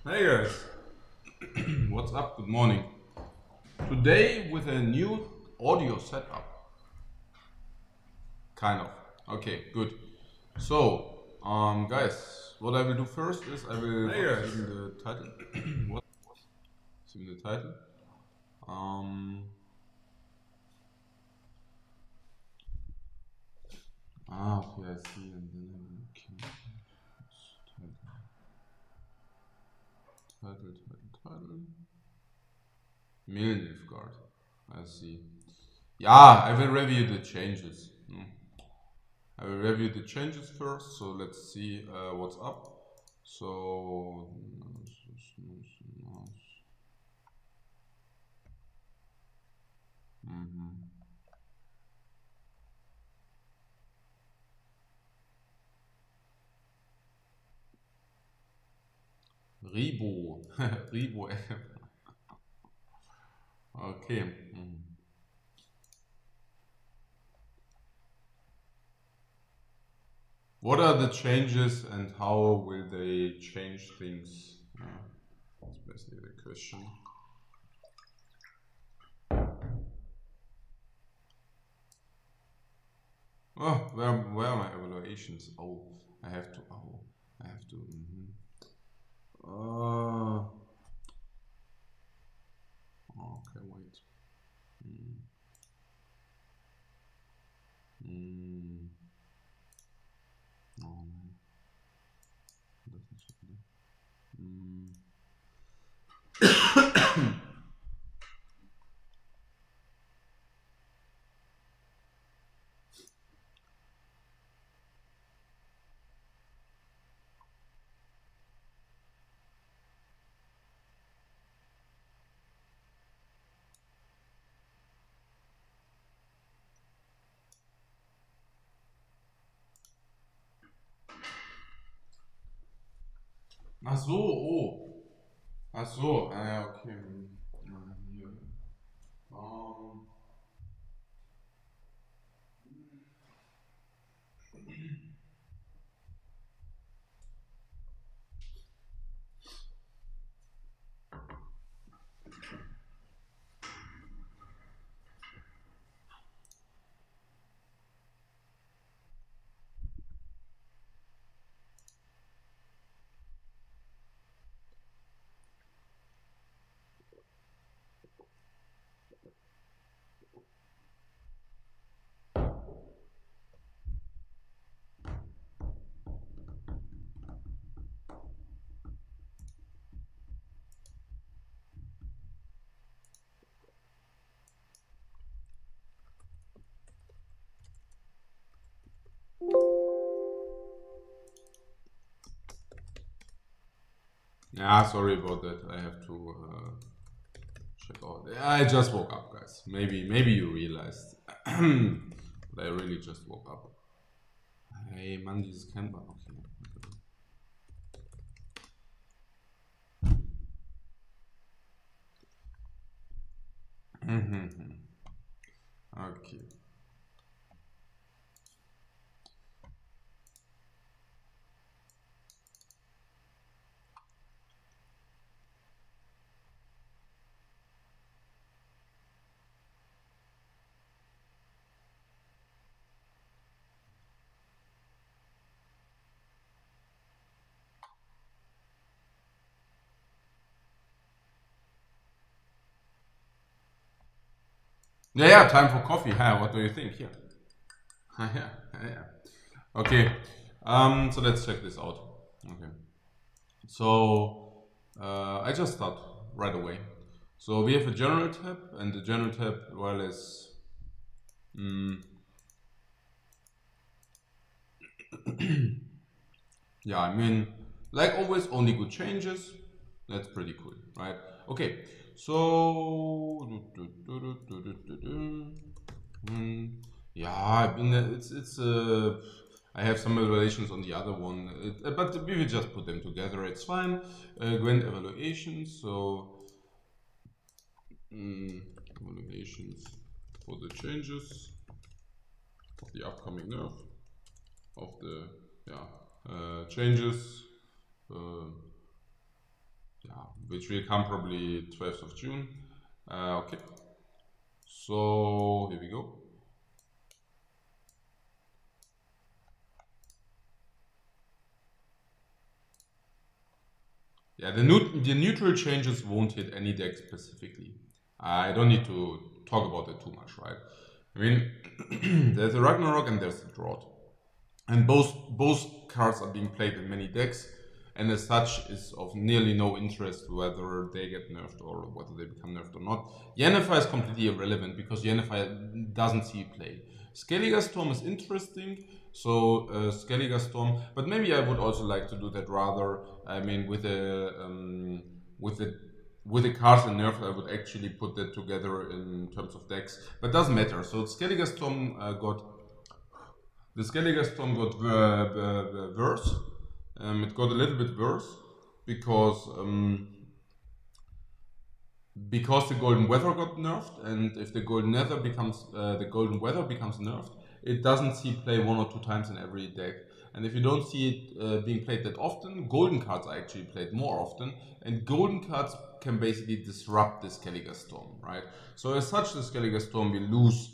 Hey guys, what's up? Good morning. Today with a new audio setup, kind of. Okay, good. So, guys, what I will do first is I will Hey guys. see the title. What? See the title. Um. Okay, I see. And then title. Nilfgaard. I see. Yeah, I will review the changes. I will review the changes first, so let's see what's up. So, Ribo, Ribo, okay. What are the changes and how will they change things? That's basically the question. Oh, where are my evaluations? Oh, I have to. Oh, I have to. Okay, wait. Oh, doesn't show there. Ach so, oh. Ach so, ja, okay. Hier. Ähm, yeah, sorry about that. I have to check out. Yeah, I just woke up, guys. Maybe you realized. But I really just woke up. Hey, man, dieses Canva. Okay. Okay. Yeah, time for coffee. Huh? What do you think? Yeah. Yeah. Okay. So let's check this out. Okay. So I just start right away. So we have a general tab, and the general tab, well, is yeah, I mean, like always, only good changes. That's pretty cool, right? Okay, so yeah, I mean, it's I have some evaluations on the other one, but we will just put them together. It's fine. Gwent evaluations. So evaluations for the changes of the upcoming nerf of the changes. Uh, yeah, which will come probably 12th of June. Okay, so here we go. Yeah, the neutral changes won't hit any deck specifically. I don't need to talk about it too much, right? I mean, there's a Ragnarok and there's a Drought. And both cards are being played in many decks, and as such is of nearly no interest whether they get nerfed or whether they become nerfed or not. Yennefer is completely irrelevant because Yennefer doesn't see play. Skellige Storm is interesting, so Skellige Storm, but maybe I would also like to do that rather. I mean, with the cards in nerf, I would actually put that together in terms of decks, but doesn't matter. So Skellige Storm got worse. It got a little bit worse because the golden weather got nerfed, and if the golden weather becomes nerfed, it doesn't see play 1 or 2 times in every deck. And if you don't see it being played that often, golden cards are actually played more often, and golden cards can basically disrupt the Skellige Storm, right? So as such, the Skellige Storm will lose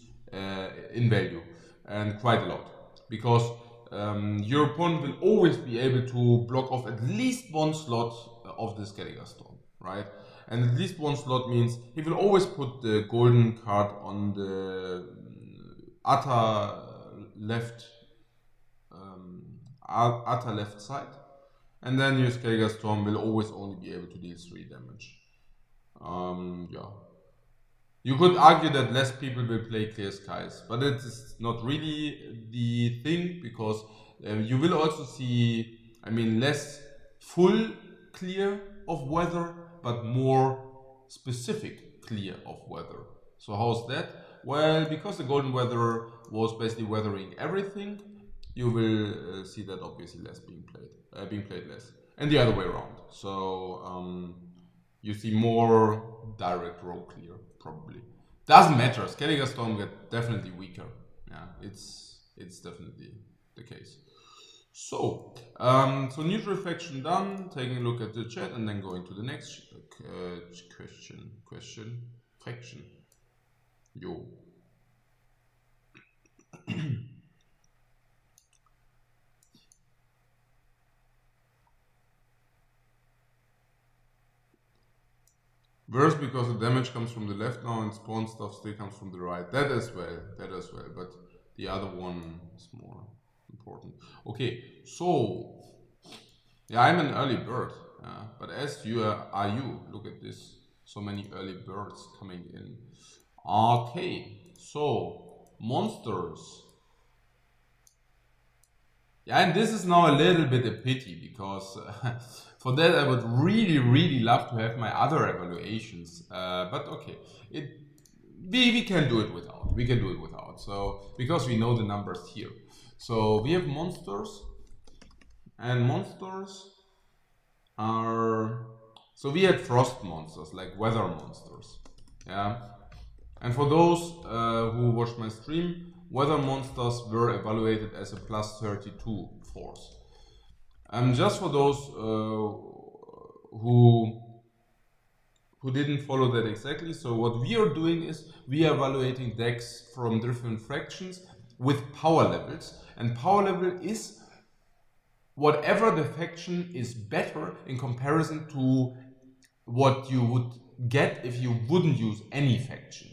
in value, and quite a lot. Because your opponent will always be able to block off at least one slot of the Skellige Storm, right? And at least one slot means he will always put the golden card on the utter left side, and then your Skellige Storm will always only be able to deal 3 damage. Yeah. You could argue that less people will play Clear Skies, but it is not really the thing, because you will also see, I mean, less full clear of weather, but more specific clear of weather. So how's that? Well, because the golden weather was basically weathering everything, you will see that obviously less being played less, and the other way around. So you see more direct row clear, probably. Doesn't matter. Skellige Storm get definitely weaker. Yeah, it's definitely the case. So, so neutral faction done. Taking a look at the chat and then going to the next faction. Yo. Worse because the damage comes from the left now and spawn stuff still comes from the right. That as well, but the other one is more important. Okay, so yeah, I'm an early bird, but as you are you, look at this, so many early birds coming in. Okay, so monsters. Yeah, and this is now a little bit a pity because for that I would really love to have my other evaluations, but okay, we can do it without. We can do it without. So because we know the numbers here, so we have monsters, and monsters are, so we had frost monsters like weather monsters, yeah. And for those who watched my stream, weather monsters were evaluated as a plus 32 force. Just for those who didn't follow that exactly, so what we are doing is we are evaluating decks from different fractions with power levels, and power level is whatever the faction is better in comparison to what you would get if you wouldn't use any faction.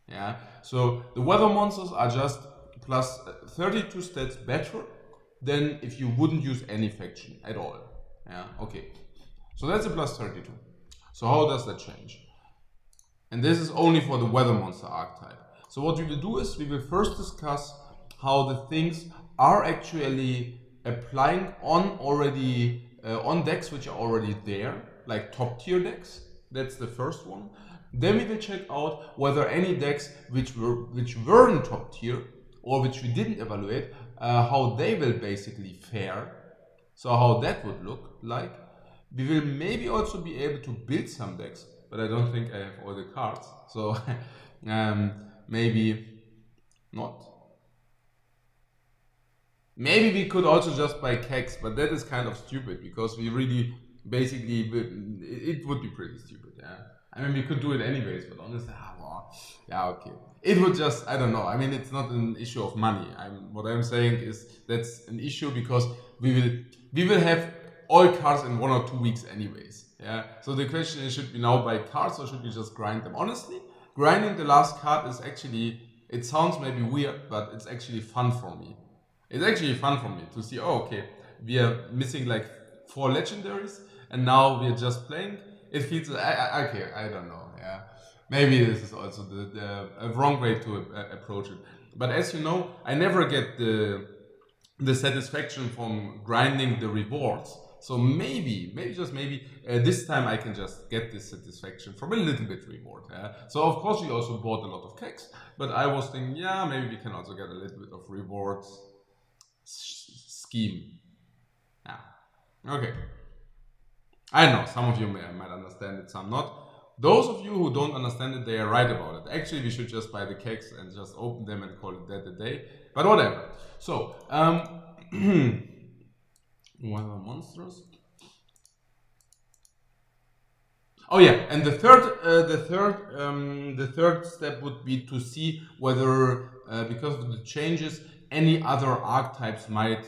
Yeah, so the weather monsters are just plus 32 stats better than if you wouldn't use any faction at all. Yeah, okay. So that's a plus 32. So how does that change? And this is only for the weather monster archetype. So what we will do is we will first discuss how the things are actually applying on already on decks which are already there, like top tier decks. That's the first one. Then we will check out whether any decks which weren't top tier or which we didn't evaluate, how they will basically fare. So how that would look like. We will maybe also be able to build some decks, but I don't think I have all the cards. So maybe not. Maybe we could also just buy kegs, but that is kind of stupid because we basically it would be pretty stupid. Yeah, I mean we could do it anyways, but honestly, well, yeah, okay. It would just, I don't know. I mean, it's not an issue of money. What I'm saying is that's an issue because we will have all cards in 1 or 2 weeks anyways. Yeah. So the question is, should we now buy cards or should we just grind them? Honestly, grinding the last card is actually, it sounds maybe weird, but it's actually fun for me. It's actually fun for me to see, oh, okay, we are missing like 4 legendaries and now we're just playing. It feels, okay, I don't know, yeah. Maybe this is also the wrong way to approach it. But as you know, I never get the satisfaction from grinding the rewards. So maybe just maybe, this time I can just get this satisfaction from a little bit reward. Yeah? So of course we also bought a lot of cakes, but I was thinking, yeah, maybe we can also get a little bit of rewards scheme. Yeah. Okay. I know, some of you might understand it, some not. Those of you who don't understand it, they are right about it. Actually, we should just buy the cakes and just open them and call it that a day. But whatever. So, what are monsters? Oh yeah, and the third step would be to see whether, because of the changes, any other archetypes might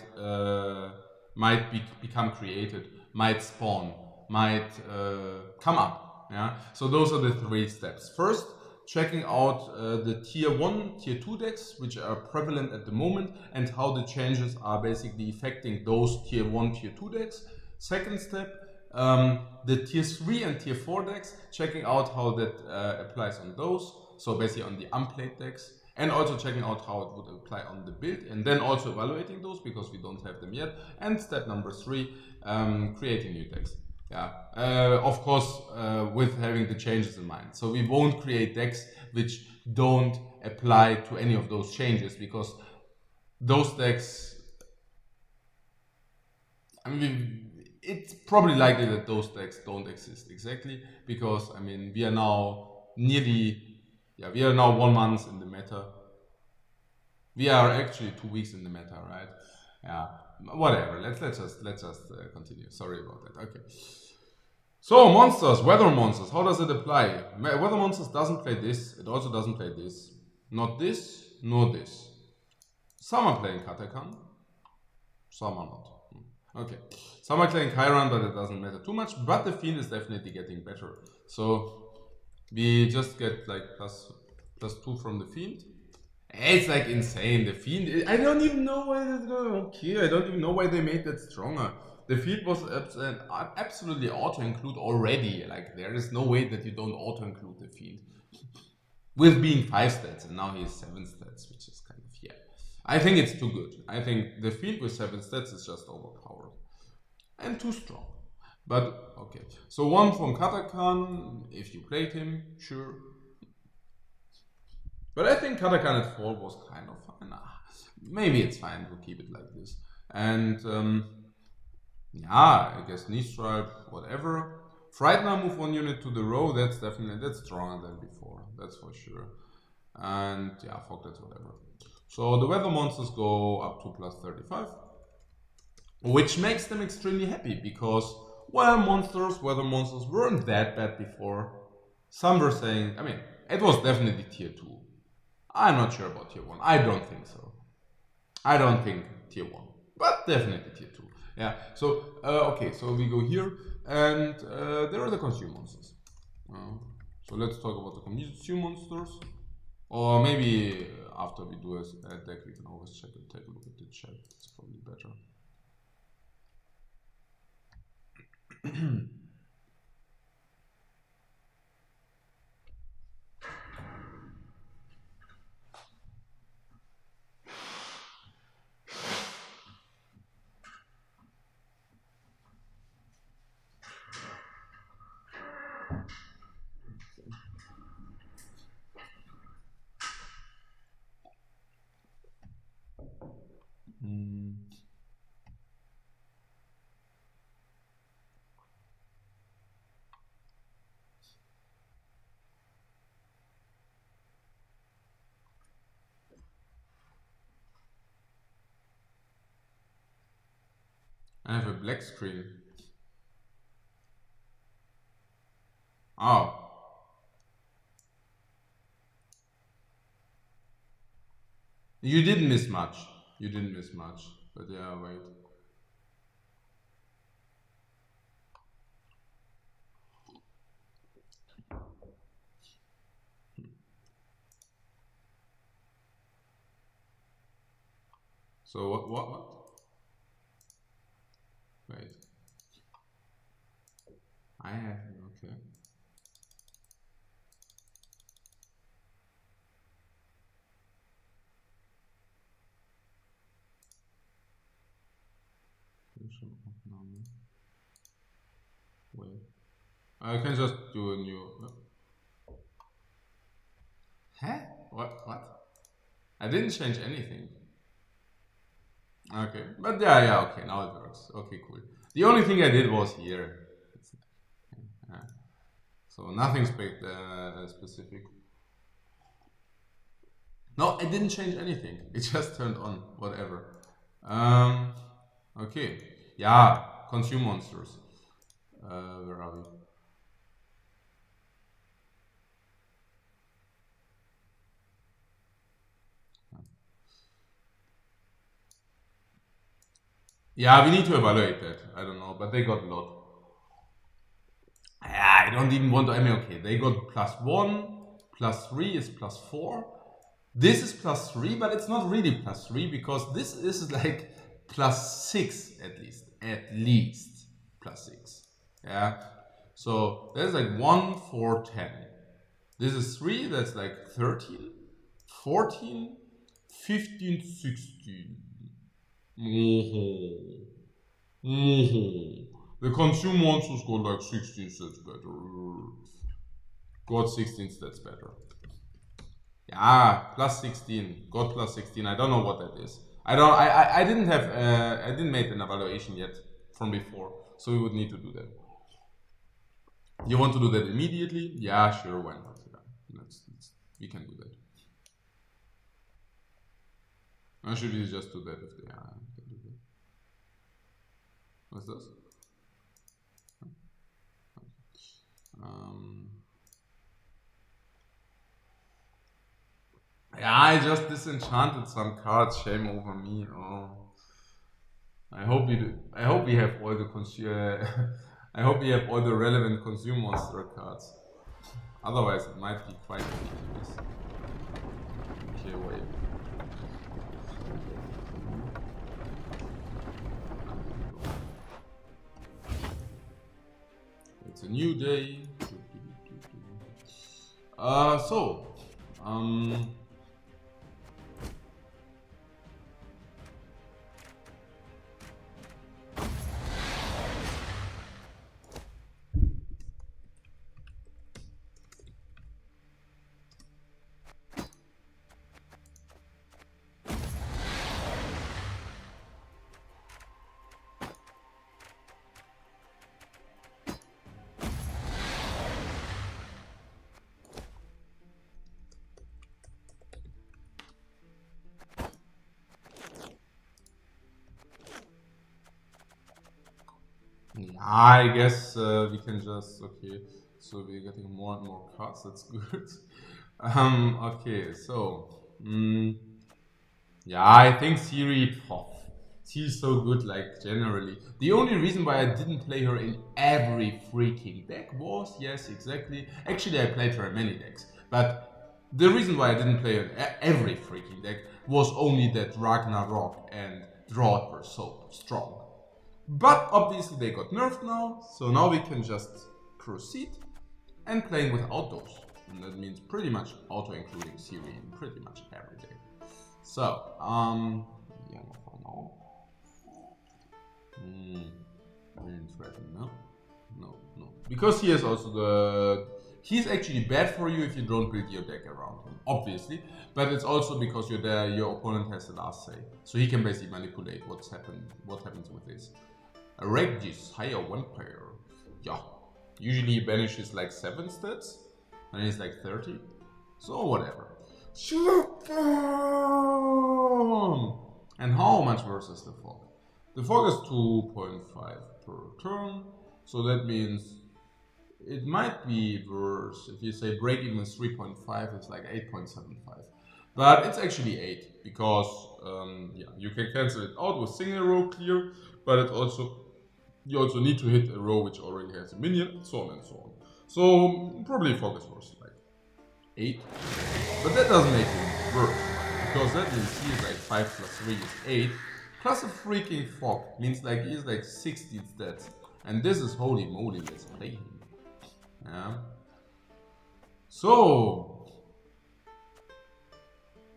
become created, might spawn, might come up. Yeah. So those are the 3 steps. First, checking out the tier 1, tier 2 decks, which are prevalent at the moment, and how the changes are basically affecting those tier 1, tier 2 decks. Second step, the tier 3 and tier 4 decks, checking out how that applies on those, so basically on the unplayed decks, and also checking out how it would apply on the build, and then also evaluating those because we don't have them yet. And step number 3, creating new decks. Yeah, of course, with having the changes in mind. So we won't create decks which don't apply to any of those changes because those decks, I mean, it's probably likely that those decks don't exist exactly because, I mean, we are now we are now 1 month in the meta. We are actually 2 weeks in the meta, right? Yeah, whatever. Let's just continue. Sorry about that. Okay. So monsters, weather monsters. How does it apply? Weather monsters doesn't play this. It also doesn't play this. Not this, nor this. Some are playing Katakan. Some are not. Okay. Some are playing Chiron, but it doesn't matter too much. But the field is definitely getting better. So we just get like +2 from the field. It's like insane. The field, I don't even know why that's going. Okay, I don't even know why they made that stronger. The field was absolutely auto-include already. Like there is no way that you don't auto-include the field. With being 5 stats, and now he has 7 stats, which is kind of, yeah. I think it's too good. I think the field with 7 stats is just overpowered. And too strong. But, okay. So 1 from Katakan, if you played him, sure. But I think Katakan at 4 was kind of fine. Maybe it's fine to keep it like this. And, yeah, I guess Nistride, whatever. Frightener move 1 unit to the row, that's stronger than before, that's for sure. And yeah, fuck, that's whatever. So the weather monsters go up to +35, which makes them extremely happy because, well, weather monsters weren't that bad before. Some were saying, I mean, it was definitely tier 2. I'm not sure about tier 1, I don't think so. I don't think tier 1, but definitely tier 2. Yeah, so, okay, so we go here, and there are the consume monsters. So let's talk about the consume monsters. Or maybe after we do a deck, we can always take a look at the chat. It's probably better. I have a black screen. Oh. You didn't miss much. You didn't miss much. But yeah, wait. So what? Wait. I have, okay. Wait. I can just do a new. Huh? What? I didn't change anything. Okay, but yeah, okay, now it works. Okay, cool. The only thing I did was here. So nothing specific. No, I didn't change anything. It just turned on, whatever. Okay. Yeah, consume monsters. Where are we? Yeah, we need to evaluate that. I don't know, but they got a lot. I don't even want to. I mean, okay, they got +1, +3 is +4. This is +3, but it's not really +3 because this is like +6 at least. At least +6. Yeah. So there's like 1, 4, 10. This is 3, that's like 13, 14, 15, 16. The consume monsters got like 16 stats better. Got 16 stats better. Yeah, +16. Got +16. I don't know what that is. I didn't have I didn't make an evaluation yet from before, so we would need to do that. You want to do that immediately? Yeah, sure, why not? Yeah, we can do that. Or should we just do that if they are? What's this? Yeah, I just disenchanted some cards. Shame over me. Oh, I hope we do. I hope we have all the I hope we have all the relevant consume monster cards. Otherwise, it might be quite ridiculous. Okay, wait. It's a new day. I guess we can just, okay, so we're getting more and more cards, that's good. Okay, so, yeah, I think Siri, she's so good, like, generally. The only reason why I didn't play her in every freaking deck was, yes, exactly, actually I played her in many decks, but the reason why I didn't play her in every freaking deck was only that Ragnarok and Drought were so strong. But obviously they got nerfed now, so now we can just proceed and playing without those. And that means pretty much auto-including Siri in pretty much every day. So, yeah, for now. No. Because he has also the... He's actually bad for you if you don't build your deck around him, obviously. But it's also because you're there, your opponent has the last say. So he can basically manipulate what happens with this. A Regis, higher vampire. Yeah. Usually he banishes like 7 stats. And he's like 30. So whatever. And how much worse is the fog? The fog is 2.5 per turn. So that means it might be worse. If you say break even is 3.5, it's like 8.75. But it's actually 8 because yeah, you can cancel it out with single row clear, but it also you also need to hit a row which already has a minion, and so on and so on. So probably focus worse, like 8. But that doesn't make it worse, because that means he is like 5 plus 3 is 8, plus a freaking fog means like he's like 16 stats. And this is holy moly, let's play him. Yeah. So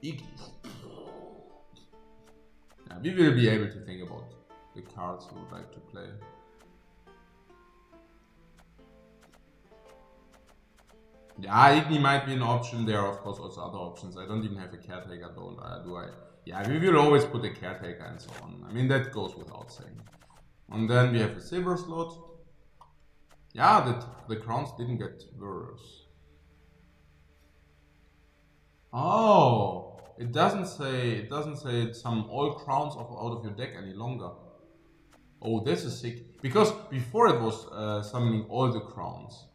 yeah, we will be able to think about the cards we would like to play. Yeah, Igni might be an option. There are of course also other options. I don't even have a caretaker, don't I? Do I? Yeah, we will always put a caretaker and so on. I mean, that goes without saying. And then we have a silver slot. Yeah, the crowns didn't get worse. Oh, it doesn't say some all crowns out of your deck any longer. Oh, this is sick. Because before it was summoning all the crowns.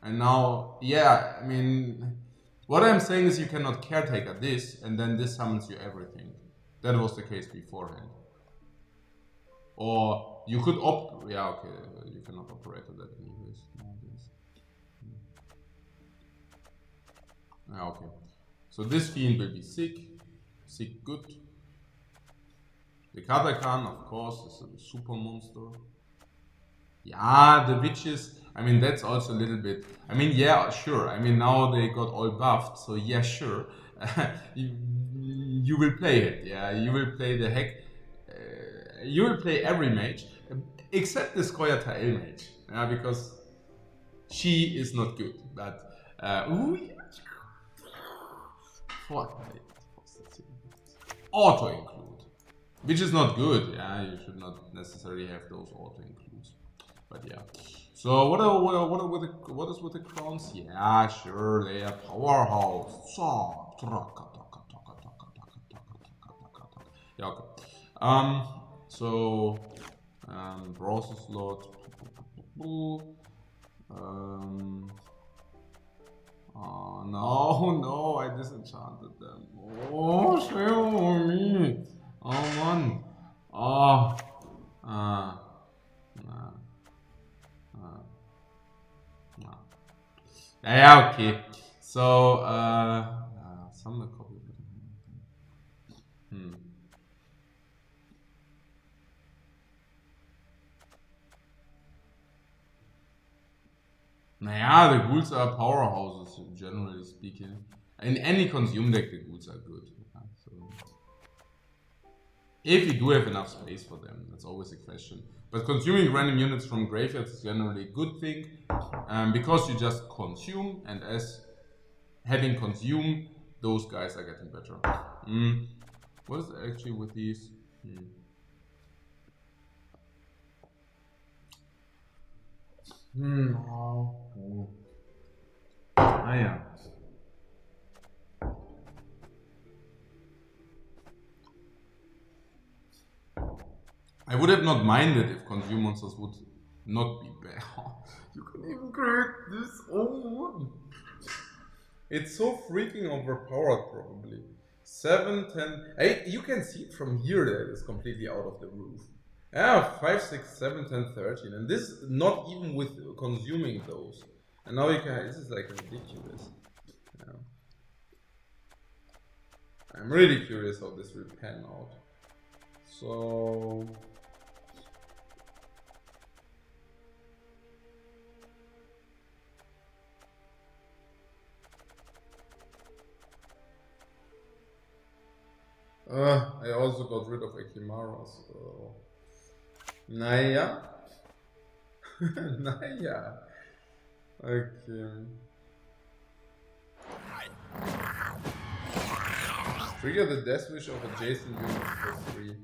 And now, yeah, I mean, what I'm saying is you cannot caretaker this, and then this summons you everything. That was the case beforehand. Or you could opt, yeah, okay, you cannot operate on that anyways. Yeah, okay. So this fiend will be sick good. The Katakan, of course, is a super monster. Yeah, the witches, I mean, that's also a little bit, I mean, yeah, sure. I mean, now they got all buffed, so yeah, sure. You will play it, yeah, you will play the heck. You will play every mage, except the Scoia'tael mage, yeah, because she is not good. But, ooh, yeah. Auto include, which is not good. Yeah, you should not necessarily have those auto includes. But yeah. So what is with the crowns? Yeah, sure, they are powerhouse. Yeah, okay. So bronze slot. Oh no, I disenchanted them. Oh, shame on me. Oh man. Oh. Yeah, okay. So some copy. Naja, the ghouls are powerhouses, generally speaking. In any consume deck, the ghouls are good. Yeah, so. If you do have enough space for them, that's always a question. But consuming random units from graveyards is generally a good thing, because you just consume, and as having consumed, those guys are getting better. What is actually with these? Ah, yeah. I would have not minded if consume monsters would not be bad. You can even create this. Oh, it's so freaking overpowered, probably. 7, 10. You can see it from here that it's completely out of the roof. Yeah, 5, 6, 7, 10, 13. And this not even with consuming those. And now you can. This is like ridiculous. Yeah. I'm really curious how this will pan out. So. I also got rid of Ekimara, so. Naja. Naja. Okay. Trigger the death wish of adjacent unit for 3.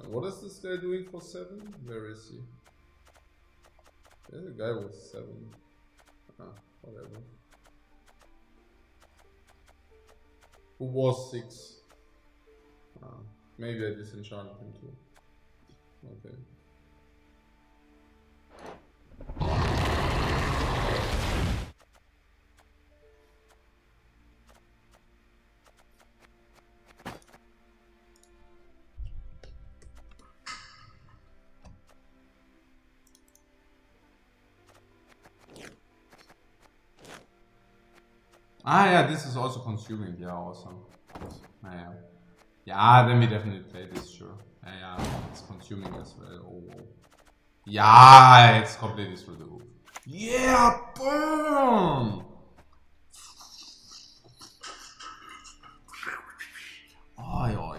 And what is this guy doing for 7? Where is he? There's a guy with 7. Whatever. Who was 6? Maybe I disenchanted him too. Okay. Ah, yeah, this is also consuming. Yeah, awesome. Ah, yeah. Yeah, then we definitely play this, sure. Yeah, it's consuming as well. Oh. Yeah, it's completely through the roof. Yeah, boom! Oh, yeah.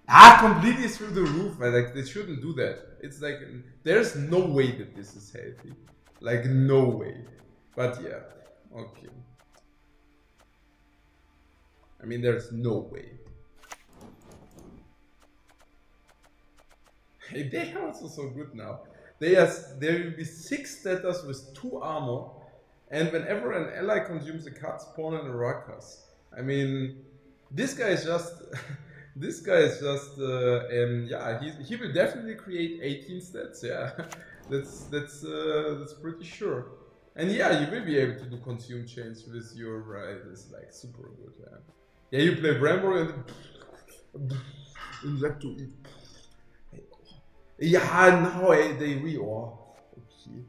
Ah, completely through the roof, man. Like, they shouldn't do that. It's like, there's no way that this is healthy. Like, no way. But yeah, okay. I mean, there's no way. Hey, they are also so good now. There will be 6 status with 2 armor, and whenever an ally consumes a card, spawn in a Rakas. I mean, this guy is just, this guy is just, yeah, he will definitely create 18 stats. Yeah, that's pretty sure. And yeah, you will be able to do consume change with your right. It's like super good. Yeah, yeah, you play Bramble and you like to eat. Ja, no, they okay.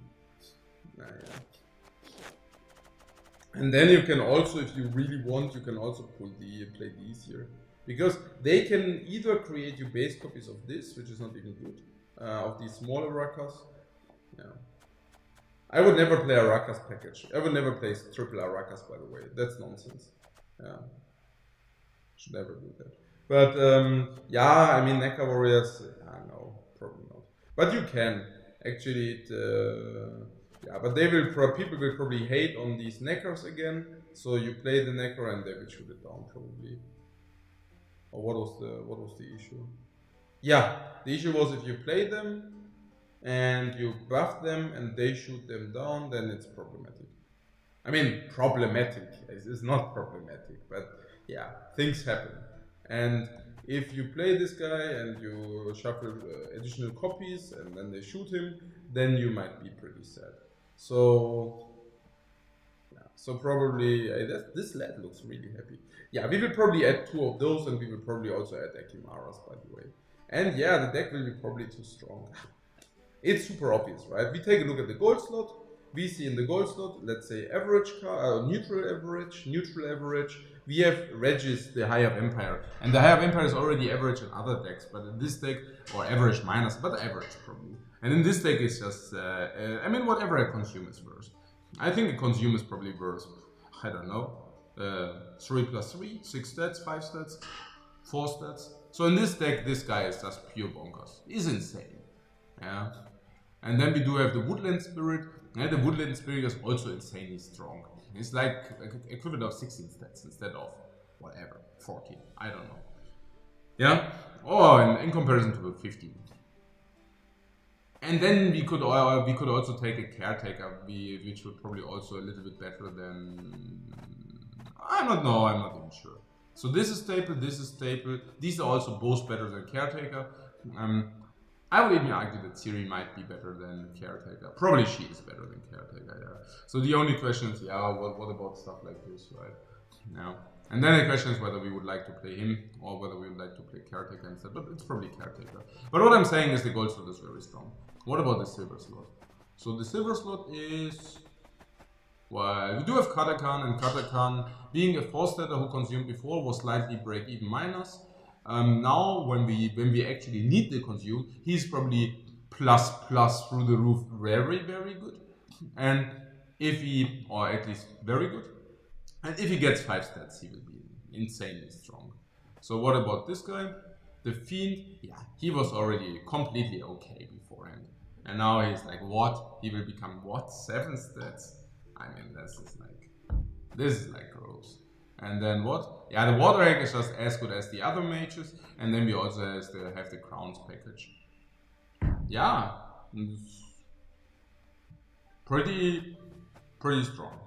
Naja. And then you can also, if you really want, you can also play these here. Because they can either create you base copies of this, which is not even good, of these smaller Rakas. Yeah. I would never play a Rakas package. I would never play triple Rakas, by the way. That's nonsense. Yeah. Should never do that. But yeah, I mean, Neckar Warriors, no, probably not. But you can. Actually, yeah, but people will probably hate on these Neckars again. So you play the Neckar and they will shoot it down probably. Or what was the issue? Yeah, the issue was if you play them and you buff them and they shoot them down, then it's problematic. I mean, problematic. It's not problematic, but yeah, things happen. And if you play this guy and you shuffle additional copies and then they shoot him, then you might be pretty sad. So, yeah, so probably this lad looks really happy. Yeah, we will probably add 2 of those, and we will probably also add Ekimaras, by the way. And yeah, the deck will be probably too strong. It's super obvious, right? We take a look at the gold slot. We see in the gold slot, let's say average card, neutral average. We have Regis, the High of Empire. And the High of Empire is already average in other decks, but in this deck, or average minus, but average probably. And in this deck, it's just, I mean, whatever I consume is worse. I think the consume is probably worse. I don't know. 3 plus 3, 6 stats, 5 stats, 4 stats. So in this deck, this guy is just pure bonkers. He's insane. Yeah. And then we do have the Woodland Spirit. Yeah, the Woodland Spirit is also insanely strong. It's like equivalent of 16 stats instead of whatever, 14. I don't know. Yeah? Oh, in comparison to the 15. And then we could also take a Caretaker, which would probably also a little bit better than... I don't know, I'm not even sure. So this is staple, this is staple. These are also both better than Caretaker. I would even argue that Ciri might be better than Caretaker. Probably she is better than Caretaker, yeah. So the only question is, yeah, what about stuff like this, right? Yeah. And then the question is whether we would like to play him or whether we would like to play Caretaker instead. But it's probably Caretaker. But what I'm saying is the gold slot is very strong. What about the silver slot? So the silver slot is... Well, we do have Katakan, and Katakan, being a 4-stater who consumed before, was slightly break-even minus. Now, when we actually need the consume, he's probably plus through the roof, very, very good. And if he, or at least very good, and if he gets 5 stats, he will be insanely strong. So what about this guy? The Fiend, yeah, he was already completely okay beforehand. And now he's like, what? He will become what? 7 stats? I mean, this is like gross. And then what? Yeah, the Water Egg is just as good as the other mages. And then we also have the Crowns package. Yeah. Pretty strong.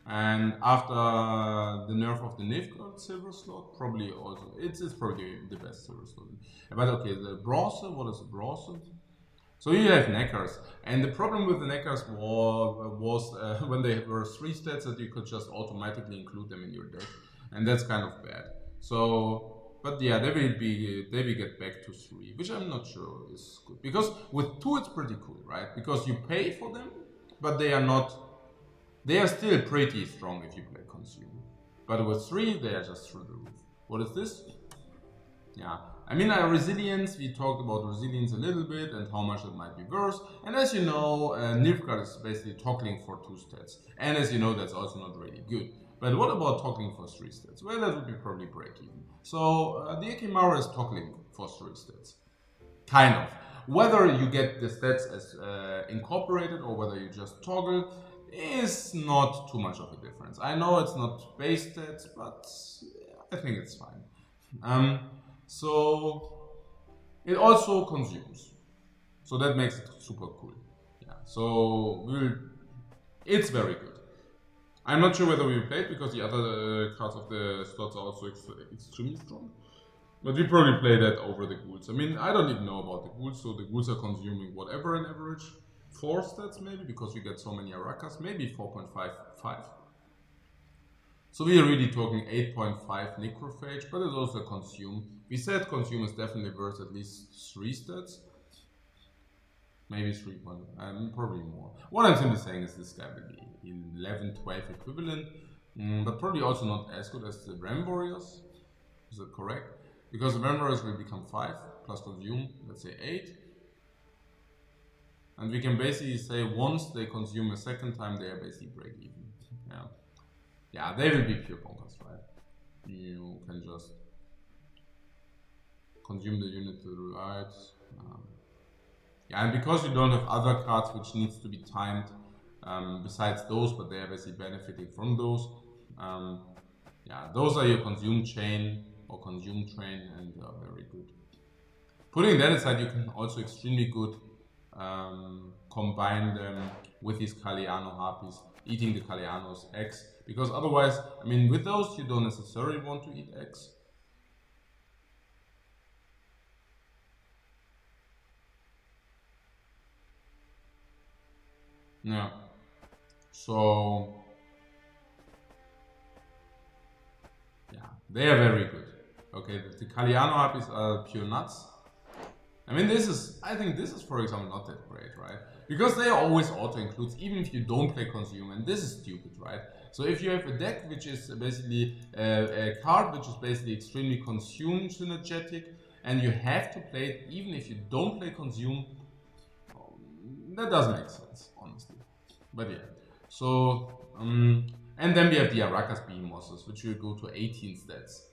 And after the nerf of the Nilfgaard silver slot, probably also, it's probably the best silver slot. But okay, the bronze, what is the bronze? So you have Neckars, and the problem with the Neckars was when they were 3 stats that you could just automatically include them in your deck, and that's kind of bad. So, but yeah, they will get back to 3, which I'm not sure is good, because with 2 it's pretty cool, right? Because you pay for them, but they are not They are still pretty strong if you play consume. But with 3, they are just through the roof. What is this? Yeah, I mean, resilience, we talked about resilience a little bit and how much it might be worse. And as you know, Nilfgaard is basically toggling for 2 stats. And as you know, that's also not really good. But what about toggling for 3 stats? Well, that would be probably break even. So the Ekimara is toggling for 3 stats. Kind of. Whether you get the stats as incorporated or whether you just toggle is not too much of a difference. I know it's not base stats, but I think it's fine. So it also consumes. So that makes it super cool. Yeah. So it's very good. I'm not sure whether we will play it because the other cards of the slots are also extremely strong. But we probably play that over the ghouls. I mean, I don't even know about the ghouls, so the ghouls are consuming whatever on average. 4 stats maybe, because you get so many Arakas, maybe 4.55. So we are really talking 8.5 Necrophage, but it's also consume. We said consume is definitely worth at least 3 stats. Maybe 3. Probably more. What I'm simply saying is this guy will be 11, 12 equivalent, but probably also not as good as the Ram Warriors. Is that correct? Because the Ram Warriors will become 5 plus consume, let's say 8. And we can basically say once they consume a second time, they are basically break even. Yeah. Yeah, they will be pure bonkers, right? You can just consume the unit to the right. Yeah, and because you don't have other cards which needs to be timed besides those, but they are basically benefiting from those. Yeah, those are your consume chain or consume train, and they are very good. Putting that aside, you can also extremely good combine them with these Kaliano Harpies, eating the Kaliano's eggs, because otherwise, I mean, with those you don't necessarily want to eat eggs. Yeah, so yeah, they are very good. Okay, the Kaliano Harpies are pure nuts. I mean, I think this is, for example, not that great, right? Because they are always auto-includes, even if you don't play consume, and this is stupid, right? So if you have a deck which is basically a card which is basically extremely consume synergetic, and you have to play it even if you don't play consume, that doesn't make sense, honestly. But yeah, so, and then we have the Arakas Behemoths, which will go to 18 stats.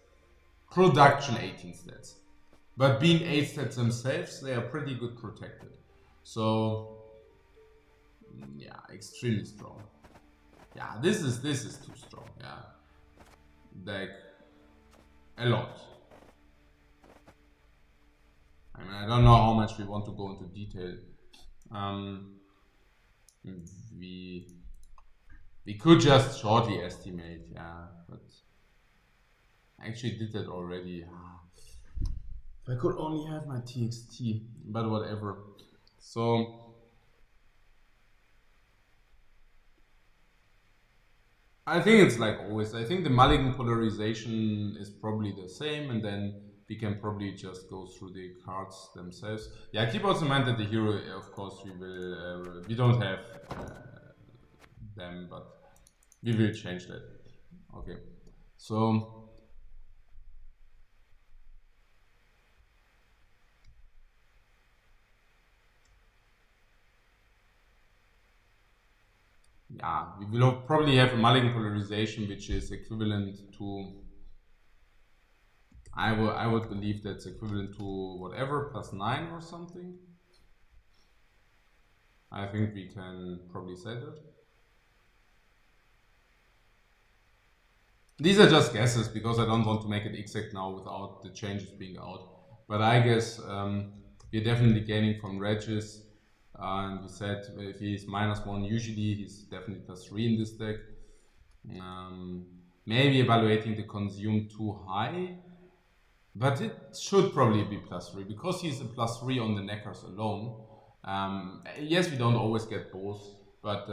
Production 18 stats. But being 8 stats themselves, they are pretty good protected. So, yeah, extremely strong. Yeah, this is too strong. Yeah, like a lot. I mean, I don't know how much we want to go into detail. We could just shortly estimate, yeah, but I actually did that already. If I could only have my TXT, but whatever. So I think it's like always. I think the mulligan polarization is probably the same, and then we can probably just go through the cards themselves. Yeah, keep also in mind that the hero, of course, we don't have them, but we will change that. Okay, so. Yeah, we will probably have a mulligan polarization which is equivalent to, I would believe that's equivalent to whatever, +9 or something. I think we can probably say that. These are just guesses because I don't want to make it exact now without the changes being out. But I guess we're definitely gaining from Regis. And we said if he's -1, usually he's definitely +3 in this deck. Maybe evaluating the consume too high, but it should probably be +3 because he's a +3 on the neckers alone. Yes, we don't always get both, but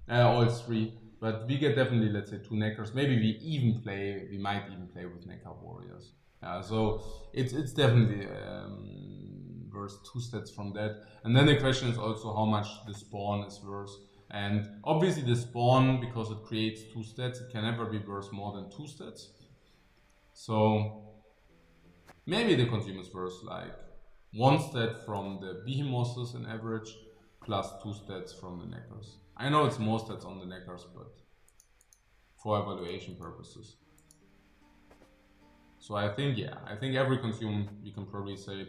all 3. But we get definitely, let's say, 2 neckers. Maybe we might even play with necker warriors. So it's definitely worth 2 stats from that. And then the question is also how much the spawn is worth. And obviously the spawn, because it creates 2 stats, it can never be worth more than 2 stats. So maybe the consume is worth like 1 stat from the behemoths in average, plus 2 stats from the neckers. I know it's more stats on the neckers, but for evaluation purposes. So I think, yeah, I think every consume, we can probably say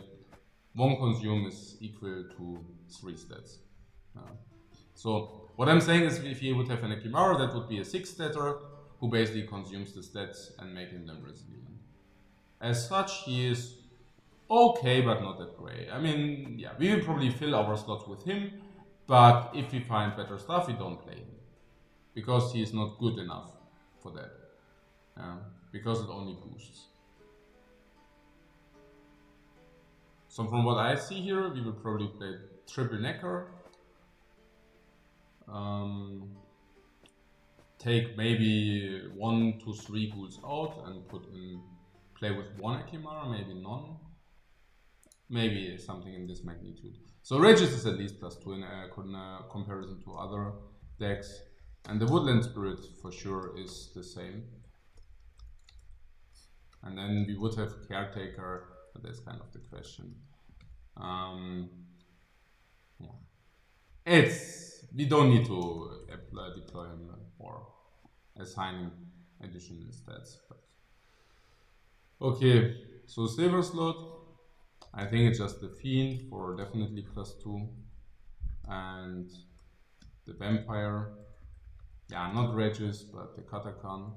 1 consume is equal to 3 stats. So what I'm saying is, if you would have an Ekimara, that would be a 6 statter who basically consumes the stats and making them resilient. As such, he is okay, but not that great. I mean, yeah, we will probably fill our slots with him, but if we find better stuff, we don't play him. Because he is not good enough for that. Because it only boosts. So from what I see here, we will probably play triple necker. Take maybe 1 to 3 ghouls out and put in play with 1 Ekimara, maybe none. Maybe something in this magnitude. So Regis is at least +2 in comparison to other decks. And the Woodland Spirit for sure is the same. And then we would have Caretaker, but that's kind of the question. Yeah. We don't need to deploy him or assign additional stats. But okay, so Silver Slot. I think it's just the Fiend for definitely +2. And the Vampire. Yeah, not Regis, but the Katakan.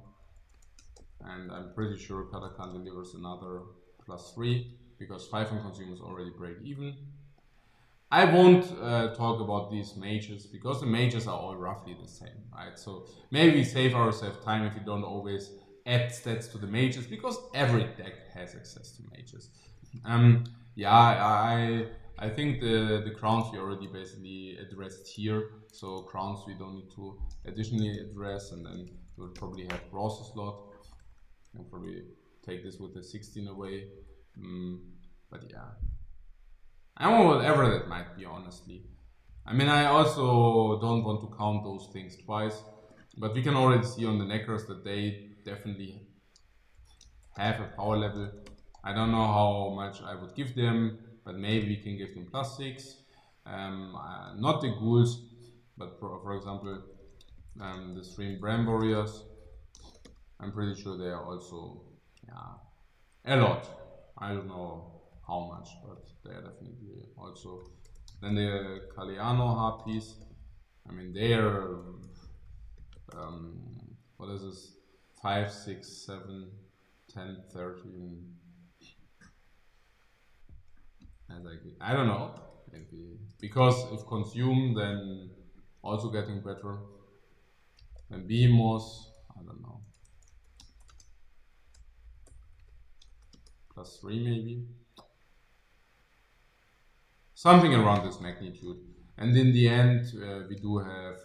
And I'm pretty sure Katakan delivers another +3, because 5 and consumers already break even. I won't talk about these mages, because the mages are all roughly the same, right? So maybe we save ourselves time if we don't always add stats to the mages, because every deck has access to mages. Yeah, I think the crowns we already basically addressed here. So crowns we don't need to additionally address, and then we'll probably have bronze slot. I'll probably take this with the 16 away. But yeah, I don't know whatever that might be, honestly. I mean, I also don't want to count those things twice, but we can already see on the neckers that they definitely have a power level. I don't know how much I would give them, but maybe we can give them +6. Not the ghouls, but for example, the Stream Bram Warriors. I'm pretty sure they are also, yeah, a lot. I don't know how much, but they are definitely also. Then the Kaliano Harpies. I mean, they are, what is this? 5, 6, 7, 10, 13. I don't know. Maybe. Because if consume, then also getting better. Then Behemoth, I don't know. +3 maybe. Something around this magnitude. And in the end, we do have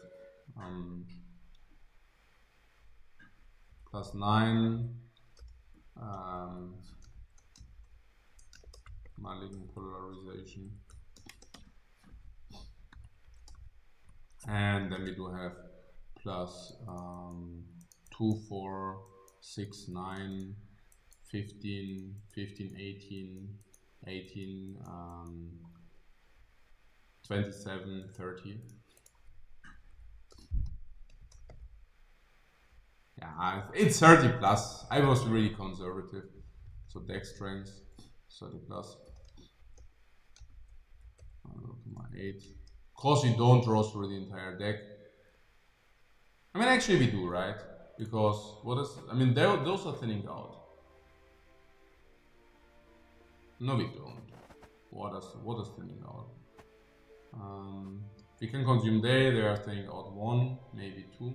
+9. Malignant polarization. And then we do have +2, 4, 6, 9, 15, 15, 18, 18, 27, 30. Yeah, it's 30 plus. I was really conservative. So deck strength, 30 plus. I'll go to my 8. Of course, we don't draw through the entire deck. I mean, actually, we do, right? Because what is? I mean, those are thinning out. No, we don't. What is thinning out? We can consume they are thinning out 1, maybe 2.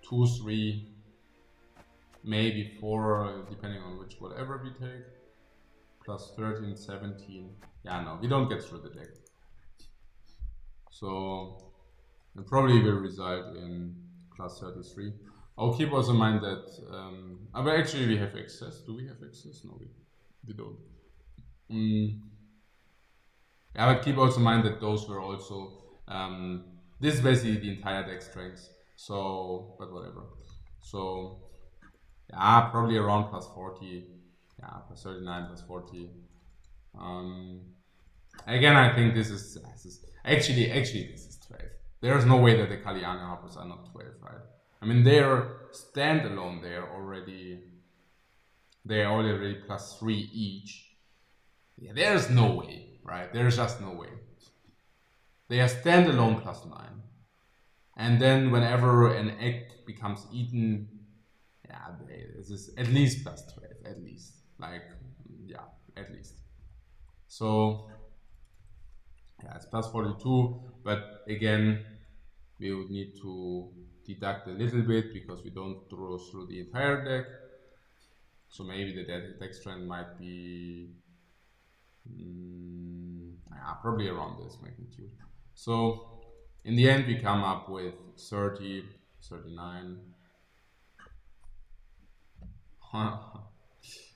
2, 3, maybe 4, depending on whatever we take. +13, 17. Yeah, no, we don't get through the deck. So it probably will result in +33. I'll keep also in mind that, but actually we have excess. Do we have excess? No, we don't. Yeah, but keep also in mind that those were also, this is basically the entire deck strength. So, but whatever. So, yeah, probably around plus 40. Yeah, plus 39, plus 40. Again, I think this is actually this is 12. There is no way that the Kaliana Harpers are not 12, right? I mean, they're standalone. They're already plus 3 each. Yeah, there's no way, right? There's just no way. They are standalone plus 9. And then whenever an egg becomes eaten, yeah, this is at least plus 12, at least. Like, yeah, at least. So, yeah, it's plus 42, but again, we would need to deduct a little bit because we don't draw through the entire deck. So maybe the deck strength might be yeah, probably around this magnitude. So in the end, we come up with 30, 39.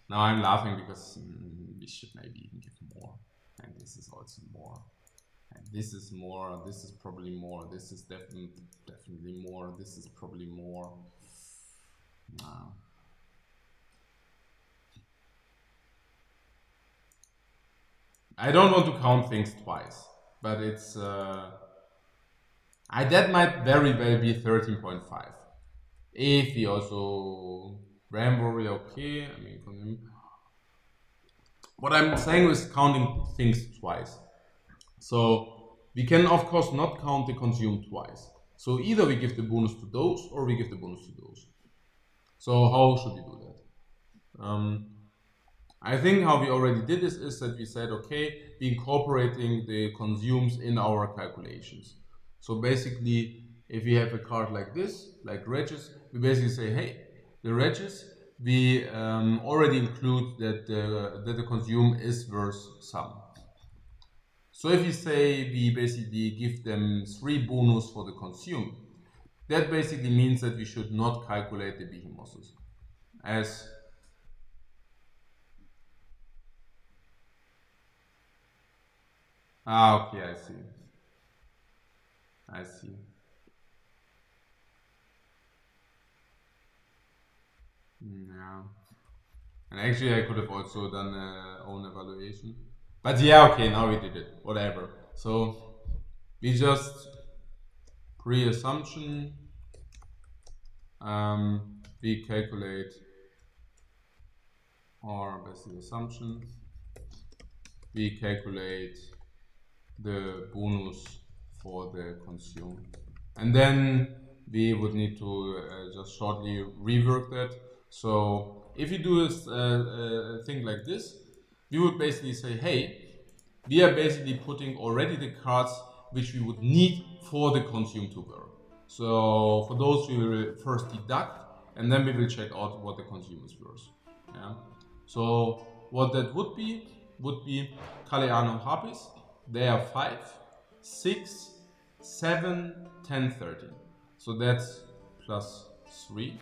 Now I'm laughing because we should maybe even give more. And this is also more. And this is more. This is probably more. This is definitely more. This is probably more. No. I don't want to count things twice, but it's that might very well be 13.5. If we also Rambury, okay. I mean, what I'm saying is counting things twice. So we can of course not count the consumed twice. So either we give the bonus to those or we give the bonus to those. So how should we do that? I think how we already did this is that we said, okay, we incorporating the consumes in our calculations. So basically, if we have a card like this, like Regis, we basically say, hey, the Regis, we already include that the consume is worth some. So if you say we basically give them 3 bonus for the consume, that basically means that we should not calculate the behemoths as okay, I see. I see. Yeah. And actually I could have also done own evaluation. But yeah, okay, now we did it. Whatever. So we just pre-assumption we calculate or basically assumption we calculate the bonus for the consume, and then we would need to just shortly rework that. So if you do this thing like this, we would basically say, hey, we are basically putting already the cards which we would need for the consume to work. So for those we will first deduct, and then we will check out what the consume is worth. Yeah. So what that would be Kaleano Harpies. They are 5, 6, 7, 10, 13. So that's plus 3.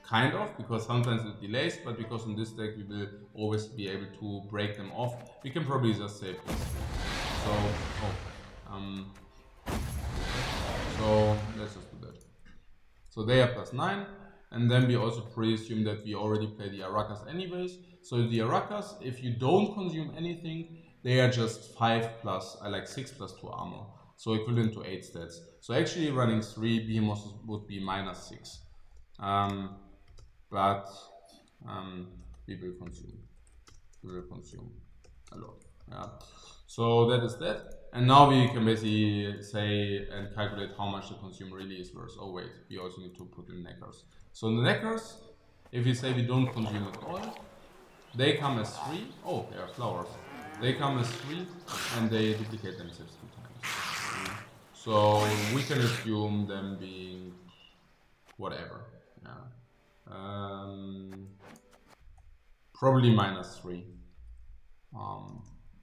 Kind of, because sometimes it delays, but because in this deck we will always be able to break them off. We can probably just say plus 3. So let's just do that. So they are plus 9, and then we also pre-assume that we already play the Arakas anyways. So the Arakas, if you don't consume anything, they are just 5 plus, I like 6 plus 2 armor. So equivalent to 8 stats. So actually running 3 behemoths would be minus 6. But we will consume. We will consume a lot. Yeah. So that is that. And now we can basically say and calculate how much the consume really is worth. Oh wait, we also need to put in neckers. So the neckers, if we say we don't consume at all, they come as 3. Oh, they are flowers. They come as 3 and they duplicate themselves 2 times. So we can assume them being whatever. Yeah. Probably minus 3.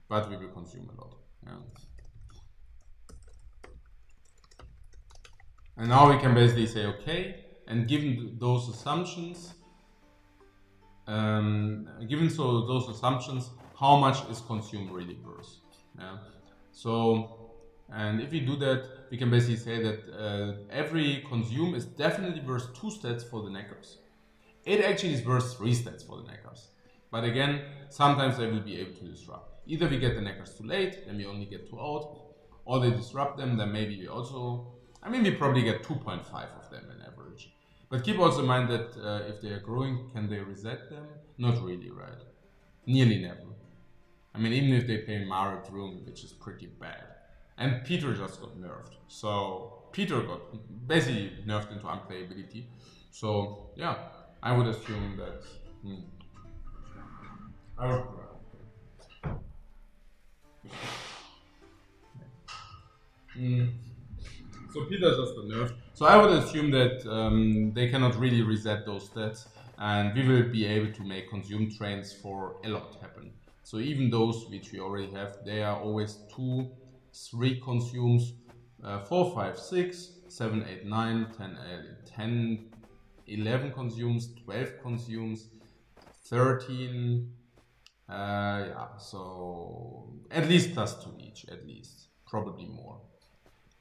But we will consume a lot. Yeah. And now we can basically say, okay, and given those assumptions, those assumptions, how much is consumed really worth? Yeah. So, and if we do that, we can basically say that every consume is definitely worth 2 stats for the neckers. It actually is worth 3 stats for the neckers. But again, sometimes they will be able to disrupt. Either we get the neckers too late, then we only get 2 out, or they disrupt them, then maybe we also, we probably get 2.5 of them in average. But keep also in mind that if they are growing, can they reset them? Not really, right? Nearly never. Even if they play Mario Room, which is pretty bad. And Peter just got nerfed. So Peter got basically nerfed into unplayability. So yeah, I would assume that. So Peter just got nerfed. So I would assume that they cannot really reset those stats, and we will be able to make consume trains for a lot happen. So even those which we already have, they are always 2, 3 consumes, 4, 5, 6, 7, 8, 9, 10, 11 consumes, 12 consumes, 13. Yeah, so at least +2 each, at least, probably more.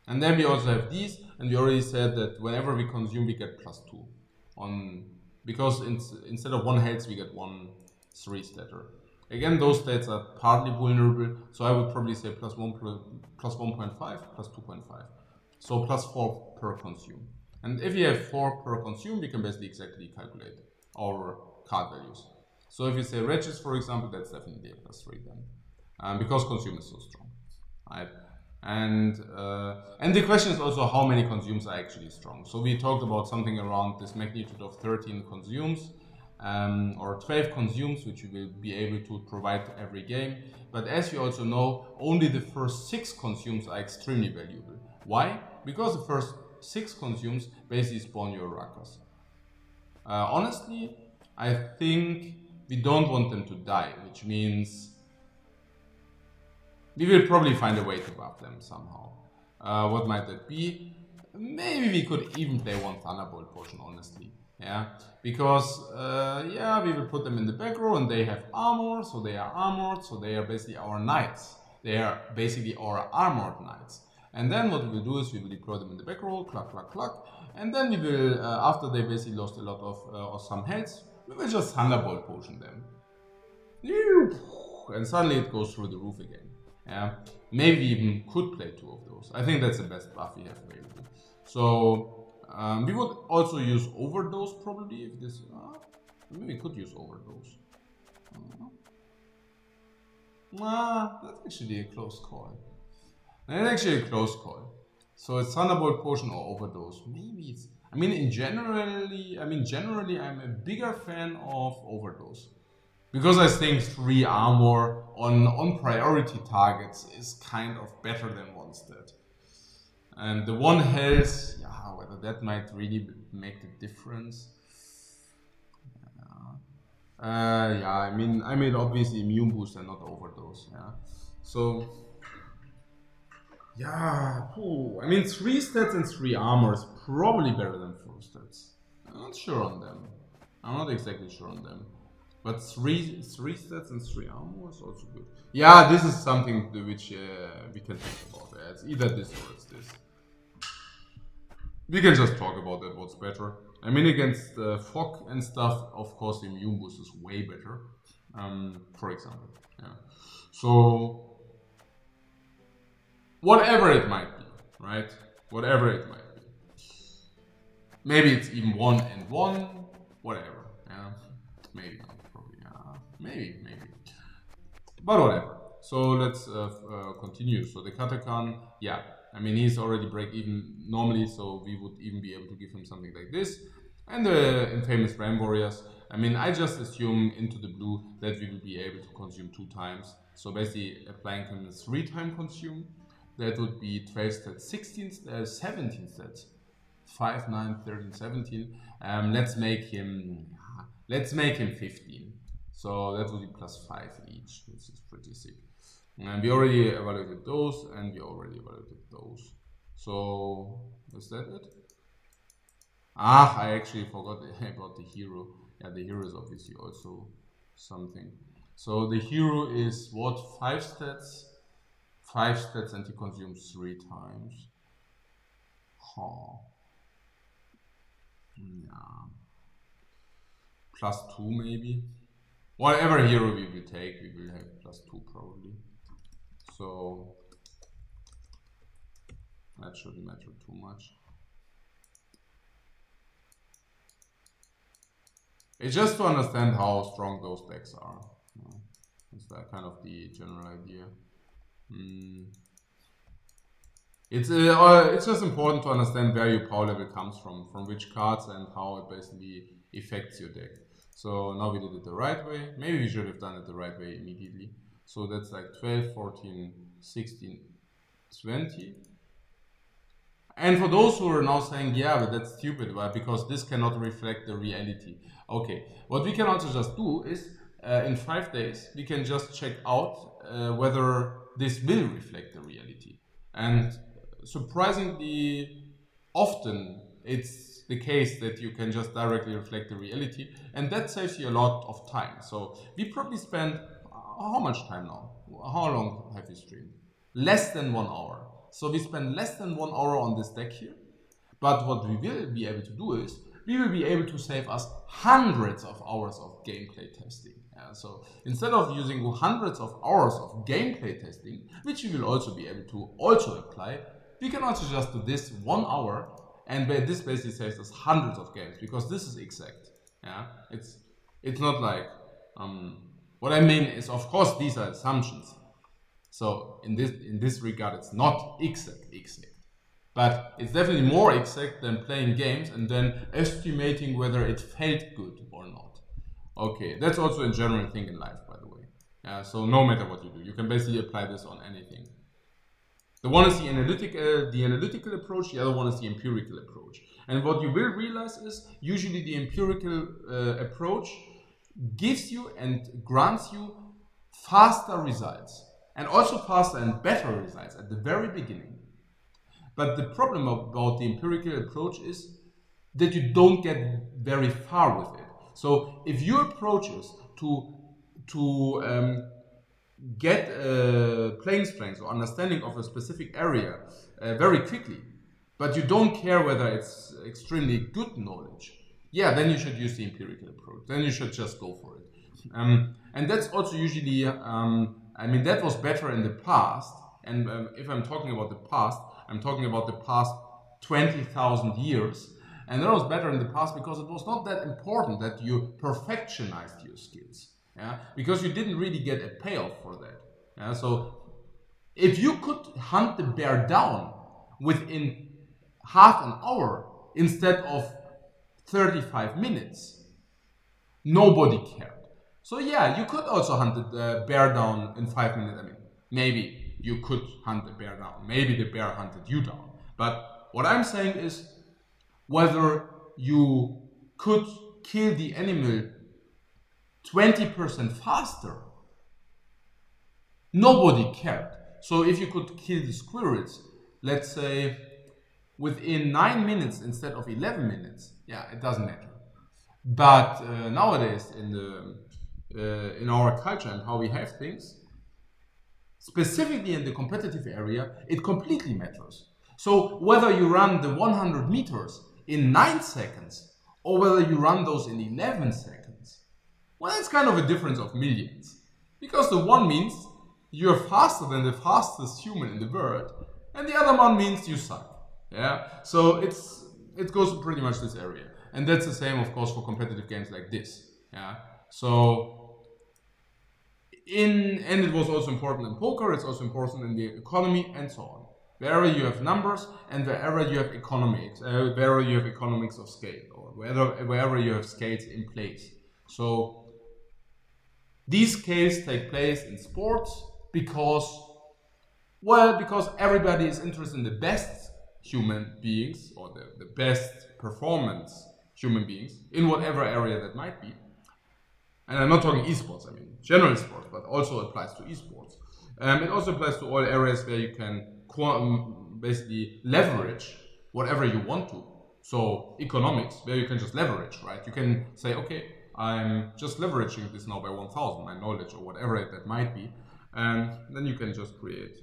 And then we also have these, and we already said that whenever we consume, we get +2 on, because instead of 1 health, we get 1 3 statter. Again, those stats are partly vulnerable, so I would probably say +1, +1.5, +2.5. So +4 per consume. And if you have 4 per consume, we can basically exactly calculate our card values. So if you say Regis, for example, that's definitely a +3 then, because consume is so strong, right? And the question is also how many consumes are actually strong. So we talked about something around this magnitude of 13 consumes, or 12 consumes, which we will be able to provide every game. But as we also know, only the first 6 consumes are extremely valuable. Why? Because the first 6 consumes basically spawn your ruckers. Honestly, I think we don't want them to die, which means we will probably find a way to buff them somehow. What might that be? Maybe we could even play 1 Thunderbolt potion, honestly. Yeah, because yeah, we will put them in the back row and they have armor, so they are armored, so they are basically our knights. They are basically our armored knights. And then what we will do is we will deploy them in the back row, cluck, cluck, cluck, and then we will, after they basically lost a lot of some health, we will just Thunderbolt potion them. And suddenly it goes through the roof again. Yeah, maybe we even could play 2 of those. I think that's the best buff we have available. So we would also use overdose probably if this. Maybe we could use overdose. That's actually a close call. That's actually a close call. So it's Thunderbolt potion or overdose. Maybe it's. Generally, I'm a bigger fan of overdose. Because I think 3 armor on priority targets is kind of better than 1 stat. And the 1 health, yeah, whether that might really make the difference. Yeah, obviously immune boost and not overdose. Yeah, so yeah, 3 stats and 3 armor is probably better than 4 stats. I'm not sure on them. I'm not exactly sure on them. But 3 stats and 3 armor is also good. Yeah, this is something which we can talk about. It's either this or it's this. We can just talk about that, what's better. Against fog and stuff, of course, the immune boost is way better. For example. Yeah. So, whatever it might be, right? Whatever it might be. Maybe it's even 1 and 1, whatever. Yeah. Maybe not. Maybe. But whatever. So let's continue. So the Katakan, yeah. He's already break even normally, so we would even be able to give him something like this. And the infamous Ram Warriors, I just assume into the blue that we will be able to consume 2 times. So basically applying him a 3-time consume. That would be 12 stats, 17 stats. 5, 9, 13, 17. Let's make him 15. So that would be +5 each, which is pretty sick. And we already evaluated those, and we already evaluated those. So is that it? Ah, I actually forgot about the hero. Yeah, the hero is obviously also something. So the hero is what? 5 stats? 5 stats and he consumes 3 times. Huh. Yeah. +2 maybe. Whatever hero we will take, we will have +2 probably. So that shouldn't matter too much. It's just to understand how strong those decks are. It's that kind of the general idea. It's just important to understand where your power level comes from which cards, and how it basically affects your deck. So now we did it the right way. Maybe we should have done it the right way immediately. So that's like 12, 14, 16, 20. And for those who are now saying, yeah, but that's stupid, why? Because this cannot reflect the reality. Okay, what we can also just do is, in 5 days, we can just check out whether this will reflect the reality. And surprisingly often, it's the case that you can just directly reflect the reality, and that saves you a lot of time. So we probably spent, how much time now? How long have we streamed? Less than 1 hour. So we spend less than 1 hour on this deck here. But what we will be able to do is, we will be able to save us hundreds of hours of gameplay testing. So instead of using hundreds of hours of gameplay testing, which we will also be able to also apply, we can also just do this 1 hour, and this basically saves us hundreds of games, because this is exact. Yeah, it's not like what I mean is, of course, these are assumptions. So in this regard, it's not exact, but it's definitely more exact than playing games and then estimating whether it felt good or not. Okay, that's also a general thing in life, by the way. So no matter what you do, you can basically apply this on anything. The one is the analytical approach, the other one is the empirical approach. And what you will realize is, usually the empirical approach gives you and grants you faster results, and also faster and better results at the very beginning. But the problem about the empirical approach is that you don't get very far with it. So if your approach is to get playing strength or understanding of a specific area very quickly, but you don't care whether it's extremely good knowledge, yeah, then you should use the empirical approach. Then you should just go for it. And that's also usually, I mean, that was better in the past. And if I'm talking about the past, I'm talking about the past 20,000 years. And that was better in the past because it was not that important that you perfectionized your skills. Yeah? Because you didn't really get a payoff for that. Yeah? So if you could hunt the bear down within half an hour instead of 35 minutes, nobody cared. So yeah, you could also hunt the bear down in 5 minutes. I mean, maybe you could hunt the bear down. Maybe the bear hunted you down. But what I'm saying is, whether you could kill the animal 20% faster, nobody cared. So if you could kill the squirrels, let's say within 9 minutes instead of 11 minutes, yeah, it doesn't matter. But nowadays, in our culture and how we have things, specifically in the competitive area, it completely matters. So whether you run the 100 meters in 9 seconds or whether you run those in 11 seconds, well, it's kind of a difference of millions. Because the one means you're faster than the fastest human in the world, and the other one means you suck. Yeah, so it goes pretty much this area, and that's the same, of course, for competitive games like this. Yeah, so and it was also important in poker. It's also important in the economy and so on. Wherever you have numbers and wherever you have economics, wherever you have economics of scale, or wherever you have scales in place. So these scales take place in sports because everybody is interested in the best human beings, or the best performance human beings in whatever area that might be. And I'm not talking esports, I mean general sports, but also applies to esports. It also applies to all areas where you can basically leverage whatever you want to. So economics, where you can just leverage, right? You can say, okay, I'm just leveraging this now by 1000, my knowledge or whatever that might be. And then you can just create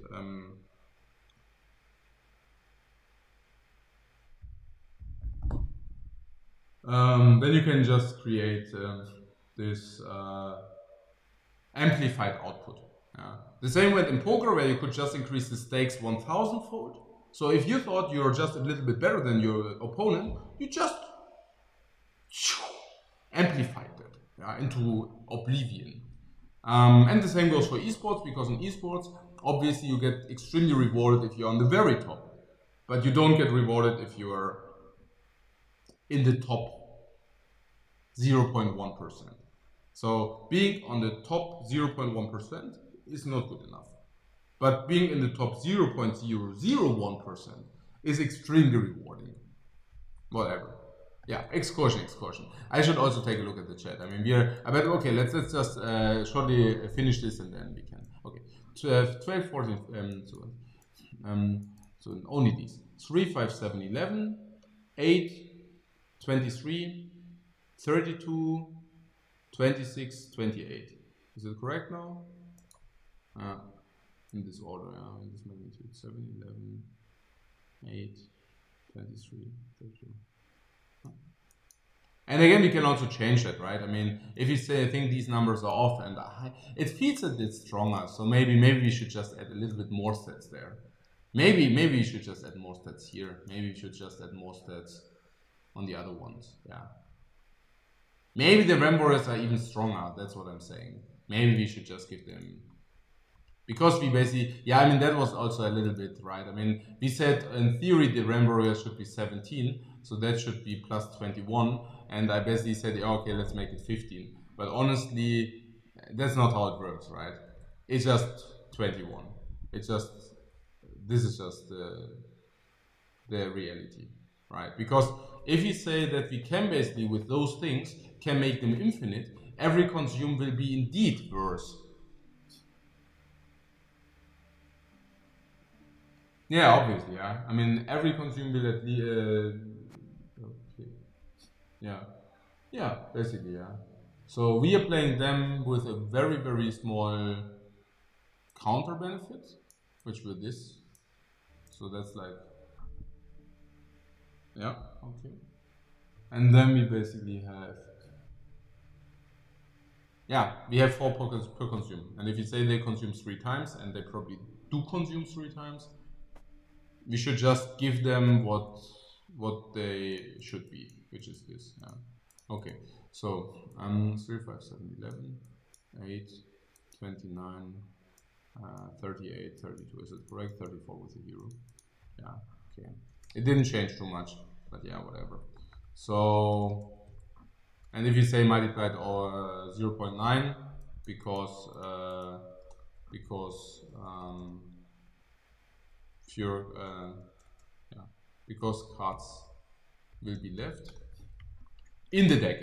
this amplified output. The same went in poker, where you could just increase the stakes 1000-fold. So if you thought you're just a little bit better than your opponent, you just amplified that into oblivion. And the same goes for esports, because in esports, obviously you get extremely rewarded if you're on the very top, but you don't get rewarded if you're in the top 0.1%. So being on the top 0.1% is not good enough. But being in the top 0.001% is extremely rewarding. Whatever. Yeah, excursion. I should also take a look at the chat. I mean, but okay, let's just shortly finish this and then we can. Okay, 12, 14, so only these. 3, 5, 7, 11, 8, 23, 32, 26, 28. Is it correct now? In this order, in this magnitude. 7, 11, 8, 23, 32. And again, we can also change that, right? I mean, if you say, I think these numbers are off and it feels a bit stronger. So maybe we should just add a little bit more stats there. Maybe we should just add more stats here. Maybe we should just add more stats on the other ones. Yeah. Maybe the RAM warriors are even stronger. That's what I'm saying. Maybe we should just give them, because we basically, yeah, I mean, that was also a little bit, right? I mean, we said in theory the RAM warriors should be 17, so that should be plus 21. And I basically said, yeah, okay, let's make it 15. But honestly, that's not how it works, right? It's just 21. It's just, this is just the reality, right? Because if we say that we can basically, with those things, can make them infinite, every consume will be indeed worse. Yeah, obviously, yeah. I mean, every consume will at least, okay. Yeah, basically, yeah. So we are playing them with a very, very small counter benefit, which will this. So that's like, yeah, okay. And then we basically have, yeah, we have 4 per consume. And if you say they consume 3 times, and they probably do consume 3 times, we should just give them what they should be, which is this. Yeah. Okay, so 3, 5, 7, 11, 8, 29, 38, 32. Is it correct? 34 with a hero. Yeah, okay. It didn't change too much, but yeah, whatever. So, and if you say multiplied or 0.9, because pure, yeah, because cards will be left in the deck,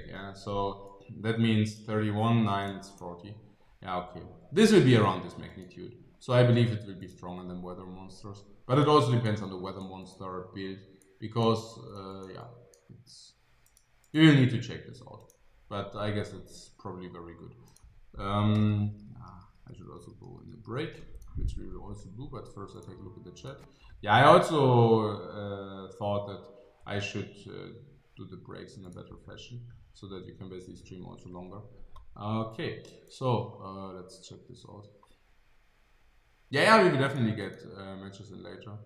yeah. So that means 31, 9, it's 40. Yeah, okay. This will be around this magnitude. So I believe it will be stronger than weather monsters. But it also depends on the weather monster build, because yeah, you will need to check this out. But I guess it's probably very good. I should also go in the break, which we will also do, but first I take a look at the chat. Yeah, I also thought that I should do the breaks in a better fashion, so that we can basically stream also longer. Okay, so let's check this out. Yeah, we will definitely get matches in later.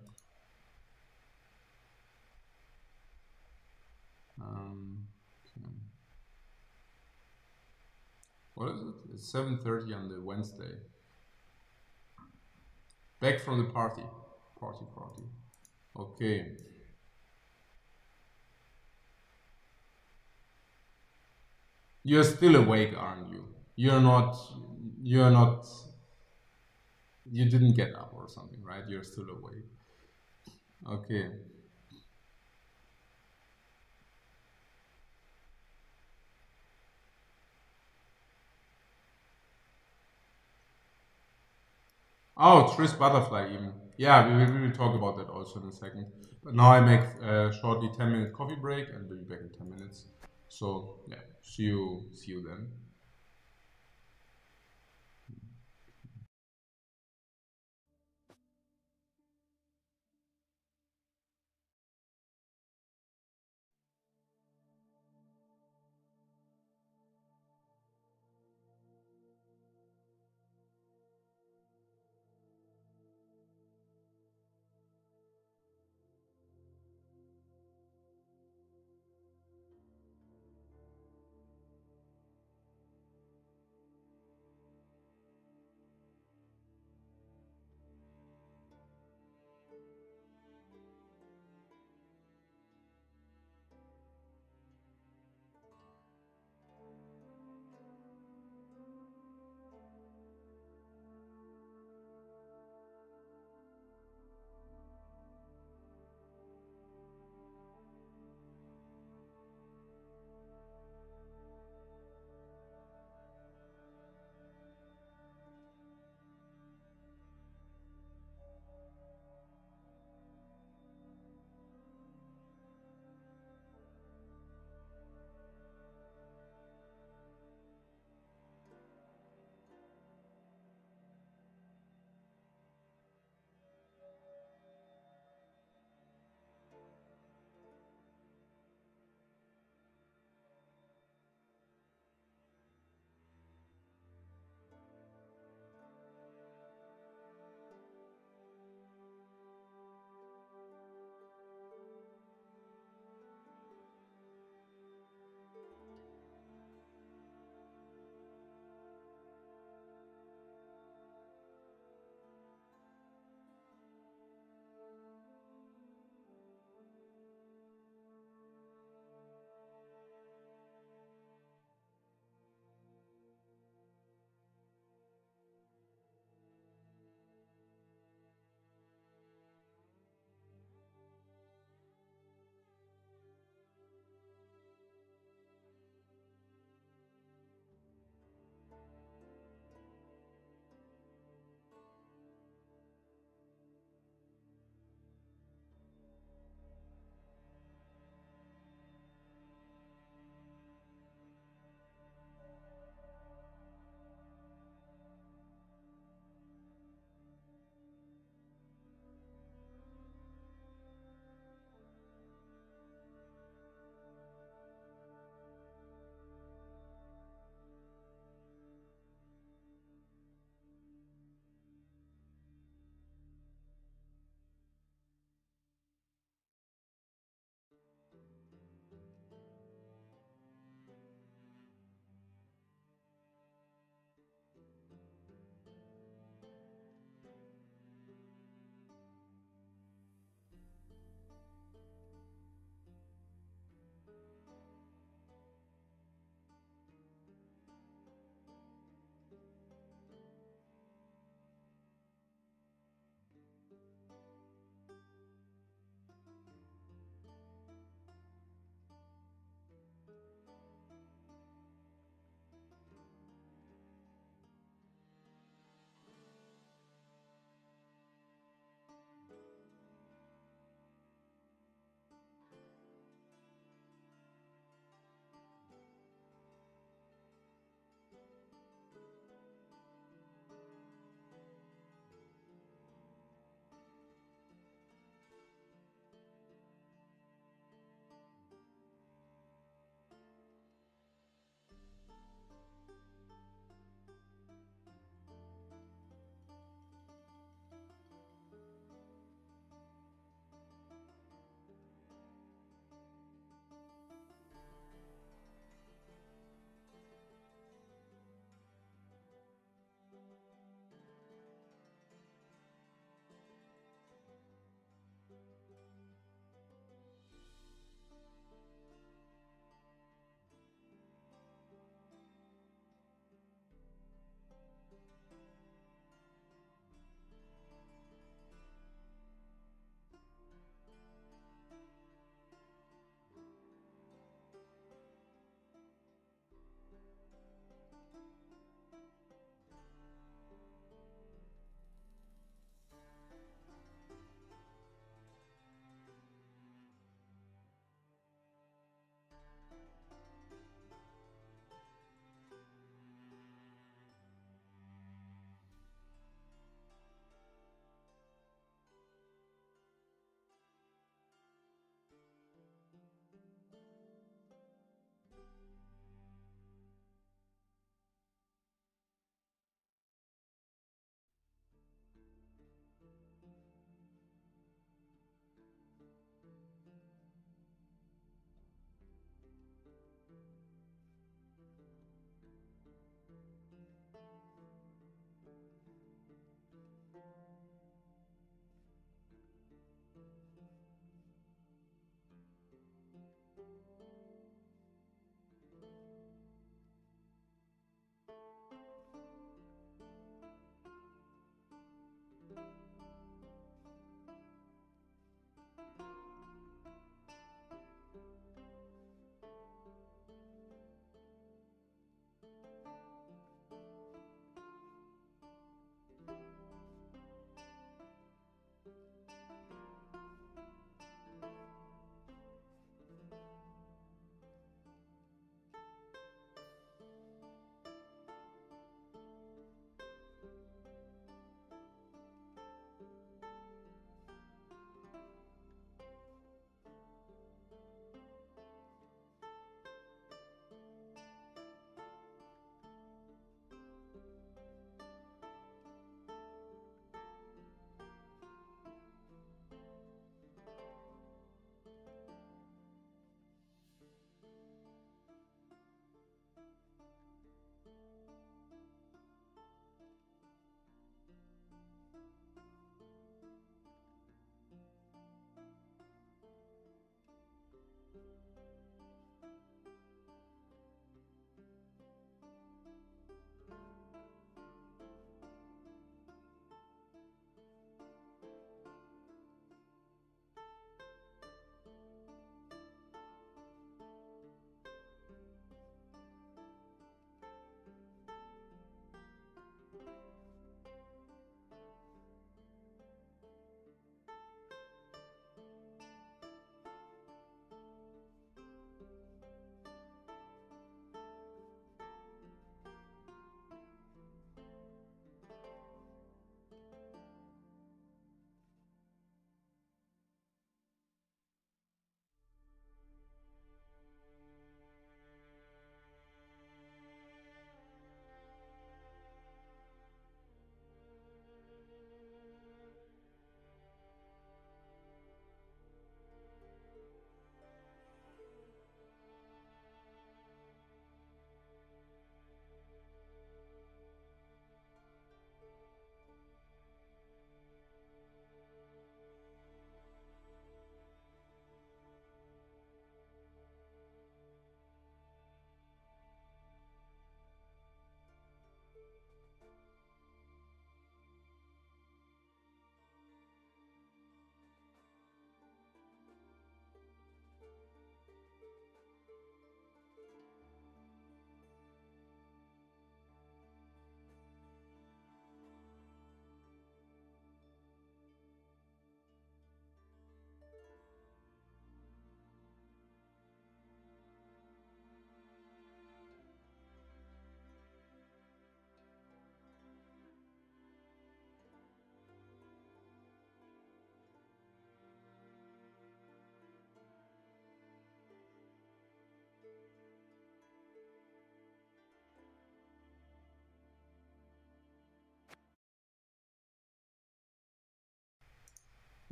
Okay. What is it? It's 7:30 on the Wednesday. Back from the party. Party. Okay. You're still awake, aren't you? You're not, you didn't get up or something, right? You're still awake. Okay. Oh, Tris Butterfly even. Yeah, we will talk about that also in a second. But now I make shortly 10-minute coffee break and we'll be back in 10 minutes. So yeah, see you then.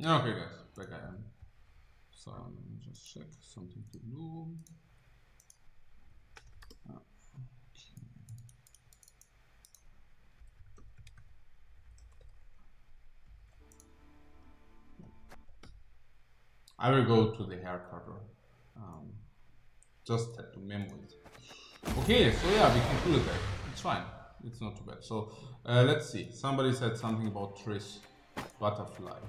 Okay, guys, back I am. So let me just check something to do. I will go to the hair cutter. Just have to memo it. Okay, so yeah, we can pull it back. It's fine. It's not too bad. So let's see. Somebody said something about Triss butterfly.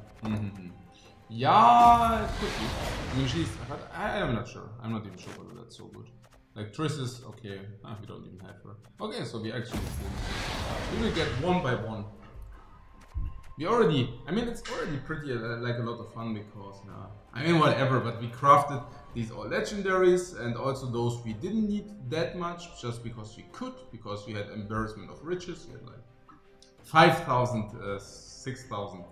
Yeah, it could be. I mean, she's. But I'm not sure. I'm not even sure whether that's so good. Like Triss is okay. We don't even have her. Okay, so we actually we will get one by one. We already, I mean, it's already pretty like a lot of fun because, I mean, whatever, but we crafted these all legendaries and also those we didn't need that much just because we could, because we had embarrassment of riches. We had like 5,000, 6,000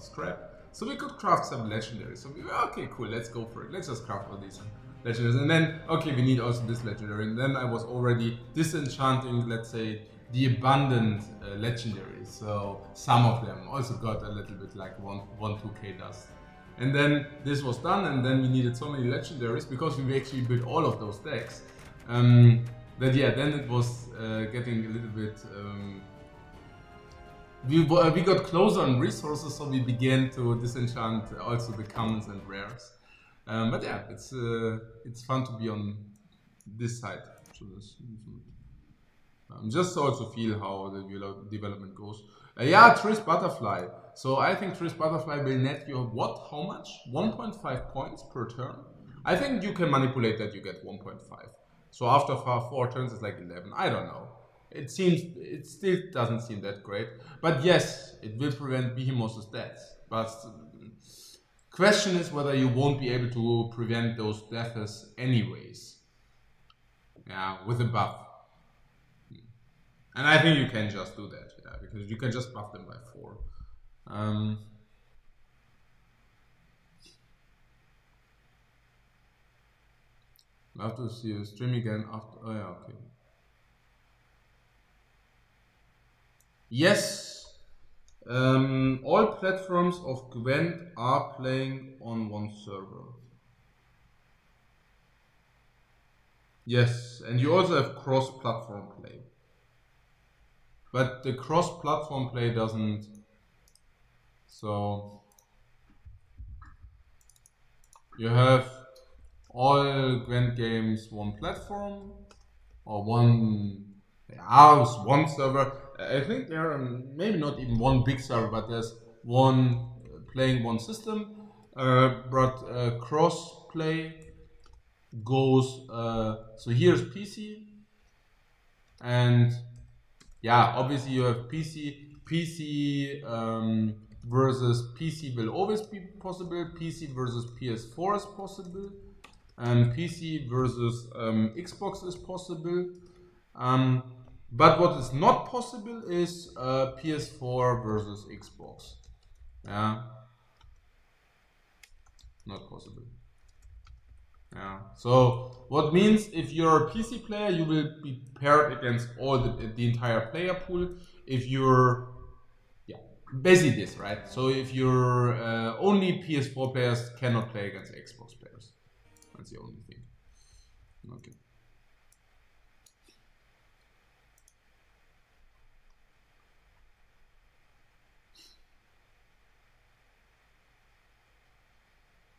scrap. So we could craft some legendaries. So we were, okay, cool, let's go for it. Let's just craft all these legendaries. And then, okay, we need also this legendary. And then I was already disenchanting, let's say, the abundant legendaries. So some of them also got a little bit like 2k dust. And then this was done, and then we needed so many legendaries because we actually built all of those decks. That yeah, then it was getting a little bit. We got closer on resources, so we began to disenchant also the commons and rares. But yeah, it's fun to be on this side. So this, just to also feel how the development goes. Yeah, Triss Butterfly. So I think Triss Butterfly will net you what? How much? 1.5 points per turn. I think you can manipulate that you get 1.5. So after 4 turns, it's like 11. I don't know. It still doesn't seem that great. But yes, it will prevent Behemoth's deaths. But question is whether you won't be able to prevent those deaths anyways. Yeah, with a buff. And I think you can just do that, yeah, because you can just buff them by 4. I have to see you stream again after. Oh yeah, okay. Yes, all platforms of Gwent are playing on one server. Yes, and you also have cross-platform play. But the cross-platform play doesn't. So you have all Gwent games one platform or one house, one server. I think there are maybe not even one big server, but there's one playing one system. But cross play goes. So here's PC, and yeah, obviously you have PC versus PC will always be possible. PC versus PS4 is possible. PC versus Xbox is possible. But what is not possible is PS4 versus Xbox. Yeah, not possible. Yeah. So what means if you're a PC player, you will be paired against all the entire player pool. If you're basically this, right? So if you're only PS4 players cannot play against Xbox players. That's the only thing. Okay.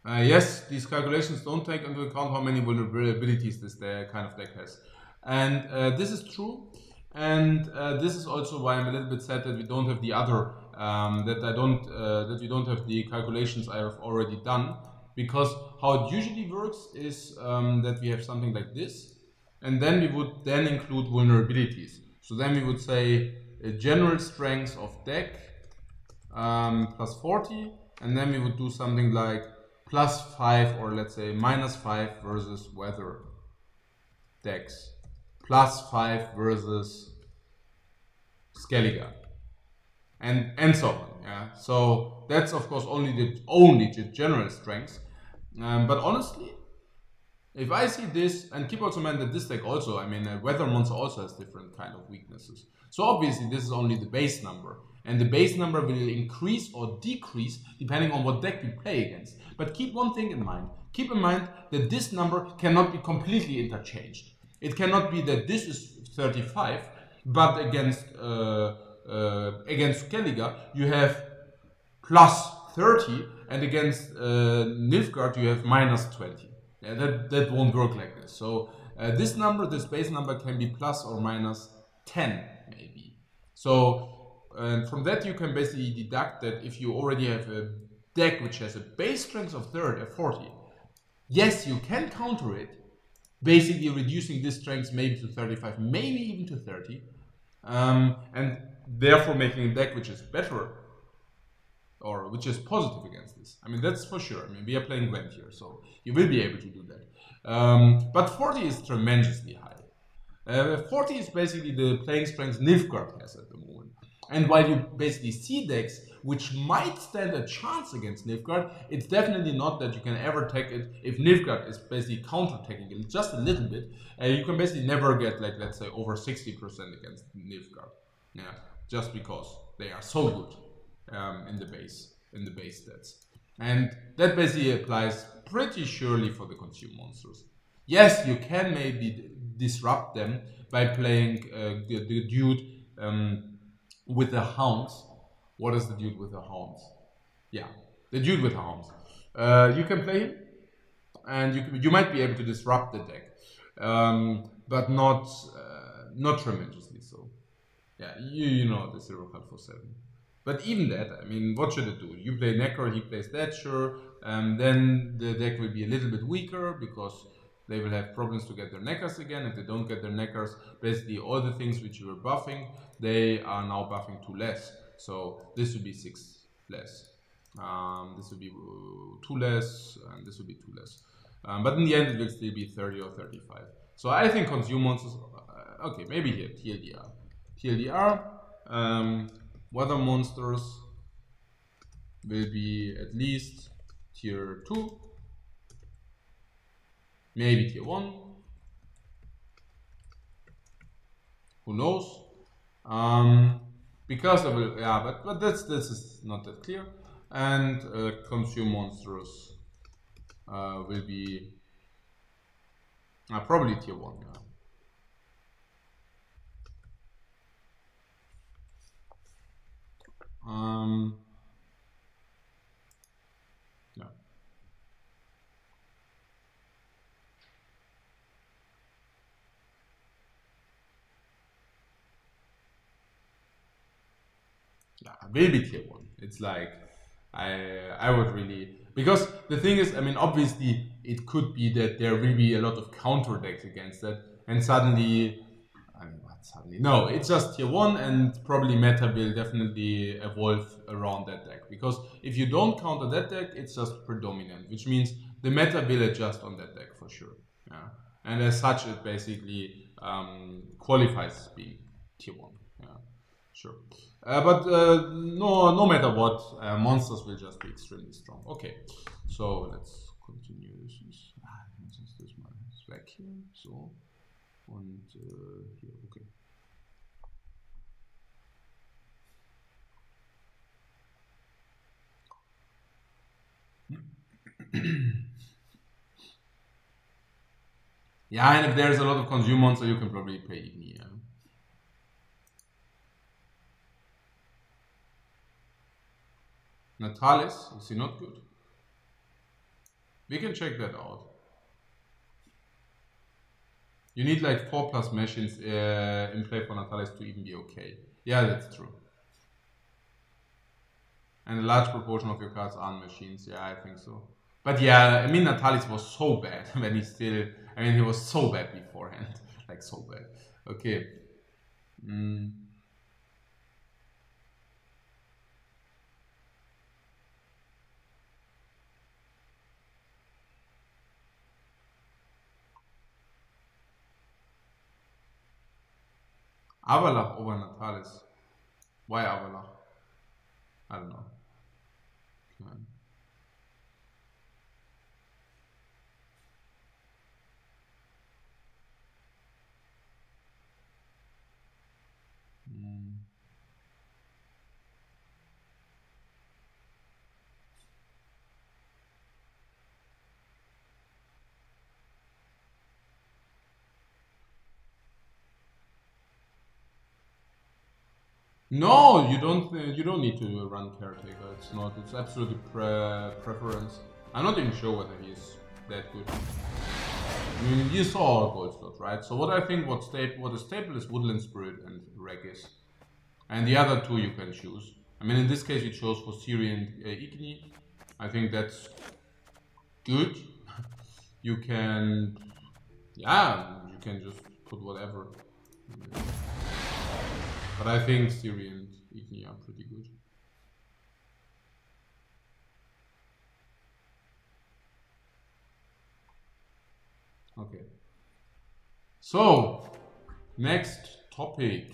Yes, these calculations don't take into account how many vulnerabilities this kind of deck has. And this is true. And this is also why I'm a little bit sad that we don't have the other, that we don't have the calculations I have already done. Because how it usually works is that we have something like this, and then we would then include vulnerabilities. So then we would say a general strength of deck plus 40, and then we would do something like +5 or let's say -5 versus weather decks, +5 versus Skellige, and so on. Yeah, so that's of course only the general strengths. But honestly, if I see this, and keep also in mind that this deck also, I mean, Weather Monster also has different kind of weaknesses. So obviously this is only the base number, and the base number will increase or decrease depending on what deck you play against. But keep one thing in mind. Keep in mind that this number cannot be completely interchanged. It cannot be that this is 35, but against Skellige you have plus 30, and against Nilfgaard you have minus 20. Yeah, that won't work like this. So this number, this base number, can be plus or minus 10 maybe. So from that you can basically deduct that if you already have a deck which has a base strength of 40, yes, you can counter it, basically reducing this strength maybe to 35, maybe even to 30, and therefore making a deck which is better or which is positive against this. I mean, that's for sure. I mean, we are playing Gwent here, so you will be able to do that. But 40 is tremendously high. 40 is basically the playing strength Nilfgaard has at the moment. And while you basically see decks which might stand a chance against Nilfgaard, it's definitely not that you can ever take it if Nilfgaard is basically counter-attacking it just a little bit. You can basically never get, like, let's say, over 60% against Nilfgaard. Yeah, just because they are so good in the base stats. And that basically applies pretty surely for the consume monsters. Yes, you can maybe disrupt them by playing the dude with the hounds. What is the dude with the hounds? Yeah, the dude with the hounds. You can play him, and you might be able to disrupt the deck, but not tremendously so. Yeah, you know the 0 card for 7. But even that, I mean, what should it do? You play Necker, he plays that, sure. Then the deck will be a little bit weaker because they will have problems to get their Neckers again. If they don't get their Neckers, basically all the things which you were buffing, they are now buffing 2 less. So this will be 6 less. This will be 2 less, and this will be 2 less. But in the end, it will still be 30 or 35. So I think consume monsters, okay, maybe here, TLDR. TLDR, weather monsters will be at least tier 2, maybe tier 1, who knows, because I will, yeah, but this is not that clear, and consume monsters will be probably tier 1, yeah. Yeah. Yeah, will be tier 1. It's like I would really, because the thing is, I mean, obviously it could be that there will be a lot of counter decks against that, and suddenly, I mean, what suddenly? No, it's just tier 1, and probably meta will definitely evolve around that deck. Because if you don't counter that deck, it's just predominant, which means the meta will adjust on that deck for sure. Yeah, and as such, it basically qualifies as being tier 1. Yeah, sure. But no matter what, monsters will just be extremely strong. Okay, so let's continue. This is my spec here. So, and here, okay. Yeah, and if there's a lot of consume monster, you can probably pay Igni. Yeah. Natalis, is he not good? We can check that out. You need like 4+ machines in play for Natalis to even be okay. Yeah, that's true. And a large proportion of your cards are machines. Yeah, I think so. But yeah, I mean, Natalis was so bad when he still. I mean, he was so bad beforehand. Like, so bad. Okay. Avalach over Natalis. Why Avalach? I don't know. Okay. No, you don't. You don't need to run caretaker. It's not. It's absolutely preference. I'm not even sure whether he's that good. I mean, you saw gold slot, right? So what I think, what is staple is Woodland Spirit and Regis, and the other two you can choose. I mean, in this case, you chose for Siri and Igni. I think that's good. You can, yeah, you can just put whatever. But I think Siri and Igni are pretty good. Okay. So, next topic.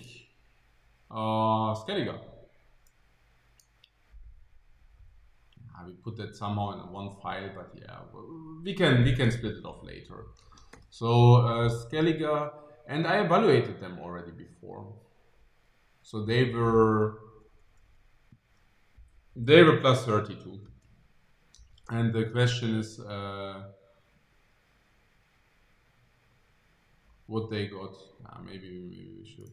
Skellige. We put that somehow in one file, but yeah, we can split it off later. So Skellige, and I evaluated them already before. So they were plus 32. And the question is what they got. Maybe we should.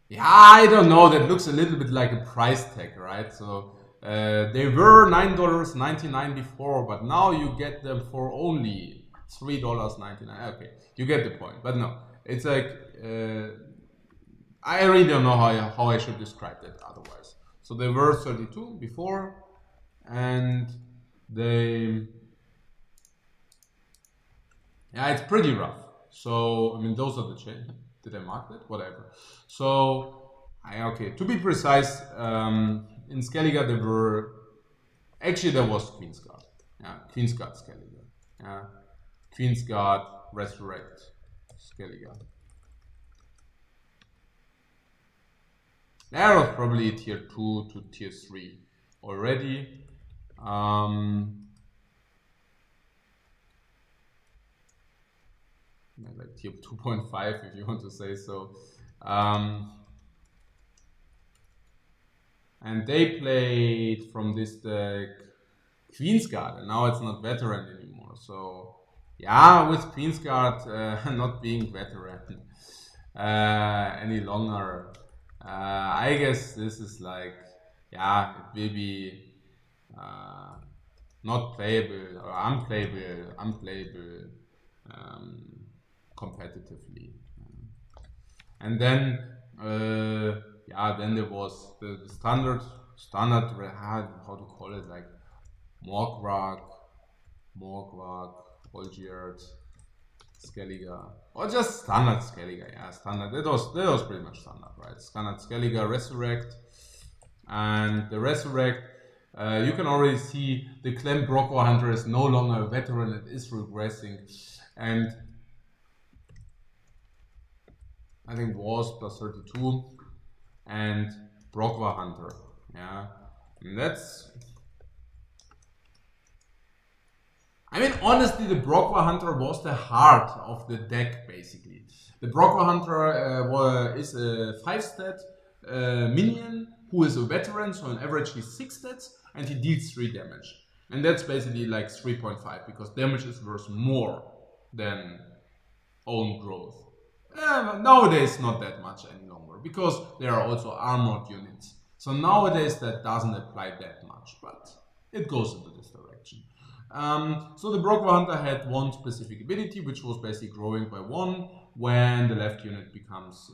Yeah, I don't know. That looks a little bit like a price tag, right? So they were $9.99 before, but now you get them for only $3.99. Okay, you get the point. But no, it's like I really don't know how I should describe that otherwise. So they were 32 before, and yeah, it's pretty rough. So I mean, those are the changes. Did I mark that? Whatever. So, okay, to be precise, in Skellige there was Queensguard. Yeah, Queensguard Skellige. Yeah, Queensguard Resurrect Skellige. There was probably tier 2 to tier 3 already. Like tier 2.5 if you want to say so. And they played from this deck Queensguard, and now it's not veteran anymore. So yeah, with Queensguard not being veteran any longer, I guess this is like, yeah, it will be not playable or unplayable competitively. And then yeah, then there was the standard how to call it, like Morgwag, Olgierd, Skellige, or just standard Skellige. Yeah, standard. That was pretty much standard, right? Standard Skellige Resurrect, and the Resurrect. You can already see the Clem Brockwar Hunter is no longer a veteran; it is regressing, and I think was plus 32, and Brockwar Hunter. Yeah, and that's. I mean, honestly, the Brockwar Hunter was the heart of the deck, basically. The Brockwar Hunter is a 5-stat minion who is a veteran, so on average he's 6 stats, and he deals 3 damage. And that's basically like 3.5, because damage is worth more than own growth. Nowadays, not that much any longer, because there are also armored units. So nowadays that doesn't apply that much, but it goes into this direction. So the Brockwar Hunter had one specific ability, which was basically growing by 1 when the left unit becomes,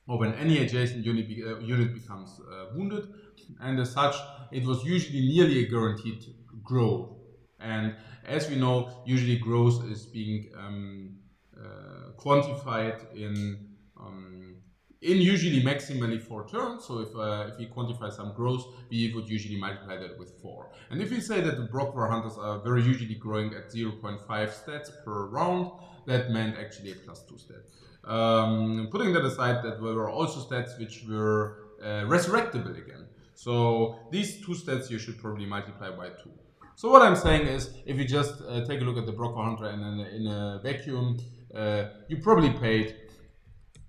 or when any adjacent unit becomes wounded, and as such, it was usually nearly a guaranteed growth. And as we know, usually growth is being quantified in usually maximally 4 turns. So if we quantify some growth, we would usually multiply that with 4. And if we say that the Brockwar Hunters are very usually growing at 0.5 stats per round, that meant actually a plus 2 stat. Putting that aside, that there were also stats which were resurrectable again. So these 2 stats you should probably multiply by 2. So what I'm saying is, if you just take a look at the Brockwar Hunter in a vacuum, you probably paid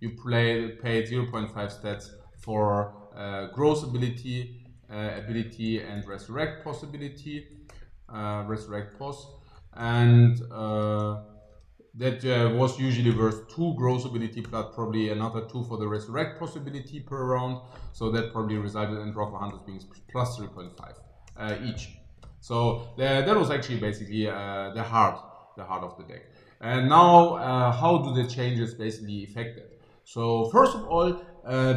0.5 stats for growth ability and resurrect possibility. resurrect pos, and that was usually worth 2 growth ability plus probably another 2 for the resurrect possibility per round. So that probably resulted in draw for hunters being plus 3.5 each. So that was actually basically the heart of the deck. And now, how do the changes basically affect it? So first of all,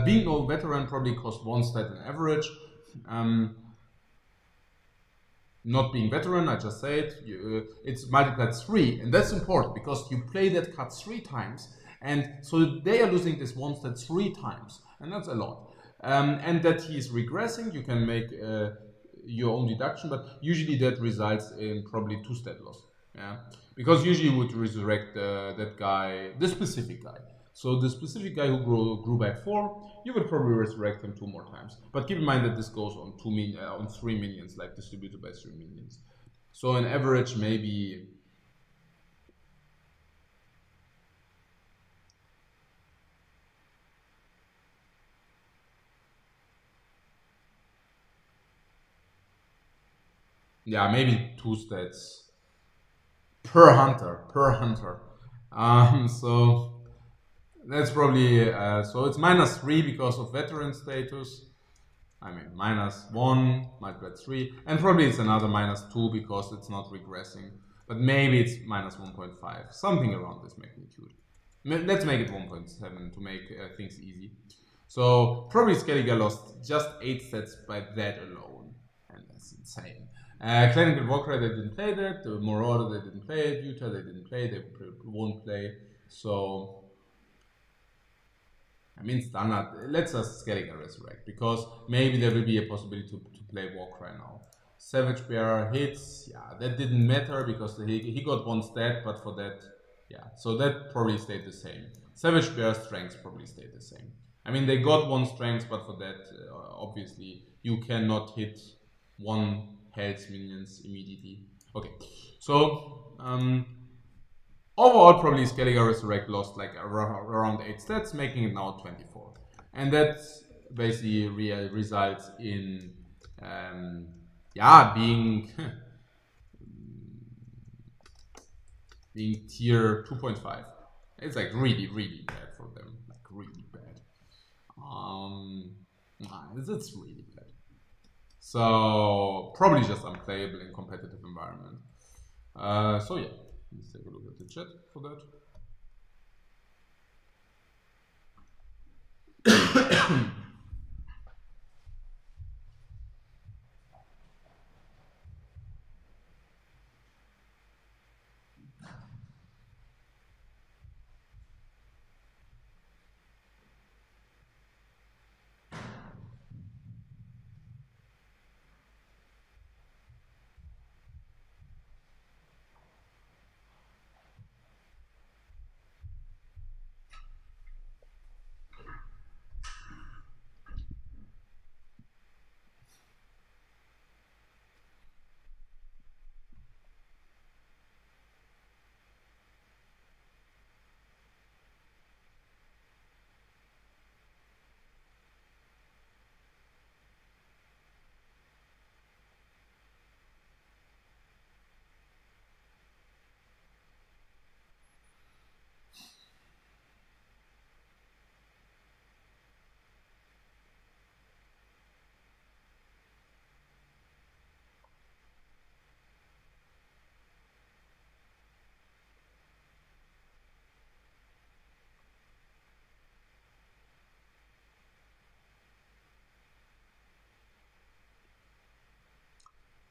being a veteran probably costs 1 stat on average. Not being veteran, I just said, it's multiplied 3, and that's important because you play that card 3 times, and so they are losing this 1 stat 3 times, and that's a lot. And that he's regressing, you can make your own deduction, but usually that results in probably 2 stat loss. Yeah, because usually you would resurrect that guy, the specific guy. So the specific guy who grew by 4, you would probably resurrect him 2 more times. But keep in mind that this goes on 3 minions, like distributed by 3 minions. So on average, maybe maybe 2 stats per hunter. So that's probably so it's -3 because of veteran status. I mean, -1 multiplied 3, and probably it's another -2 because it's not regressing. But maybe it's -1.5, something around this magnitude. Let's make it 1.7 to make things easy. So probably Skellige lost just 8 sets by that alone, and that's insane. Clinical Warcry, they didn't play that. Marauder, they didn't play it. Utah, they didn't play. They won't play. So I mean, standard. Let's just Skellige resurrect because maybe there will be a possibility to play Warcry now. Savage Bear hits. Yeah, that didn't matter because he got 1 stat, but for that, yeah. So that probably stayed the same. Savage Bear strength probably stayed the same. I mean, they got 1 strength, but for that, obviously, you cannot hit 1 health minions immediately. Okay, so overall, probably Skellige Resurrect lost like around 8 stats, making it now 24. And that basically results in, being being tier 2.5. It's like really, really bad for them. Like really bad. It's really bad. So probably just unplayable in competitive environment. So yeah. Let's take a look at the chat for that.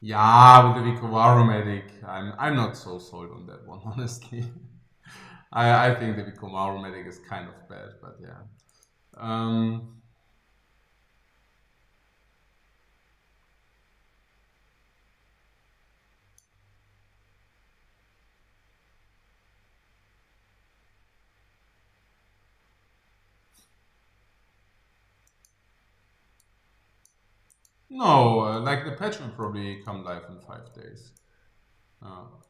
Yeah, with the Vicovaro medic, I'm not so sold on that one, honestly. I think the Vicovaro medic is kind of bad, but yeah. No, like the patch will probably come live in 5 days.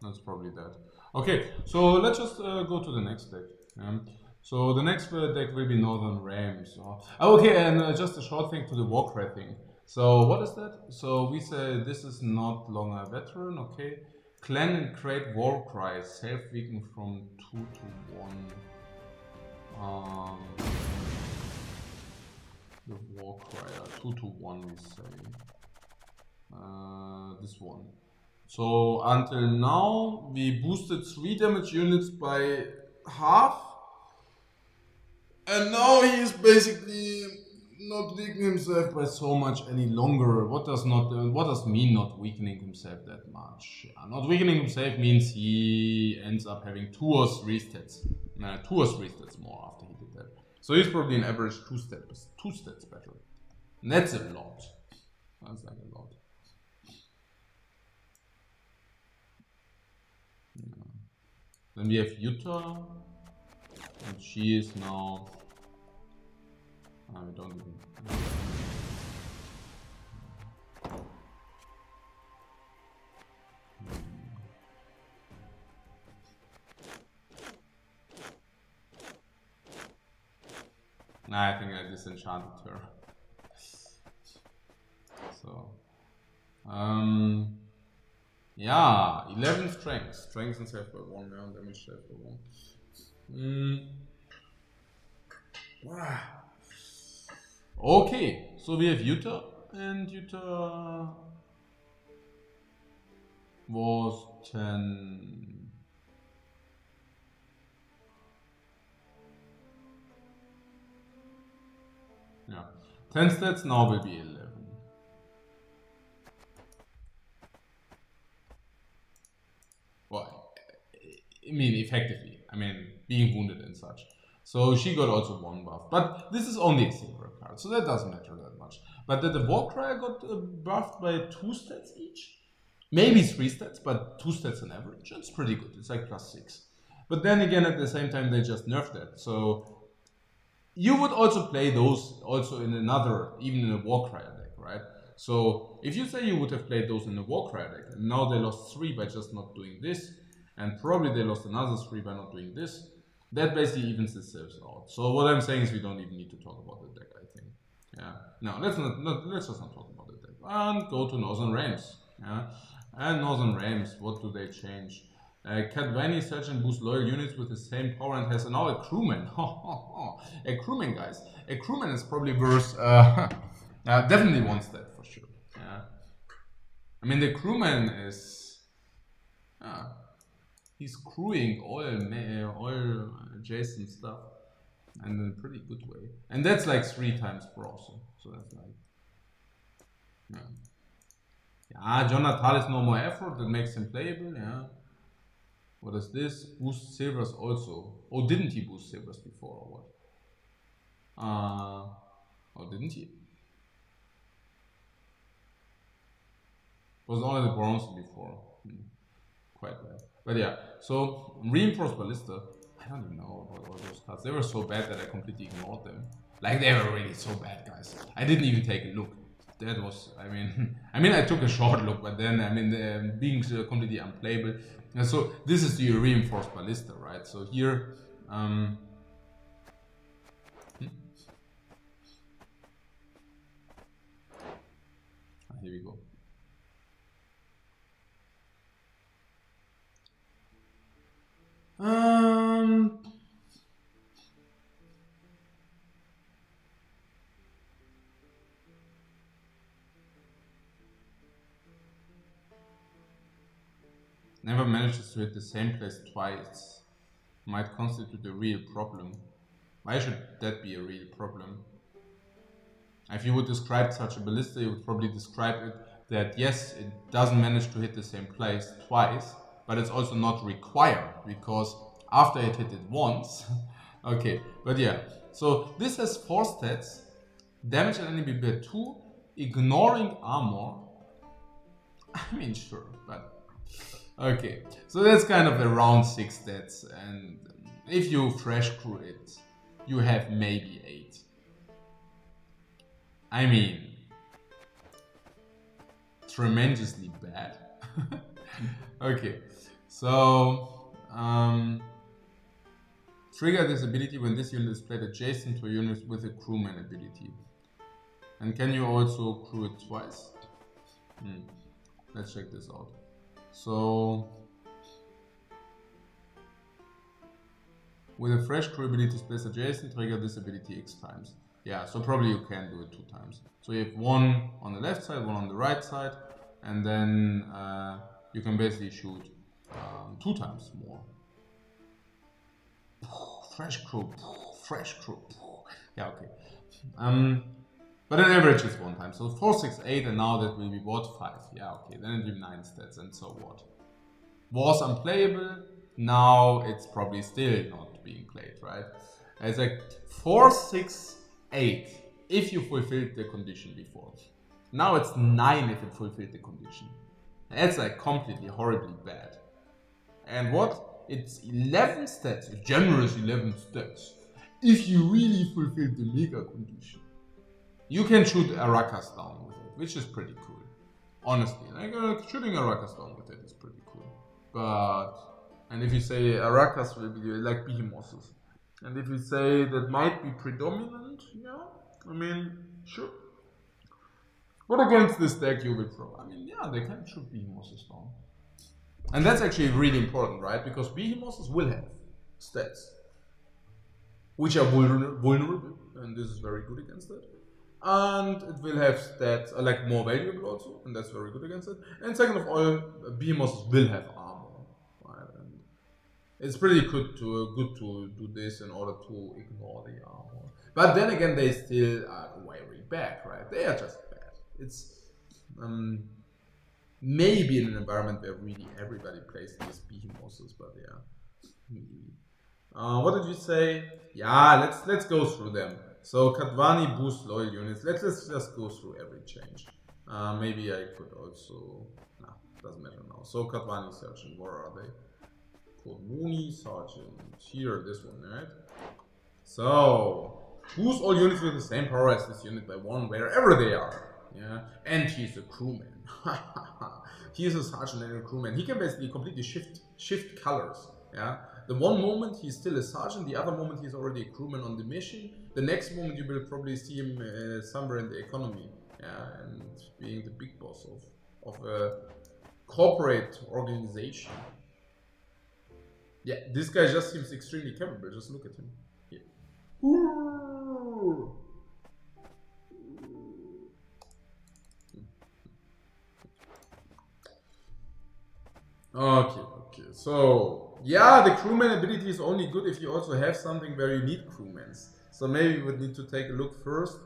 That's probably that. Okay, so let's just go to the next deck. So the next deck will be Northern Rams. Okay, and just a short thing to the Warcry thing. So what is that? So we say this is not longer a veteran, okay. Clan and create war cry, self-weaken from 2 to 1. The war crier, 2 to 1 we say. This one. So until now we boosted 3 damage units by half. And now he is basically not weakening himself by so much any longer. What does mean not weakening himself that much? Yeah, not weakening himself means he ends up having 2 or 3 stats. 2 or 3 stats more after he did that. So he's probably an average 2 stats better. And that's a lot. That's like a lot. Yeah. Then we have Jutta. And she is now... we don't even... Nah, I think I disenchanted her. So... yeah, 11 strength. Strength and self by 1, yeah, damage self by 1. Okay, so we have Jutta, and Jutta was 10. Yeah, 10 stats, now will be 11. Well, I mean, effectively, I mean, being wounded and such. So she got also 1 buff, but this is only a silver card, so that doesn't matter that much. But that the Warcry got buffed by 2 stats each, maybe 3 stats, but 2 stats on average. It's pretty good. It's like +6. But then again, at the same time, they just nerfed that. So you would also play those also in another, even in a Warcry deck, right? So if you say you would have played those in a Warcry deck, and now they lost 3 by just not doing this, and probably they lost another 3 by not doing this, that basically evens itself out. So what I'm saying is we don't even need to talk about the deck, I think. Yeah. No, let's just not talk about the deck. And go to Northern Realms. Yeah. And Northern Realms, what do they change? Cadvani Sergeant boosts loyal units with the same power and has now a crewman. A crewman, guys. A crewman is probably worth definitely wants that for sure. Yeah. I mean the crewman is he's crewing oil adjacent stuff, and in a pretty good way. And that's like 3 times per also. So that's like yeah, Scoia'tael is no more effort, that makes him playable, yeah. What is this? Boost silvers also. Oh, didn't he boost silvers before or what? Oh, didn't he? Was only the bronze before. Quite bad. But yeah, so reinforced ballista. I don't even know about all those cards. They were so bad that I completely ignored them. Like they were really so bad, guys. I didn't even take a look. That was, I mean, I took a short look, but then I mean, being completely unplayable. And so this is the reinforced ballista, right? So here, here we go. Never manages to hit the same place twice. Might constitute a real problem. Why should that be a real problem? If you would describe such a ballista, you would probably describe it that yes, it doesn't manage to hit the same place twice, but it's also not required, because after it hit it once, okay, but yeah. So this has 4 stats, damage at enemy by 2, ignoring armor. I mean, sure, but okay, so that's kind of around 6 stats, and if you fresh crew it, you have maybe 8. I mean, tremendously bad. Okay, so trigger this ability when this unit is played adjacent to a unit with a crewman ability. And can you also crew it twice? Let's check this out. So with a fresh crew ability space adjacent, trigger this ability X times. Yeah, so probably you can do it 2 times. So you have one on the left side, one on the right side, and then you can basically shoot 2 times more. Fresh crew, fresh crew. Yeah, okay. But an average is 1 time. So 4, 6, 8, and now that will be what? 5. Yeah, okay. Then it will be 9 stats, and so what? Was unplayable. Now it's probably still not being played, right? It's like 4, 6, 8 if you fulfilled the condition before. Now it's 9 if it fulfilled the condition. That's like completely horribly bad. And what? It's 11 stats, a generous 11 stats, if you really fulfill the mega condition. You can shoot Arakas down with it, which is pretty cool. Honestly, like shooting Arakas down with it is pretty cool. But, and if you say Arakas will be like Behemoths, and if you say that might be predominant, yeah, I mean, sure. But against this deck you will throw, I mean, yeah, they can shoot Behemoths down. And that's actually really important, right? Because Behemoths will have stats which are vulnerable, and this is very good against it. And it will have stats like more valuable also, and that's very good against it. And second of all, Behemoths will have armor, right? And it's pretty good to do this in order to ignore the armor. But then again, they still are very bad, right? They are just bad. It's maybe in an environment where really everybody plays these Behemoths, but yeah, maybe. What did you say? Yeah, let's go through them. So Kadvani boosts loyal units. Let's just go through every change. Maybe I could also. Nah, doesn't matter now. So Kadvani Sergeant, where are they? Kodmuni Sergeant. Here, this one, right? So boost all units with the same power as this unit by 1 wherever they are. Yeah, and he's a crewman. He is a sergeant and a crewman. He can basically completely shift colors. Yeah. The one moment he's still a sergeant, the other moment he's already a crewman on the mission. The next moment you will probably see him somewhere in the economy, yeah, and being the big boss of a corporate organization. Yeah, this guy just seems extremely capable. Just look at him. Yeah. Okay, so yeah, the crewman ability is only good if you also have something where you need crewmen. So maybe we would need to take a look first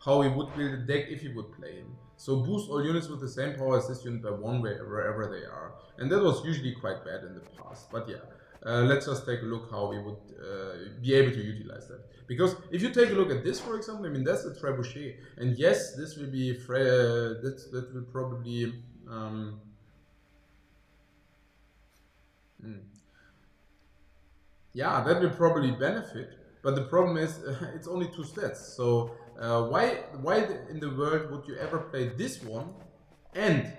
how we would build a deck if you would play him. So boost all units with the same power as this unit by 1 wherever they are. And that was usually quite bad in the past, but yeah. Let's just take a look how we would be able to utilize that. Because if you take a look at this, for example, I mean, that's a trebuchet. And yes, this will be, that will probably, yeah, that will probably benefit, but the problem is it's only 2 stats. So why in the world would you ever play this one and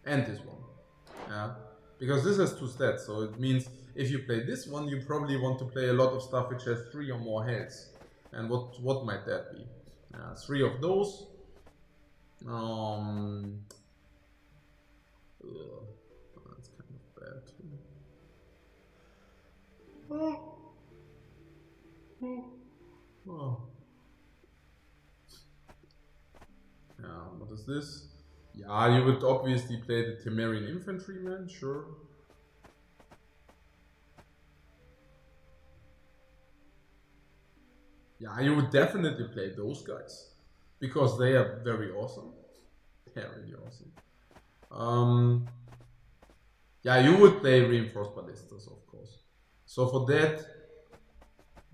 this one? Yeah, because this has 2 stats. So it means if you play this one, you probably want to play a lot of stuff which has 3 or more heads. And what might that be? 3 of those. That's kind of bad too. Oh. Yeah, what is this? Yeah, you would obviously play the Temerian infantryman, sure. Yeah, you would definitely play those guys because they are very awesome. They're really awesome. Yeah, you would play reinforced ballistas, of course. So for that,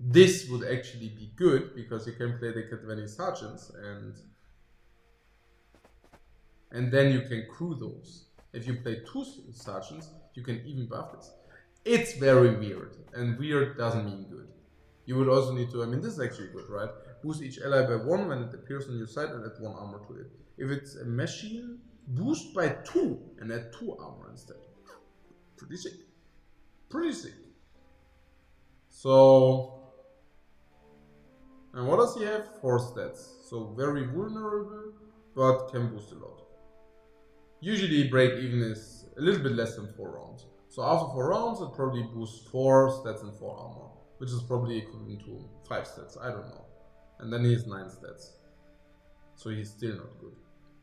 this would actually be good because you can play the Kadvani sergeants and then you can crew those. If you play 2 sergeants, you can even buff this. It's very weird, and weird doesn't mean good. You would also need to, I mean, this is actually good, right? Boost each ally by 1 when it appears on your side and add 1 armor to it. If it's a machine, boost by 2 and add 2 armor instead. Pretty sick. Pretty sick. So And what does he have? 4 stats. So very vulnerable, but can boost a lot. Usually break even is a little bit less than 4 rounds. So after 4 rounds it probably boosts 4 stats and 4 armor, which is probably equivalent to 5 stats, I don't know. And then he has 9 stats. So he's still not good.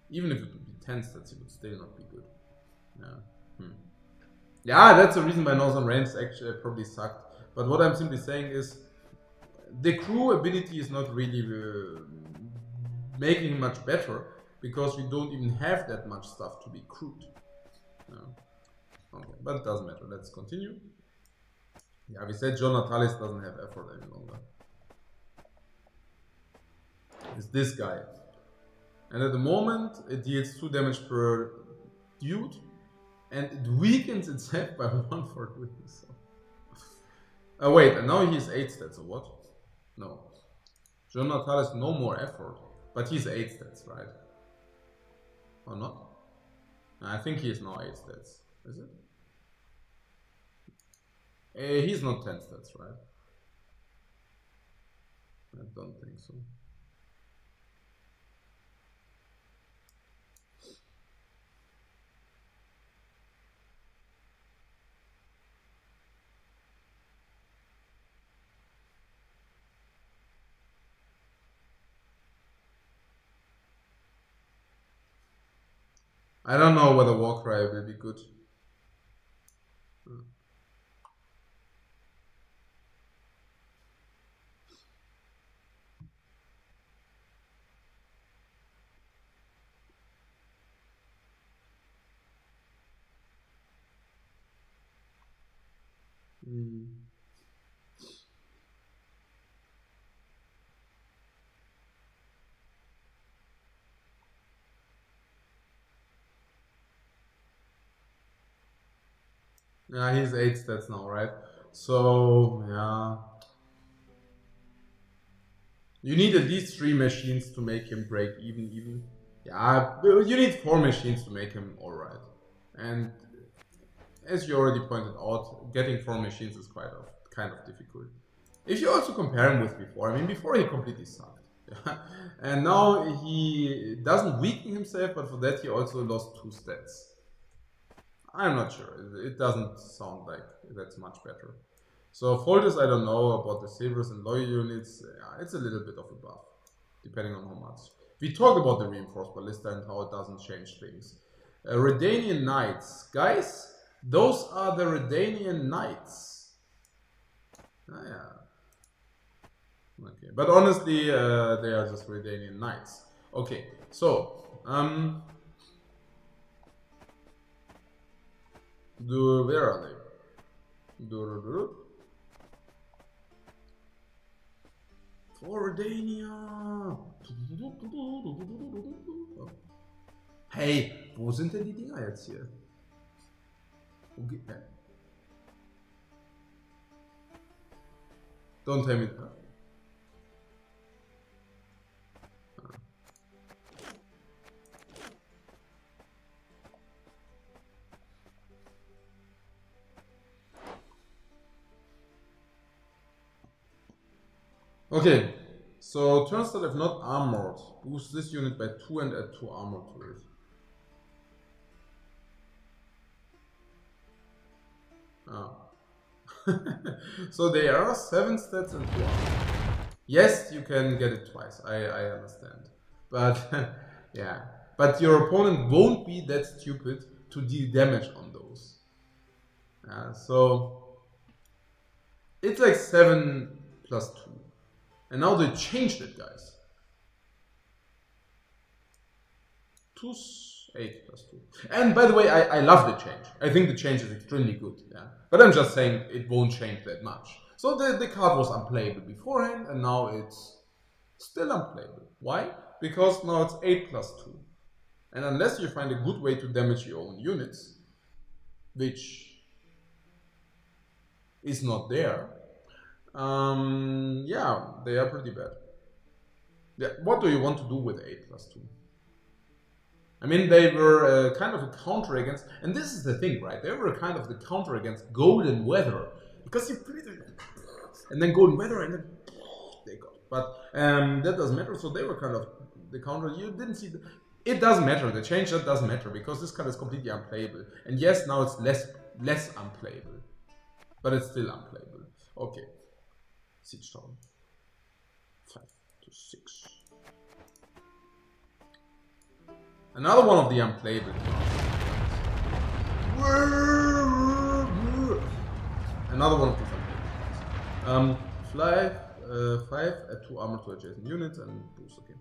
Even if it would be 10 stats, he would still not be good. Yeah. Yeah, that's the reason why Northern Realms actually probably sucked. But what I'm simply saying is, the crew ability is not really making him much better, because we don't even have that much stuff to be crewed. Okay, but it doesn't matter. Let's continue. Yeah, we said Scoia'tael doesn't have effort any longer. It's this guy. And at the moment, it deals 2 damage per dude, and it weakens itself by 1 for doing so. Wait, and now he's 8 stats, or what? No. Scoia'tael has no more effort, but he's 8 stats, right? Or not? I think he is now 8 stats, is it? He's not 10 stats, right? I don't think so. I don't know whether Warcry will be good. Yeah, he's 8 stats now, right? So, yeah. You need at least 3 machines to make him break even. Yeah, you need 4 machines to make him alright. And as you already pointed out, getting 4 machines is kind of difficult. If you also compare him with before, I mean, before he completely sucked. And now he doesn't weaken himself, but for that he also lost 2 stats. I'm not sure. It doesn't sound like that's much better. So folders, I don't know about the silvers and loyal units. It's a little bit of a buff, depending on how much. We talked about the reinforced ballista and how it doesn't change things. Redanian knights, guys. Those are the Redanian knights. Yeah. Okay, but honestly, they are just Redanian knights. Okay, so where are they? For Redania! Hey, wo sind denn die Dinger jetzt hier? Okay. Don't tell me that. Okay, so turns that if not armored, boost this unit by 2 and add 2 armor to it. So there are 7 stats and 2 armor. Yes, you can get it twice, I understand. But yeah, but your opponent won't be that stupid to deal damage on those. So it's like 7 plus 2. And now they changed it, guys. 8 plus 2. And by the way, I love the change. I think the change is extremely good. Yeah. But I'm just saying it won't change that much. So the card was unplayable beforehand, and now it's still unplayable. Why? Because now it's 8 plus 2. And unless you find a good way to damage your own units, which is not there, yeah, they are pretty bad. Yeah, what do you want to do with 8 plus 2? I mean, they were kind of a counter against, and this is the thing, right? They were kind of the counter against Golden Weather, because you put it, and then Golden Weather, and then they got But that doesn't matter. So they were kind of the counter. You didn't see. It doesn't matter. The change that doesn't matter because this card is completely unplayable. And yes, now it's less unplayable, but it's still unplayable. Okay. Siege Town. 5 to 6. Another one of the unplayable cards. Another one of these unplayable cards. 5 at 2 armor to adjacent units and boost. Okay.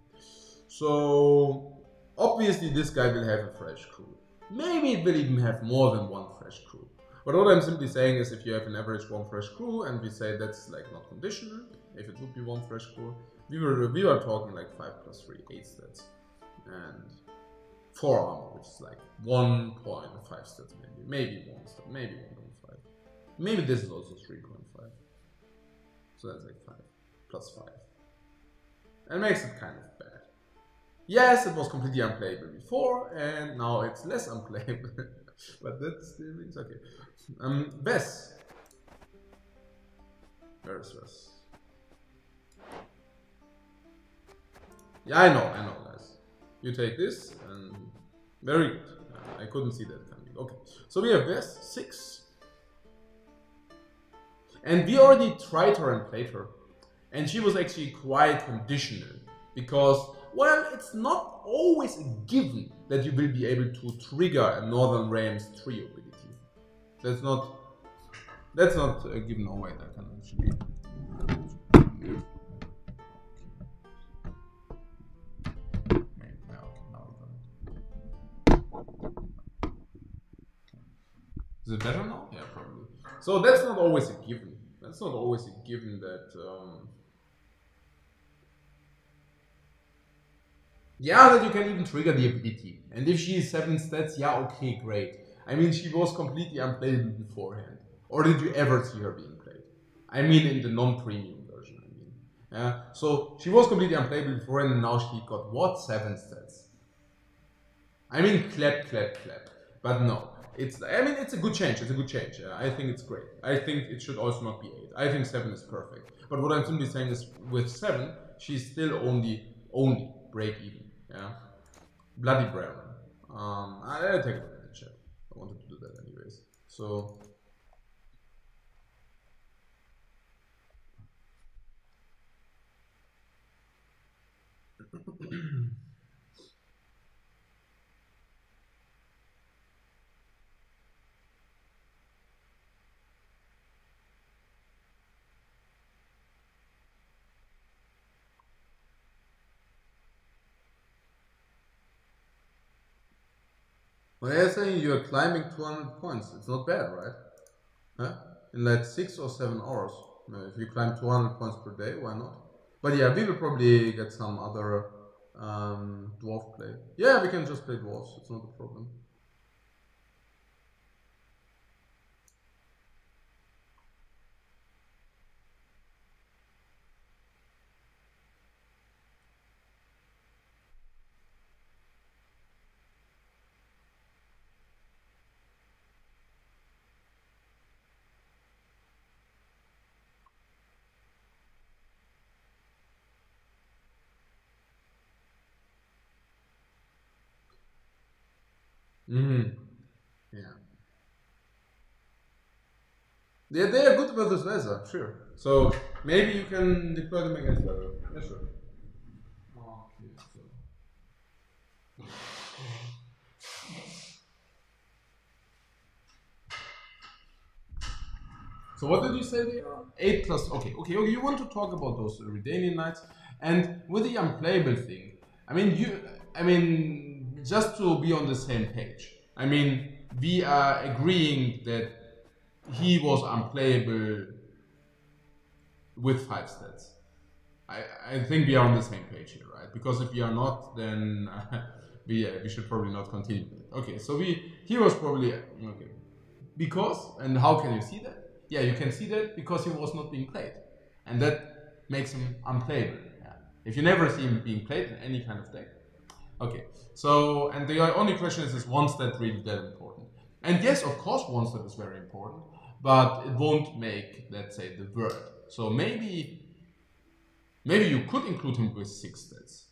So obviously this guy will have a fresh crew. Maybe it will even have more than one fresh crew. But what I'm simply saying is if you have an average 1 fresh crew and we say that's like not conditional, if it would be 1 fresh crew, we were talking like 5 plus 3, 8 stats. And 4 armor, which is like 1.5 stats maybe 1 stat, maybe 1.5. Maybe this is also 3.5. So that's like 5 plus 5. And makes it kind of bad. Yes, it was completely unplayable before, and now it's less unplayable. But that still means okay. Vess. Where is Vess? Yeah, I know, guys. You take this, and very good. I couldn't see that coming. Okay, so we have Vess 6, and we already tried her and played her, and she was actually quite conditional because, well, it's not always a given that you will be able to trigger a Northern Realms trio ability. That's not a given. Oh wait, I can actually. Is it better now? Yeah, probably. So that's not always a given. That's not always a given that. Yeah, that you can even trigger the ability. And if she is 7 stats, yeah, okay, great. I mean, she was completely unplayable beforehand. Or did you ever see her being played? I mean, in the non-premium version, I mean. Yeah, so she was completely unplayable beforehand, and now she got what? 7 stats. I mean, clap. But no. It's a good change. It's a good change. I think it's great. I think it should also not be 8. I think 7 is perfect. But what I'm simply saying is, with 7, she's still only break even. Yeah, Bloody Brown. I'll take a look at the chat. I wanted to do that anyways. So. Well, they're saying you're climbing 200 points. It's not bad, right? Huh? In like 6 or 7 hours. If you climb 200 points per day, why not? But yeah, we will probably get some other dwarf play. Yeah, we can just play dwarves. It's not a problem. Yeah. Yeah, they are good versus Weather, sure. So maybe you can deploy them against Weather. Yeah, sure. Okay, so what did you say they are? 8 plus. Okay. You want to talk about those Redanian Knights, and with the unplayable thing. I mean, just to be on the same page. I mean, we are agreeing that he was unplayable with 5 stats. I think we are on the same page here, right? Because if we are not, then we should probably not continue with it. Okay, so he was probably okay. Because, and how can you see that? Yeah, you can see that because he was not being played, and that makes him unplayable. Yeah. If you never see him being played in any kind of deck. Okay, so, and the only question is one stat really that important? And yes, of course, one stat is very important, but it won't make, let's say, the word. So maybe Maybe you could include him with 6 stats.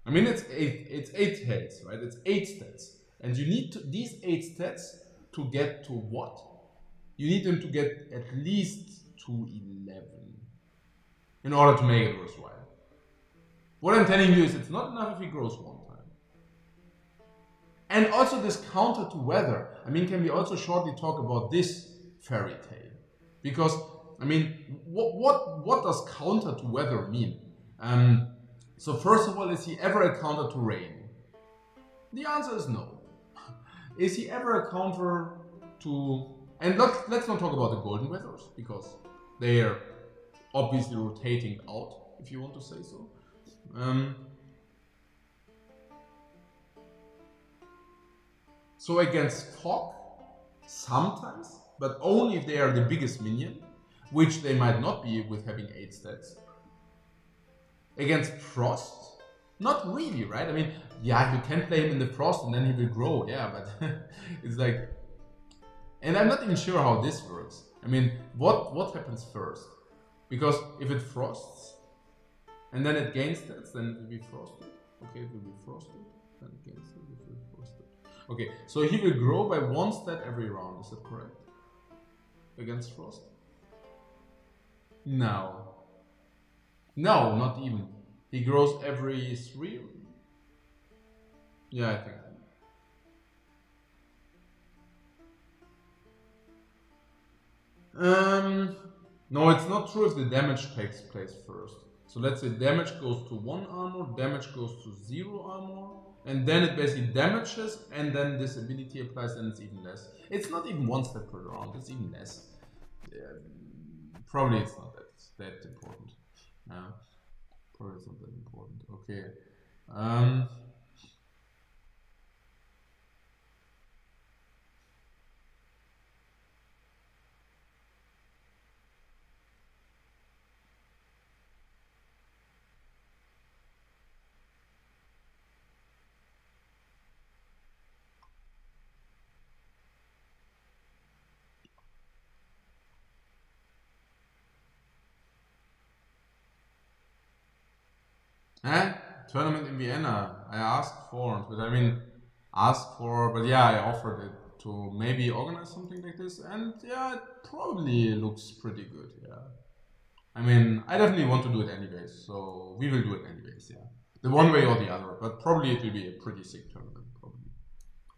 I mean, it's eight heads, right? It's 8 stats. And you need these 8 stats to get to what? You need them to get at least to 11 in order to make it worthwhile. What I'm telling you is it's not enough if he grows 1 time. And also this counter to weather. I mean, can we also shortly talk about this fairy tale? Because, I mean, what does counter to weather mean? So first of all, is he ever a counter to rain? The answer is no. Is he ever a counter to... And let's not talk about the golden weathers, because they are obviously rotating out, if you want to say so. So against fog, sometimes, but only if they are the biggest minion, which they might not be with having 8 stats. Against frost, not really, right? I mean, yeah, you can play him in the frost and then he will grow, yeah, but it's like... And I'm not even sure how this works. I mean, what happens first? Because if it frosts, and then it gains stats, then it will be frosted. Okay, it will be frosted, then it gains stats, it will be frosted. Okay, so he will grow by 1 stat every round, is that correct? Against frost? No. No, not even. He grows every 3? Yeah, I think. No, it's not true if the damage takes place first. So let's say damage goes to 1 armor, damage goes to 0 armor, and then it basically damages, and then this ability applies, and it's even less. It's not even 1 step per round, it's even less. Probably it's not that important. Probably it's not that important. Okay. Tournament in Vienna. I asked for it, but I mean, but yeah, I offered it to maybe organize something like this, and yeah, it probably looks pretty good, yeah. I mean, I definitely want to do it anyways, so we will do it anyways, yeah. The one way or the other, but probably it will be a pretty sick tournament, probably.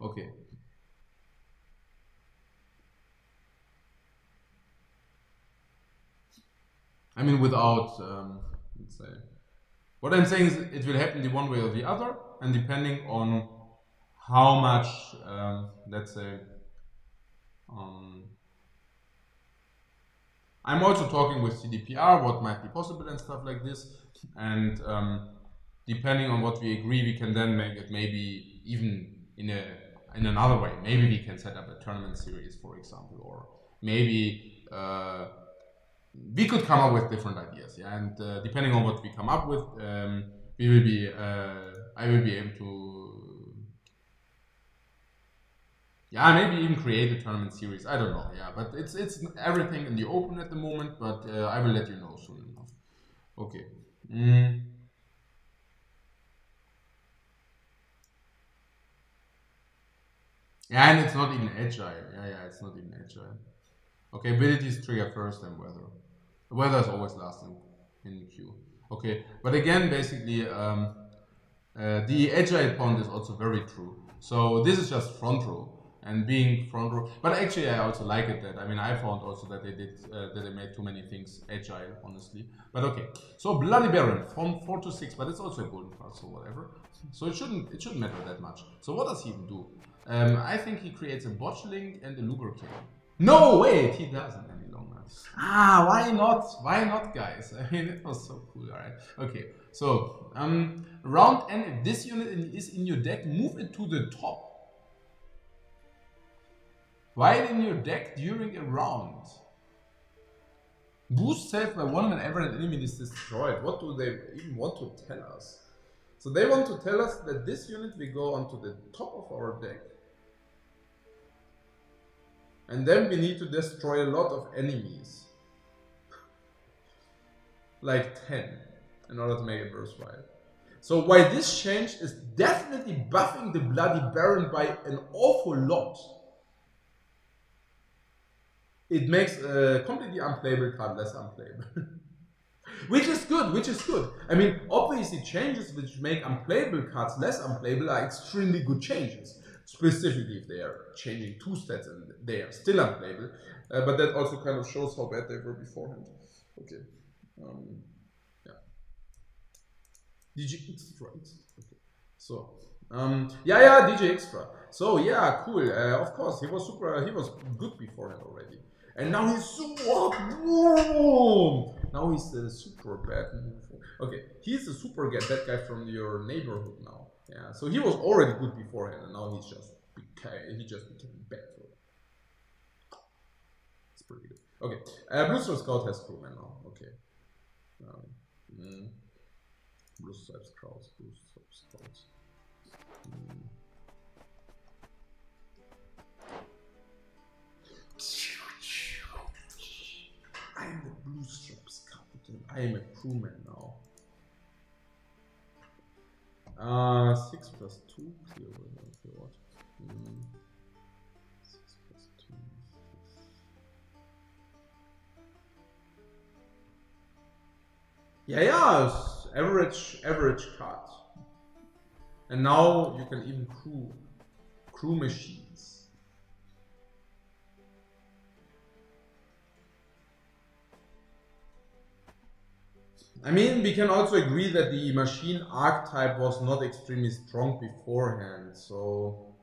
Okay. I mean, without, let's say, what I'm saying is it will happen the one way or the other, and depending on how much, let's say, I'm also talking with CDPR, what might be possible and stuff like this, and depending on what we agree, we can then make it maybe even in another way. Maybe we can set up a tournament series, for example, or maybe we could come up with different ideas, yeah. And depending on what we come up with, we will be, I will be able to, yeah, maybe even create a tournament series. I don't know, yeah. But it's everything in the open at the moment. But I will let you know soon enough. Okay. Yeah, and it's not even agile. Yeah, it's not even agile. Okay, abilities trigger first, then weather. Weather is always last in the queue. Okay, but again, basically, the agile point is also very true. So this is just front row, and being front row. But actually, I also like it that, I mean, I found also that they did that they made too many things agile, honestly. But okay, so Bloody Baron from 4 to 6, but it's also a golden card, so whatever. So it shouldn't matter that much. So what does he even do? I think he creates a botchling and a lubricant. No, wait, he doesn't any longer. Why not? Why not, guys? I mean, it was so cool, alright? Okay, so, round N, if this unit is in your deck, move it to the top. While in your deck during a round. Boost self by 1 whenever an enemy is destroyed. What do they even want to tell us? So they want to tell us that this unit will go onto the top of our deck. And then we need to destroy a lot of enemies. Like 10. in order to make it worthwhile. So why this change is definitely buffing the Bloody Baron by an awful lot. It makes a completely unplayable card less unplayable. Which is good, which is good. I mean, obviously changes which make unplayable cards less unplayable are extremely good changes. Specifically if they are changing 2 stats and they are still unplayable. But that also kind of shows how bad they were beforehand. Okay. Yeah. DJ Extra. Okay. So, yeah, DJ Extra. So yeah, cool. Of course, he was good beforehand already. And now he's super boom. Now he's the super bad move. Okay, he's the super bad guy from your neighborhood now. Yeah, so he was already good beforehand, and now he just became bad. It's pretty good. Okay, Blue Star Scout has crewman now. Okay. Blue Stripes Scouts. Blue Stripes Scouts. I am the Blue Stripes Captain. I am a crewman now. 6 plus 2. Clear. Okay, what? 6 plus 2. 6. Yeah, average card. And now you can even crew machines. I mean, we can also agree that the machine archetype was not extremely strong beforehand, so...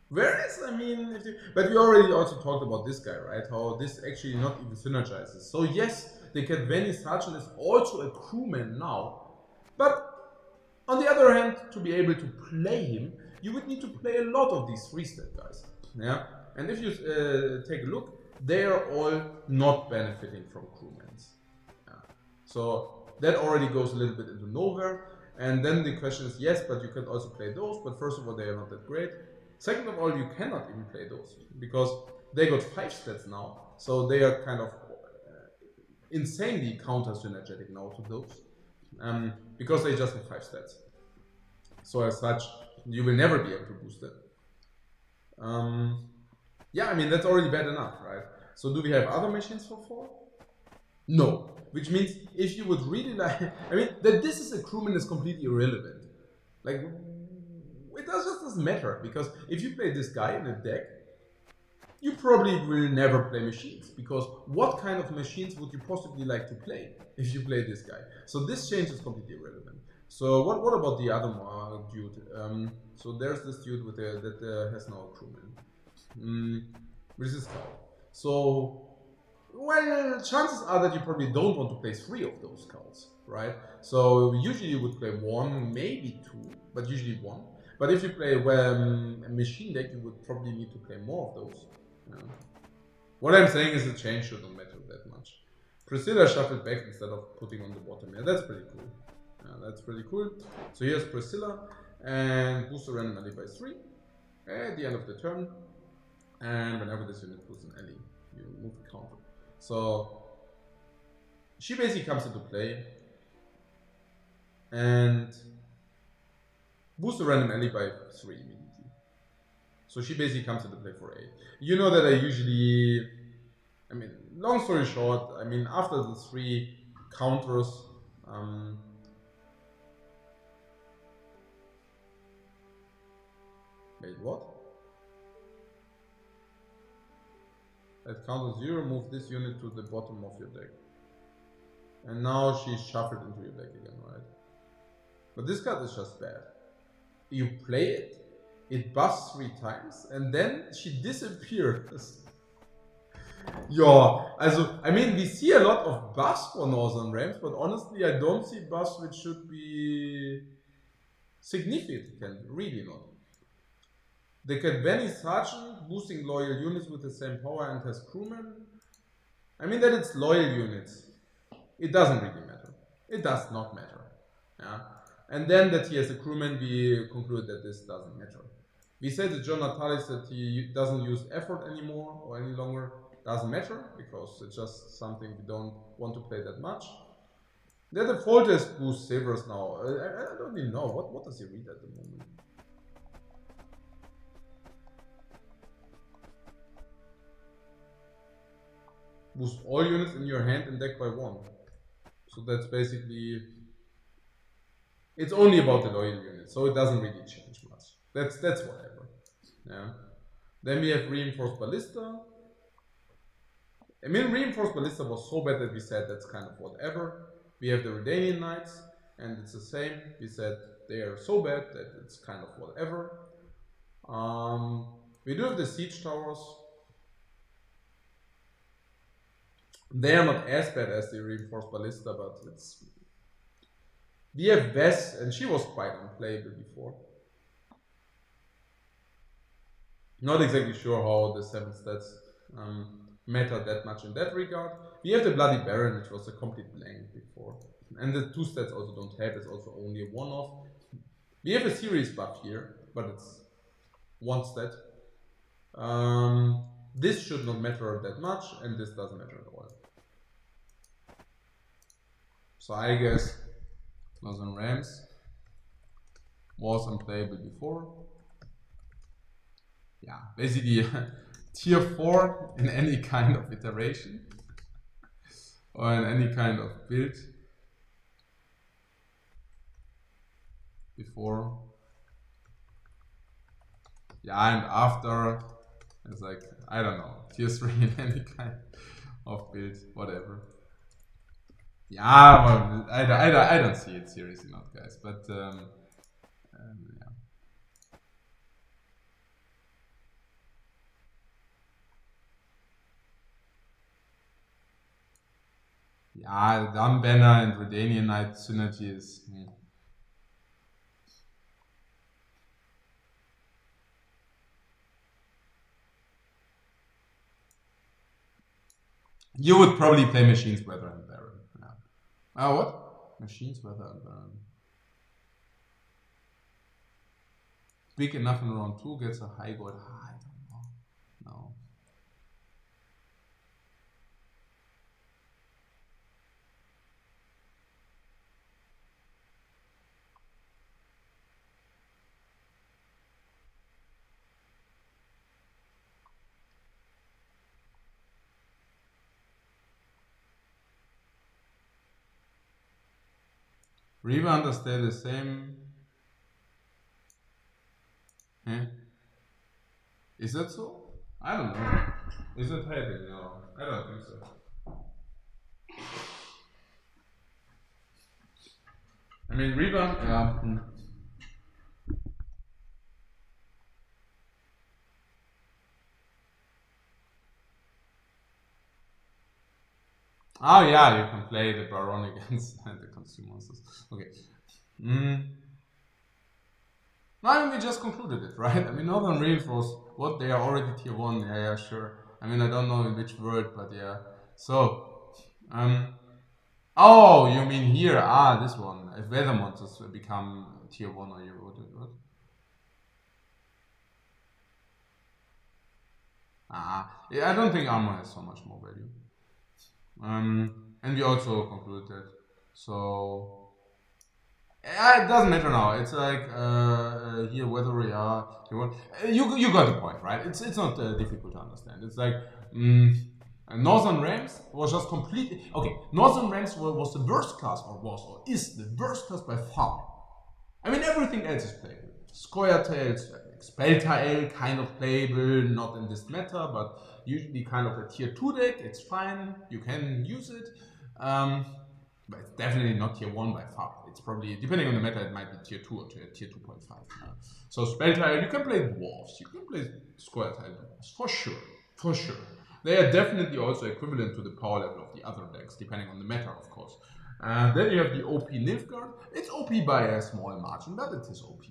Whereas, I mean, but we already also talked about this guy, right? How this actually not even synergizes. So yes, the Cadveni Sergeant is also a crewman now, but on the other hand, to be able to play him, you would need to play a lot of these 3-stat guys. Yeah, and if you take a look, they are all not benefiting from crewmans. Yeah. So that already goes a little bit into nowhere. And then the question is, yes, but you can also play those. But first of all, they are not that great. Second of all, you cannot even play those because they got 5 stats now. So they are kind of insanely counter-synergetic now to those. Because they just have 5 stats. So as such, you will never be able to boost it. Yeah, I mean, that's already bad enough, right? So do we have other machines for 4? No. Which means if you would really like... I mean, that this is a crewman is completely irrelevant. Like, it just doesn't matter. Because if you play this guy in a deck, you probably will never play machines. Because what kind of machines would you possibly like to play if you play this guy? So this change is completely irrelevant. So what about the other dude? So there's this dude with that has no crewman. Which is Scout. So, well, chances are that you probably don't want to play 3 of those Scouts, right? So usually you would play 1, maybe 2, but usually 1. But if you play a machine deck, you would probably need to play more of those. What I'm saying is the change shouldn't matter that much. Priscilla shuffled back instead of putting on the bottom. Yeah, that's pretty cool. That's pretty cool. So here's Priscilla and boost the random ally by 3 at the end of the turn. And whenever this unit puts an ally, you move the counter. So she basically comes into play and boost the random ally by 3 immediately. So she basically comes into play for 8. You know that I usually, I mean, long story short, I mean, after the 3 counters, wait, what? At counter 0, move this unit to the bottom of your deck. And now she's shuffled into your deck again, right? But this card is just bad. You play it, it buffs 3 times, and then she disappears. Yeah, also, I mean, we see a lot of buffs for Northern Realms, but honestly, I don't see buffs which should be significant, really not. The Cadveni Sergeant, boosting loyal units with the same power and has crewmen. I mean that it's loyal units. It doesn't really matter. It does not matter. Yeah. And then that he has a crewman, we conclude that this doesn't matter. We said that John Natalis that he doesn't use effort anymore or any longer. Doesn't matter because it's just something we don't want to play that much. The default is boost savers now. I don't even know. What does he read at the moment? Boost all units in your hand and deck by 1. So that's basically... It's only about the loyal unit, so it doesn't really change much. That's whatever. Yeah. Then we have Reinforced Ballista. I mean, Reinforced Ballista was so bad that we said that's kind of whatever. We have the Redanian Knights, and it's the same. We said they are so bad that it's kind of whatever. We do have the Siege Towers. They are not as bad as the Reinforced Ballista, but it's... We have Vess, and she was quite unplayable before. Not exactly sure how the 7 stats matter that much in that regard. We have the Bloody Baron, which was a complete blank before. And the 2 stats also don't have, it's also only a one-off. We have a series buff here, but it's 1 stat. This should not matter that much, and this doesn't matter at all. So I guess Northern Rams was unplayable before. Yeah, basically tier 4 in any kind of iteration or in any kind of build before. Yeah, and after it's like, I don't know, tier 3 in any kind of build, whatever. Yeah, well, I don't see it seriously not, guys, but yeah. Yeah, Dumb Banner and Redanian Knight synergy is... You would probably play Machines, Weather, and Baron. Yeah. Oh, what? Machines, Weather, and Baron. Big enough in round 2, gets a high gold. I don't know. No. Reaver understand the same. Huh? Is that so? I don't know. Is it happening? No, I don't think so. I mean, Reaver. Yeah. Oh yeah, you can play the Baron against the Consume Monsters. Okay. No, I mean, we just concluded it, right? I mean, Northern Reinforced, what, they are already tier 1, yeah, sure. I mean, I don't know in which world, but yeah. So, oh, you mean here, this one. If Weather Monsters become tier 1, or you what? Yeah, I don't think armor has so much more value. And we also concluded that. So, it doesn't matter now. It's like here whether we are you got the point, right? It's not difficult to understand. It's like Northern Rams was just completely okay. Northern Rams was the worst class, or is the worst class by far. I mean, everything else is playable. Scoia'tael, Scoia'tael, kind of playable, not in this meta, but usually kind of a tier 2 deck. It's fine, you can use it. But it's definitely not tier 1 by far. It's probably, depending on the meta, it might be tier 2 or tier 2.5. So Scoia'tael, you can play Dwarves, you can play Scoia'tael for sure, for sure. They are definitely also equivalent to the power level of the other decks, depending on the meta, of course. Then you have the OP Nilfgaard. It's OP by a small margin, but it is OP.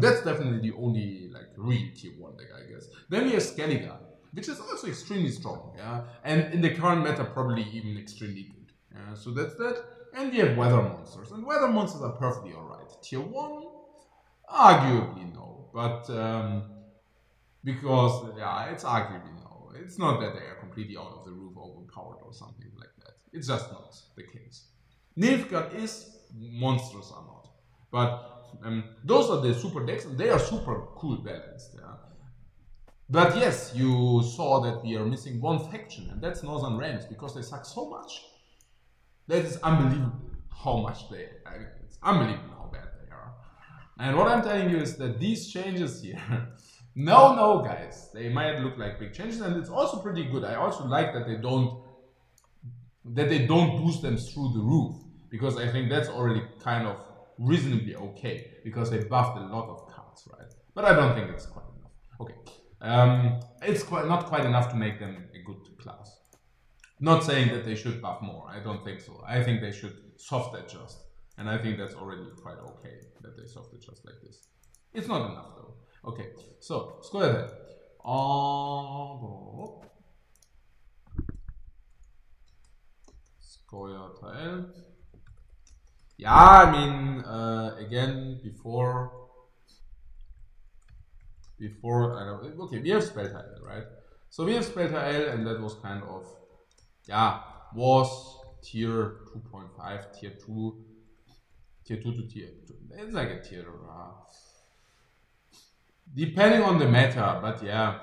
That's definitely the only like real tier 1 deck, I guess. Then we have Skellige, which is also extremely strong, yeah, and in the current meta probably even extremely good. So that's that. And we have Weather Monsters, and Weather Monsters are perfectly alright. Tier 1, arguably no, but because yeah, it's arguably no. It's not that they are completely out of the roof overpowered or something like that. It's just not the case. Nilfgaard is monstrous or not, but those are the super decks, and they are super cool balanced. Yeah? But yes, you saw that we are missing one faction, and that's Northern Realms, because they suck so much. That is unbelievable how much they. I mean, it's unbelievable how bad they are. And what I'm telling you is that these changes here, no, guys, they might look like big changes, and it's also pretty good. I also like that they don't boost them through the roof, because I think that's already kind of reasonably okay, because they buffed a lot of cards, right? But I don't think it's quite enough. Okay, it's not quite enough to make them a good class. Not saying that they should buff more. I don't think so. I think they should soft adjust, and I think that's already quite okay that they soft adjust like this. It's not enough though. Okay, so Scoia'tael. Scoia'tael. Yeah, I mean, again, before, okay, we have Scoia'tael, right? So we have Scoia'tael, and that was kind of, yeah, was tier 2.5, tier 2 to tier 2. It's like a tier, depending on the meta, but yeah,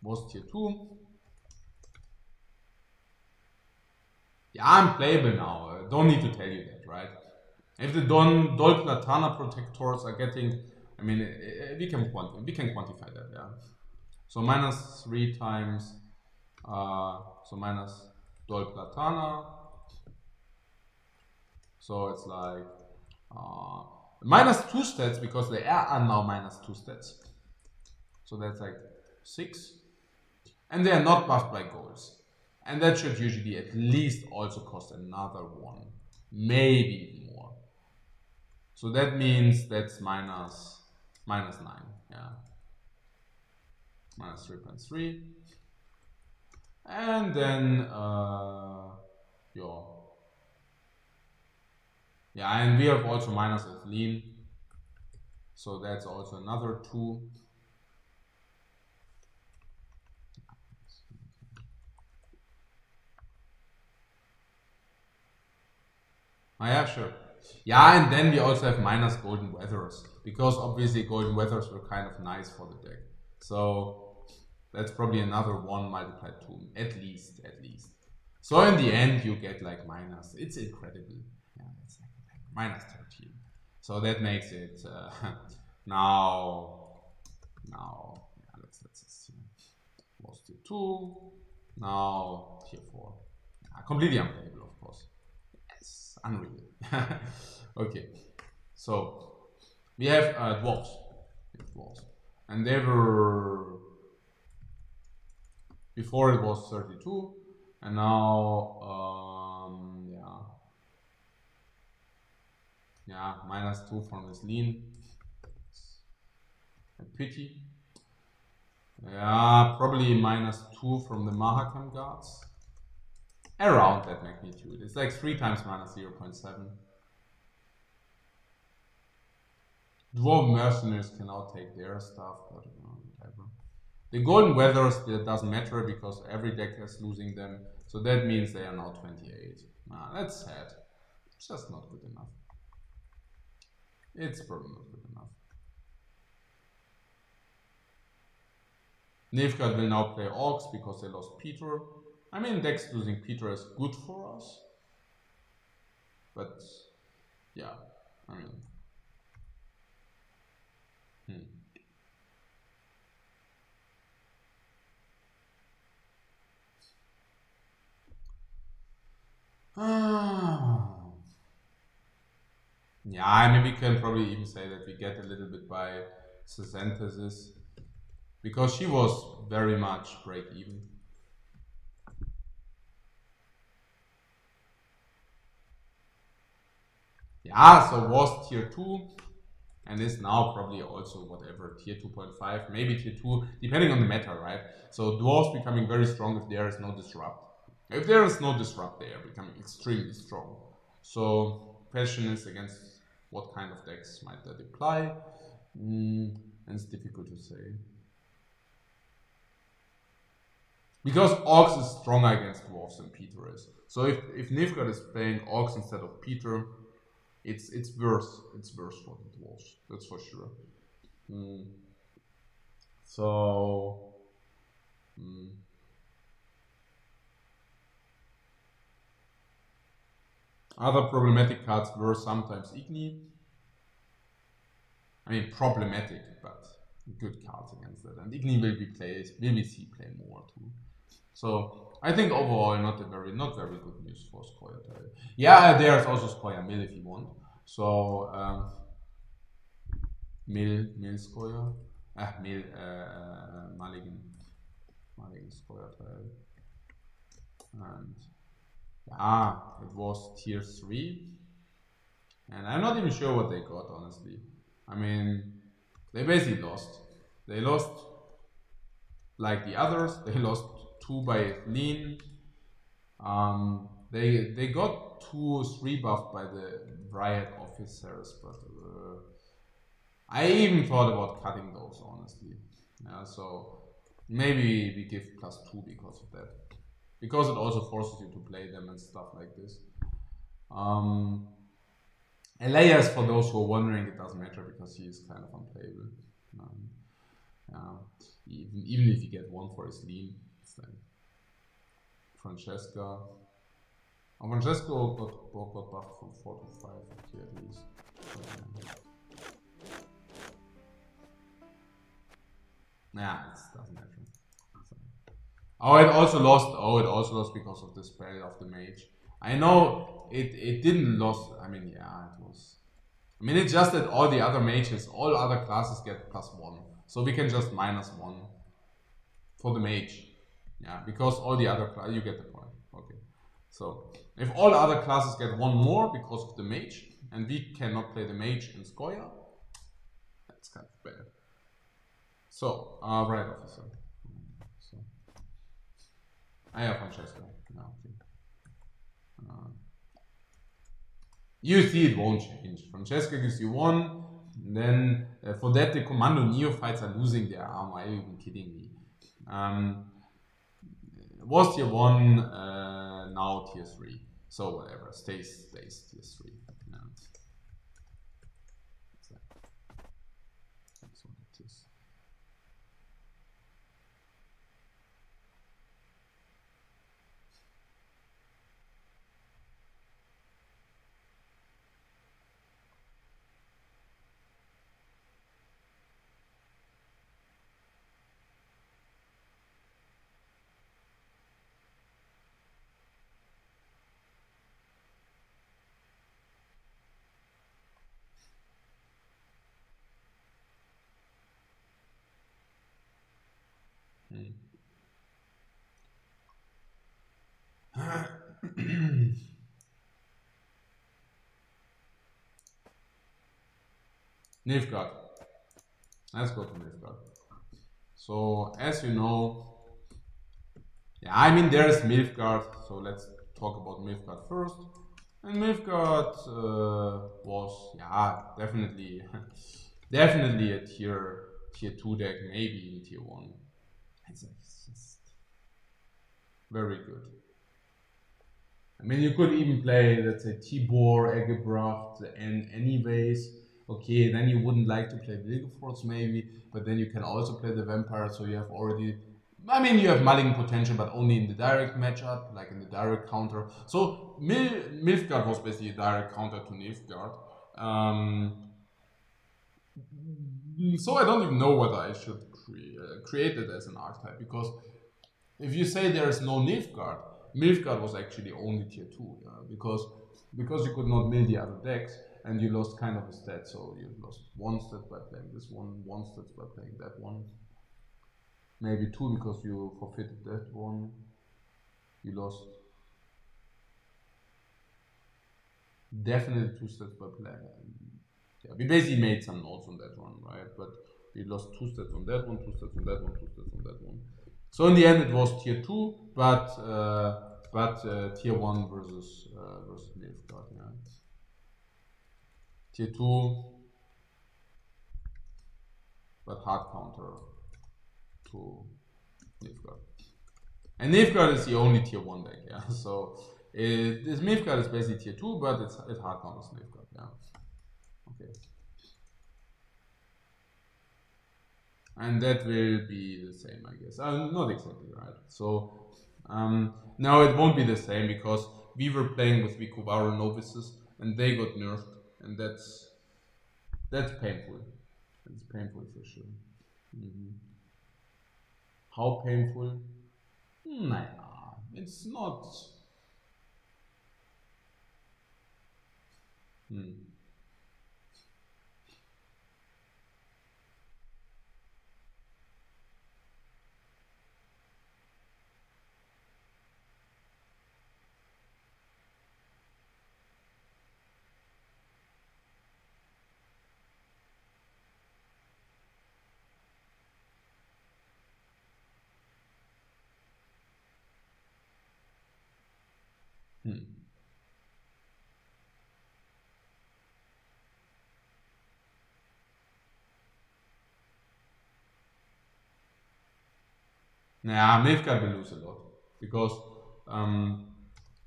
was tier 2. Yeah, I'm playable now. Don't need to tell you that, right? If the Dol Platana protectors are getting, I mean, we can quantify that, yeah. So minus 3 times, so minus Dol Platana. So it's like minus 2 stats, because they are now minus 2 stats. So that's like 6. And they are not buffed by goals. And that should usually at least also cost another 1. Maybe more. So that means that's minus 9. Yeah. Minus 3.3. And then yeah, and we have also minus Athleen. So that's also another 2. Oh yeah, sure. Yeah, and then we also have minus Golden Weathers, because obviously Golden Weathers were kind of nice for the deck. So that's probably another 1 multiplied 2, at least. So in the end you get like minus, it's incredible. Yeah, it's like minus 13. So that makes it now yeah, let's see. Was tier 2, now tier 4. Yeah, completely unplayable, of course. Yes, unreal. Okay, so we have dwarves. And they were, before it was 32, and now yeah, minus 2 from this lean. A pity. Yeah, probably minus 2 from the Mahakam guards. Around that magnitude. It's like 3 times minus 0.7. Dwarf mercenaries can now take their stuff, but whatever. The Golden Weathers, that doesn't matter, because every deck is losing them. So that means they are now 28. That's sad. It's just not good enough. It's probably not good enough. Nilfgaard will now play Orcs because they lost Peter. I mean, decks losing Peter is good for us. But, yeah, I mean... Yeah, I mean, we can probably even say that we get a little bit by synthesis, because she was very much break even. Yeah, so was tier 2, and is now probably also whatever, tier 2.5, maybe tier 2, depending on the meta, right? So dwarves becoming very strong if there is no disrupt. If there is no disrupt, they are becoming extremely strong. So question is against what kind of decks might that apply? And it's difficult to say. Because Orcs is stronger against Dwarves than Peter is. So if Nilfgaard is playing Orcs instead of Peter, it's worse. It's worse for the Dwarves. That's for sure. So. Other problematic cards were sometimes Igni. I mean, problematic, but good cards against that. And Igni will we see play more too. So I think overall not very good news for Scoia'tael. Yeah, there's also Scoia'tael if you want. So Mil Scoia, Mulligan Scoia'tael, and yeah, it was tier 3, and I'm not even sure what they got honestly. I mean, they basically lost. They lost like the others. They lost 2 by lean. They got 2 3 buffed by the riot officers, but I even thought about cutting those honestly. Yeah, so maybe we give +2 because of that, because it also forces you to play them and stuff like this. Elias, for those who are wondering, it doesn't matter because he is kind of unplayable. Even if you get 1 for his lean, it's like Francesca. Oh, Francesco got buffed from 4 to 5 here at least. Yeah, it doesn't matter. Oh, it also lost because of the spell of the mage. I know it didn't lose. I mean, yeah, it was. I mean, it's just that all the other mages, all other classes get +1, so we can just -1 for the mage. Yeah, because all the other classes, you get the point. Okay, so if all other classes get 1 more because of the mage, and we cannot play the mage in Scoia, that's kind of bad. So, right officer. So, I have Francesco. No, okay. You see, it won't change. Francesca gives you 1. Then for that, the commando neophytes are losing their armor. Are you even kidding me? Was tier 1, now tier 3. So whatever, stays tier 3. Yeah. That's what it is. Nilfgaard. Let's go to Nilfgaard. So, as you know, yeah, I mean, there's Nilfgaard, so let's talk about Nilfgaard first. And Nilfgaard was, yeah, definitely, definitely a tier 2 deck, maybe even tier 1. It's just very good. I mean, you could even play, let's say, Tibor, Egebracht, and anyways. Okay, then you wouldn't like to play Wilgefortz maybe, but then you can also play the Vampire, so you have already... I mean, you have mulligan potential, but only in the direct matchup, like in the direct counter. So, Nilfgaard was basically a direct counter to Nilfgaard. So I don't even know whether I should create it as an archetype, because if you say there is no Nilfgaard was actually only tier 2, because you could not mill the other decks, and you lost kind of a stat, so you lost 1 stat by playing this one stat by playing that one. Maybe 2 because you forfeited that one. You lost definitely 2 stats by playing. Yeah, we basically made some notes on that one, right? But we lost 2 stats on that one, 2 stats on that one, 2 stats on that one. So in the end, it was tier 2, but tier 1 versus Nilfgaard. Yeah. Tier 2, but hard counter to Nilfgaard. And Nilfgaard is the only tier 1 deck, yeah. So this Nilfgaard is basically tier 2, but it hard counters Nilfgaard, yeah. Okay. And that will be the same, I guess. Not exactly right. So now it won't be the same because we were playing with Vikuvaro novices and they got nerfed, and that's painful. It's painful for sure. How painful? Nah, it's not. Nah, Nilfgaard will lose a lot because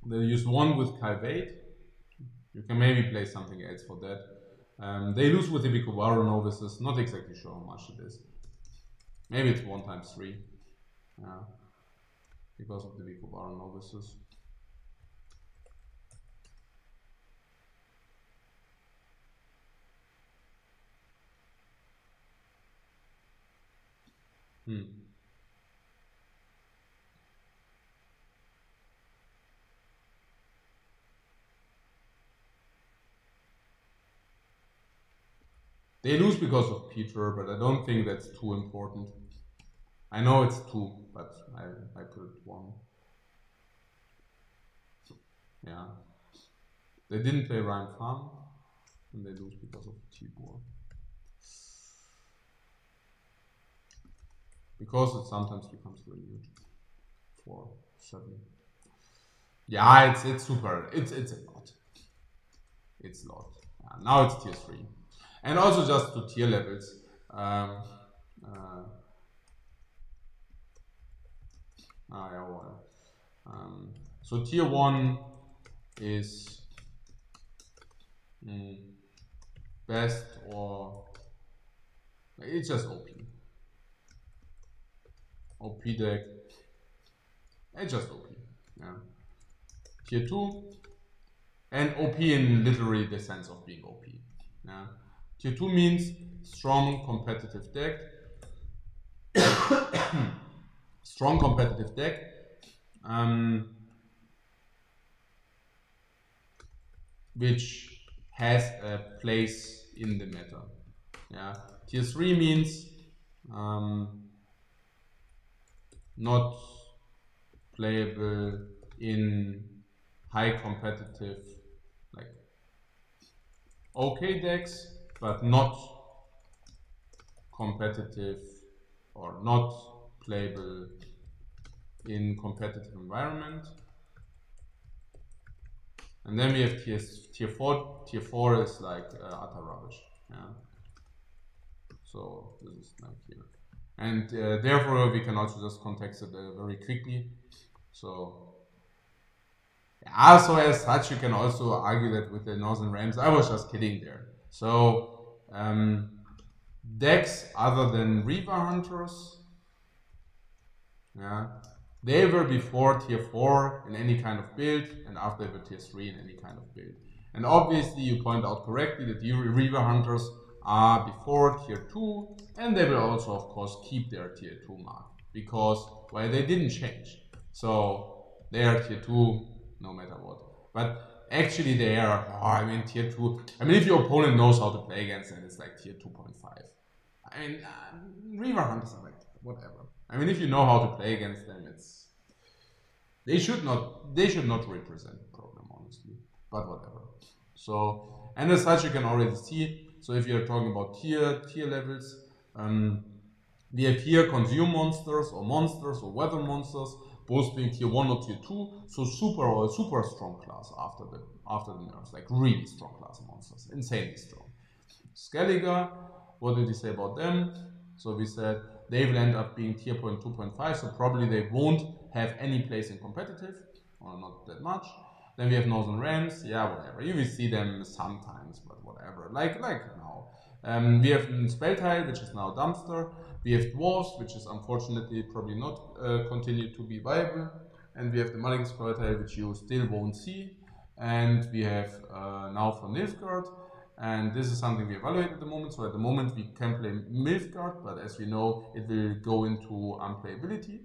they used one with Calvate. You can maybe play something else for that. They lose with the Vikuvaro novices. Not exactly sure how much it is. Maybe it's 1 times 3. Yeah, because of the Vikuvaro novices. They lose because of Peter, but I don't think that's too important. I know it's 2, but I put it 1. Yeah. They didn't play Ryan Farm, and they lose because of Tibor. Because it sometimes becomes renewed. 4, 7. Yeah, it's super. It's a lot. It's a lot. Yeah, now it's tier 3. And also just to tier levels. Yeah, well. So tier 1 is best, or it's just OP. OP deck. It's just OP. Yeah. Tier 2. And OP in literally the sense of being OP. Yeah. Tier 2 means strong competitive deck. Strong competitive deck. Which has a place in the meta. Yeah. Tier 3 means not playable in high competitive, like okay decks, but not competitive or not playable in competitive environment. And then we have tier 4. Tier 4 is like utter rubbish. Yeah. So this is like here. And therefore we can also just context it very quickly. So yeah, so as such you can also argue that with the Northern Rams. I was just kidding there. So decks other than Reaver Hunters, yeah, they were before tier 4 in any kind of build, and after they were tier 3 in any kind of build. And obviously you point out correctly that the Reaver Hunters are before tier 2, and they will also of course keep their tier 2 mark, because, well, they didn't change. So they are tier 2 no matter what. But actually they are, I mean, tier 2, I mean, if your opponent knows how to play against them, it's like tier 2.5. I mean, Reaver Hunters are like, whatever. I mean, if you know how to play against them, they should not represent the program, honestly. But whatever. So, and as such, you can already see. So, if you're talking about tier levels, we have here consume monsters or weather monsters, both being tier 1 or tier 2. So super strong class after the nerfs, like really strong class monsters, insanely strong. Skellige, what did we say about them? So we said they will end up being tier point 2.5, so probably they won't have any place in competitive, or not that much. Then we have Northern Rams, yeah, whatever. You will see them sometimes, but whatever. Like now. We have Scoia'tael, which is now Dumpster. We have Dwarves, which is unfortunately probably not continue to be viable. And we have the Mulligan Scoia'tael, which you still won't see. And we have now for Nilfgaard. And this is something we evaluate at the moment. So at the moment we can play Nilfgaard, but as we know, it will go into unplayability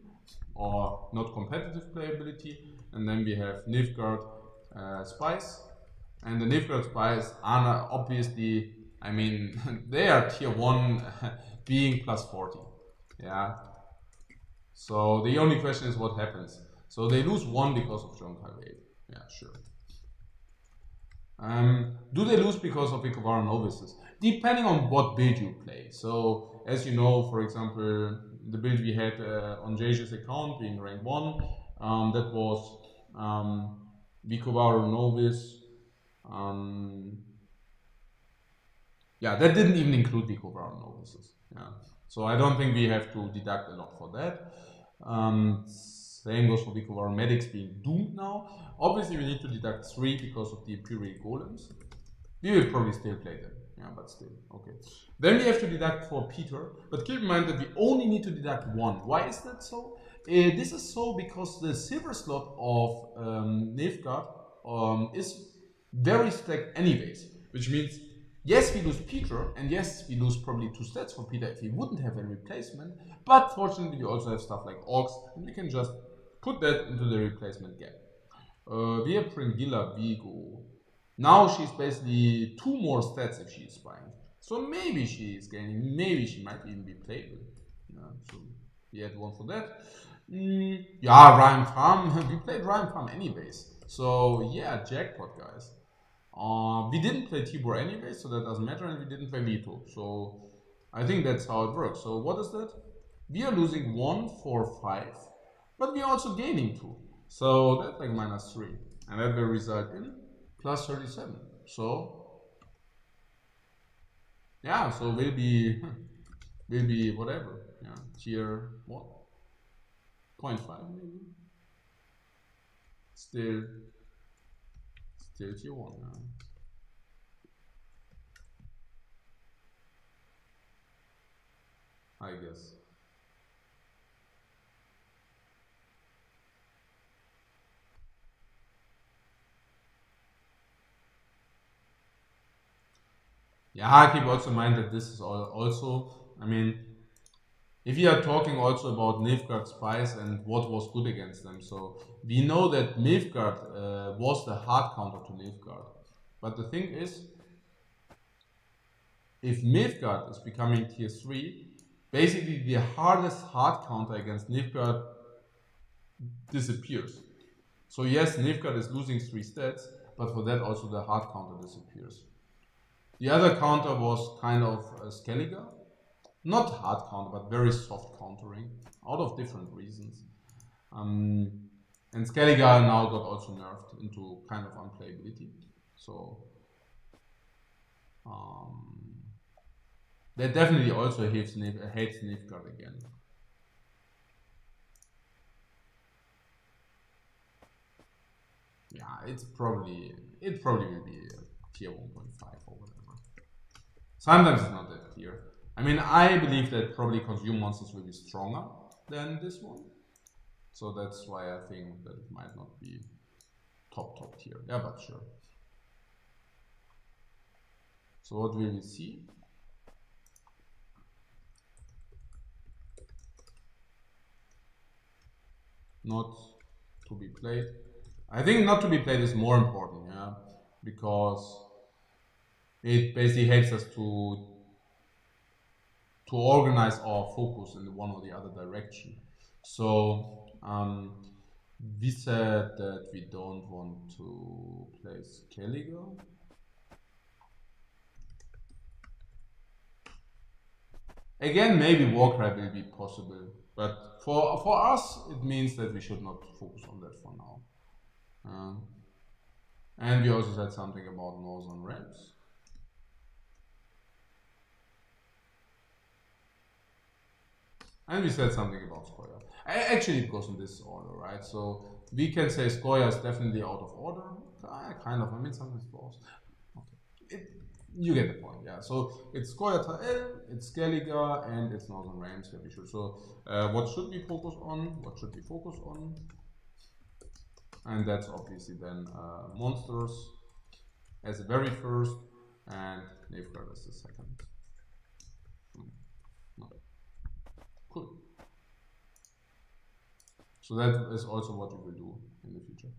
or not competitive playability. And then we have Nilfgaard Spies. And the Nilfgaard Spies are obviously, I mean, they are tier 1 being plus 40. Yeah. So the only question is what happens. So they lose 1 because of John Calvade. Yeah, sure. Do they lose because of Vicovaro Novices? Depending on what build you play. So, as you know, for example, the build we had on JJ's account being rank 1, that was Vicovaro Novice. Yeah, that didn't even include Vicovaro Novices. Yeah. So I don't think we have to deduct a lot for that. Same goes for Vicovaro Medics being doomed now. Obviously, we need to deduct 3 because of the Imperial Golems. We will probably still play them, yeah, but still, okay. Then we have to deduct for Peter, but keep in mind that we only need to deduct 1. Why is that so? This is so because the silver slot of Nilfgaard is very stacked anyways, which means yes, we lose Peter, and yes, we lose probably 2 stats for Peter if we wouldn't have a replacement, but fortunately we also have stuff like Orcs, and we can just put that into the replacement gap. We have Pringilla Vigo. Now she's basically 2 more stats if she is spying. So maybe she is gaining, maybe she might even be playable. Yeah, so we had 1 for that. Yeah, Rhyme Farm. We played Rhyme Farm anyways. So yeah, jackpot, guys. We didn't play Tibor anyway, so that doesn't matter, and we didn't play Vito. So I think that's how it works. So what is that? We are losing 1, 4, 5, but we are also gaining 2. So that's like minus 3. And that will result in plus 37. So yeah, so will be whatever. Yeah, tier what? 0.5 maybe. Still tier 1. Yeah. I guess. Yeah, keep also in mind that this is also, I mean, if you are talking also about Nilfgaard Spies and what was good against them, so we know that Nilfgaard was the hard counter to Nilfgaard. But the thing is, if Nilfgaard is becoming tier 3, basically the hardest hard counter against Nilfgaard disappears. So yes, Nilfgaard is losing 3 stats, but for that also the hard counter disappears. The other counter was kind of Skellige. Not hard counter, but very soft countering, out of different reasons. And Skellige now got also nerfed into kind of unplayability. So that definitely also hates Nilfgaard again. Yeah, it probably will be a tier 1.5 or whatever. Sometimes it's not that clear. I mean, I believe that probably consume monsters will be stronger than this one. So that's why I think that it might not be top tier. Yeah, but sure. So what will we see? Not to be played. I think not to be played is more important, yeah, because it basically helps us to organize our focus in one or the other direction. So we said that we don't want to play Skellige. Again, maybe Warcry will be possible, but for us it means that we should not focus on that for now. And we also said something about Northern Realms. And we said something about Scoia. Actually, it goes in this order, right? So we can say Scoia is definitely out of order. Kind of. I mean, sometimes false. Okay. You get the point, yeah. So it's Scoia'tael, it's Skellige, and it's Northern Realms that we should. So what should we focus on? What should we focus on? And that's obviously then monsters as the very first, and Nilfgaard as the second. No. Cool. So that is also what we will do in the future.